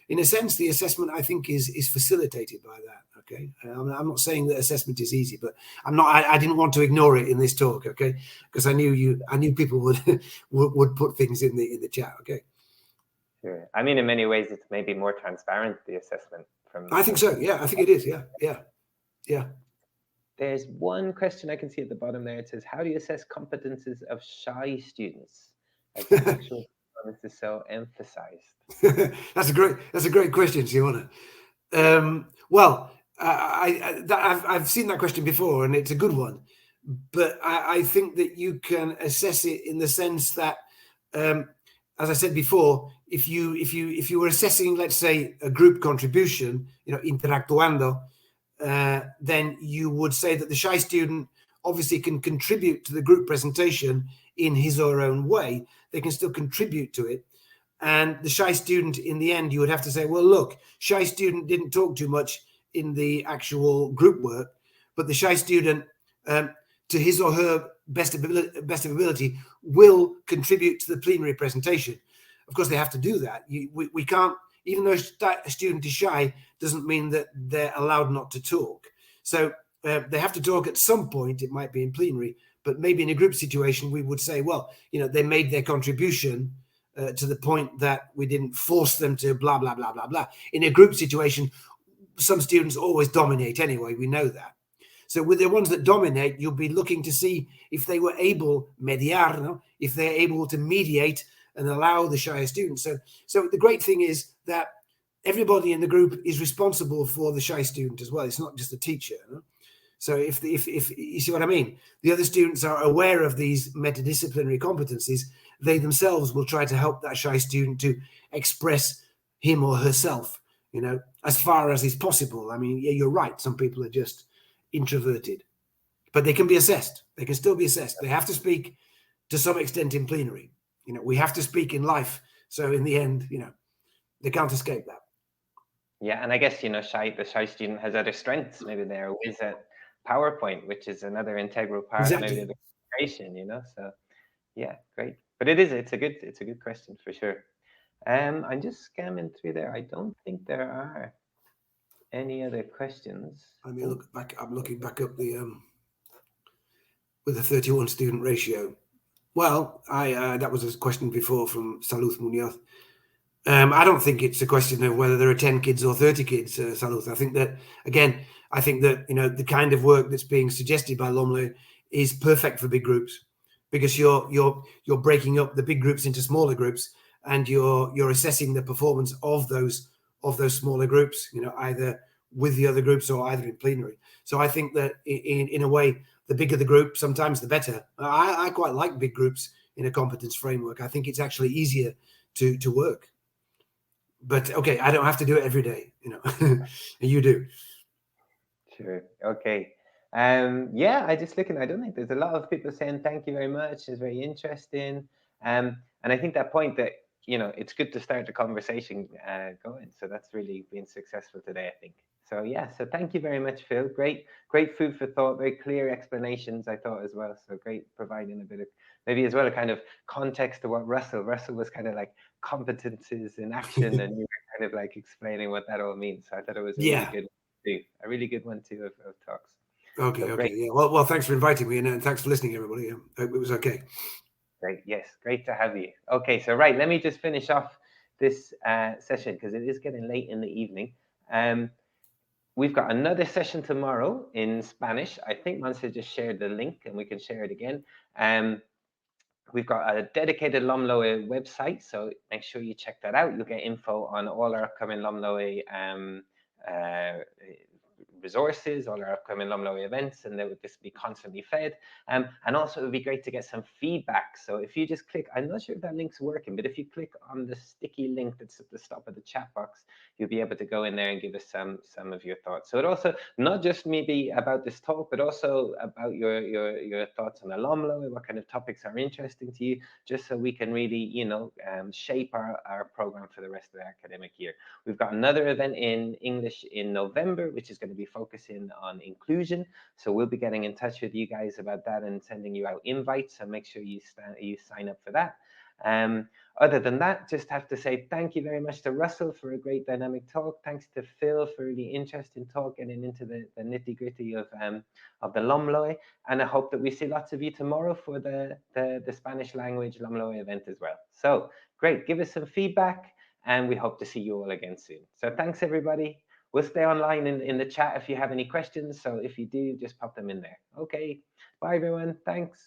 in a sense, the assessment, I think, is facilitated by that. Okay. I'm not saying that assessment is easy, but I didn't want to ignore it in this talk. Okay. Because I knew people would put things in the chat. Okay. Sure. I mean, in many ways, it's maybe more transparent, the assessment. I think so. Yeah, I think it is. Yeah. There's one question I can see at the bottom there. It says, how do you assess competences of shy students? As the actual performance is so emphasized. That's a great question, Simona. Well, I've seen that question before, and it's a good one. But I think that you can assess it in the sense that, as I said before, if you were assessing, let's say, a group contribution, interactuando, then you would say that the shy student obviously can contribute to the group presentation in his or her own way. They can still contribute to it. And the shy student, in the end, you would have to say, well, look, shy student didn't talk too much in the actual group work, but the shy student, to his or her best of ability, will contribute to the plenary presentation. Of course, they have to do that. We can't, even though a student is shy, doesn't mean that they're allowed not to talk. So they have to talk at some point. It might be in plenary, but maybe in a group situation, we would say, well, they made their contribution to the point that we didn't force them to blah, blah, blah, blah, blah. In a group situation, some students always dominate anyway. We know that. So with the ones that dominate, you'll be looking to see if they were able, mediar, if they're able to mediate and allow the shy students. So the great thing is that everybody in the group is responsible for the shy student as well. It's not just the teacher. So if you see what I mean, the other students are aware of these metadisciplinary competencies, they themselves will try to help that shy student to express him or herself, as far as is possible. I mean, yeah, you're right. Some people are just introverted, but they can be assessed. They can still be assessed. They have to speak to some extent in plenary. We have to speak in life. So in the end, they can't escape that. Yeah, and I guess, the shy student has other strengths. Maybe they're whiz at PowerPoint, which is another integral part. Exactly. Maybe concentration, you know. So yeah, great. But it's a good question for sure. I'm just scamming through there. I don't think there are any other questions. I mean, look back. I'm looking back up the with the 31 student ratio. Well, I that was a question before from Saluth Munoz. I don't think it's a question of whether there are 10 kids or 30 kids, Saluth. I think that, again, the kind of work that's being suggested by Lomloe is perfect for big groups, because you're breaking up the big groups into smaller groups, and you're assessing the performance of those smaller groups, either with the other groups or either in plenary. So I think that in a way, the bigger the group, sometimes the better. I quite like big groups in a competence framework. I think it's actually easier to work. But okay, I don't have to do it every day, You do. Sure. Okay. Yeah, I just looking. I don't think there's a lot of people saying thank you very much. It's very interesting. And I think that point that it's good to start the conversation going. So that's really been successful today, I think. So yeah. So thank you very much, Phil. Great food for thought. Very clear explanations, I thought, as well. So great providing a bit of maybe as well a kind of context to what Russell was kind of like competences in action, and you were kind of like explaining what that all means. So I thought it was a really good one too of talks. Okay, So okay, great. yeah. Well, thanks for inviting me, and thanks for listening, everybody. I hope it was okay. Great, yes, great to have you. Okay, so right, let me just finish off this session because it is getting late in the evening. We've got another session tomorrow in Spanish. I think Mansa just shared the link, and we can share it again. We've got a dedicated Lomloe website, so make sure you check that out. You'll get info on all our upcoming Lomloe resources, all our upcoming Lomloe events, and they would just be constantly fed. And also it would be great to get some feedback. So if you just click, I'm not sure if that link's working, but if you click on the sticky link that's at the top of the chat box, you'll be able to go in there and give us some of your thoughts. So it also not just maybe about this talk, but also about your thoughts on the Lomloe, what kind of topics are interesting to you, just so we can really, shape our program for the rest of the academic year. We've got another event in English in November, which is going to be focusing on inclusion. So we'll be getting in touch with you guys about that and sending you out invites. So make sure you sign up for that. Other than that, just have to say thank you very much to Russell for a great dynamic talk. Thanks to Phil for really interesting talk, getting into the nitty gritty of the Lomloe. And I hope that we see lots of you tomorrow for the Spanish language Lomloe event as well. So great, give us some feedback, and we hope to see you all again soon. So thanks, everybody. We'll stay online in the chat if you have any questions. So if you do, just pop them in there. Okay, bye, everyone. Thanks.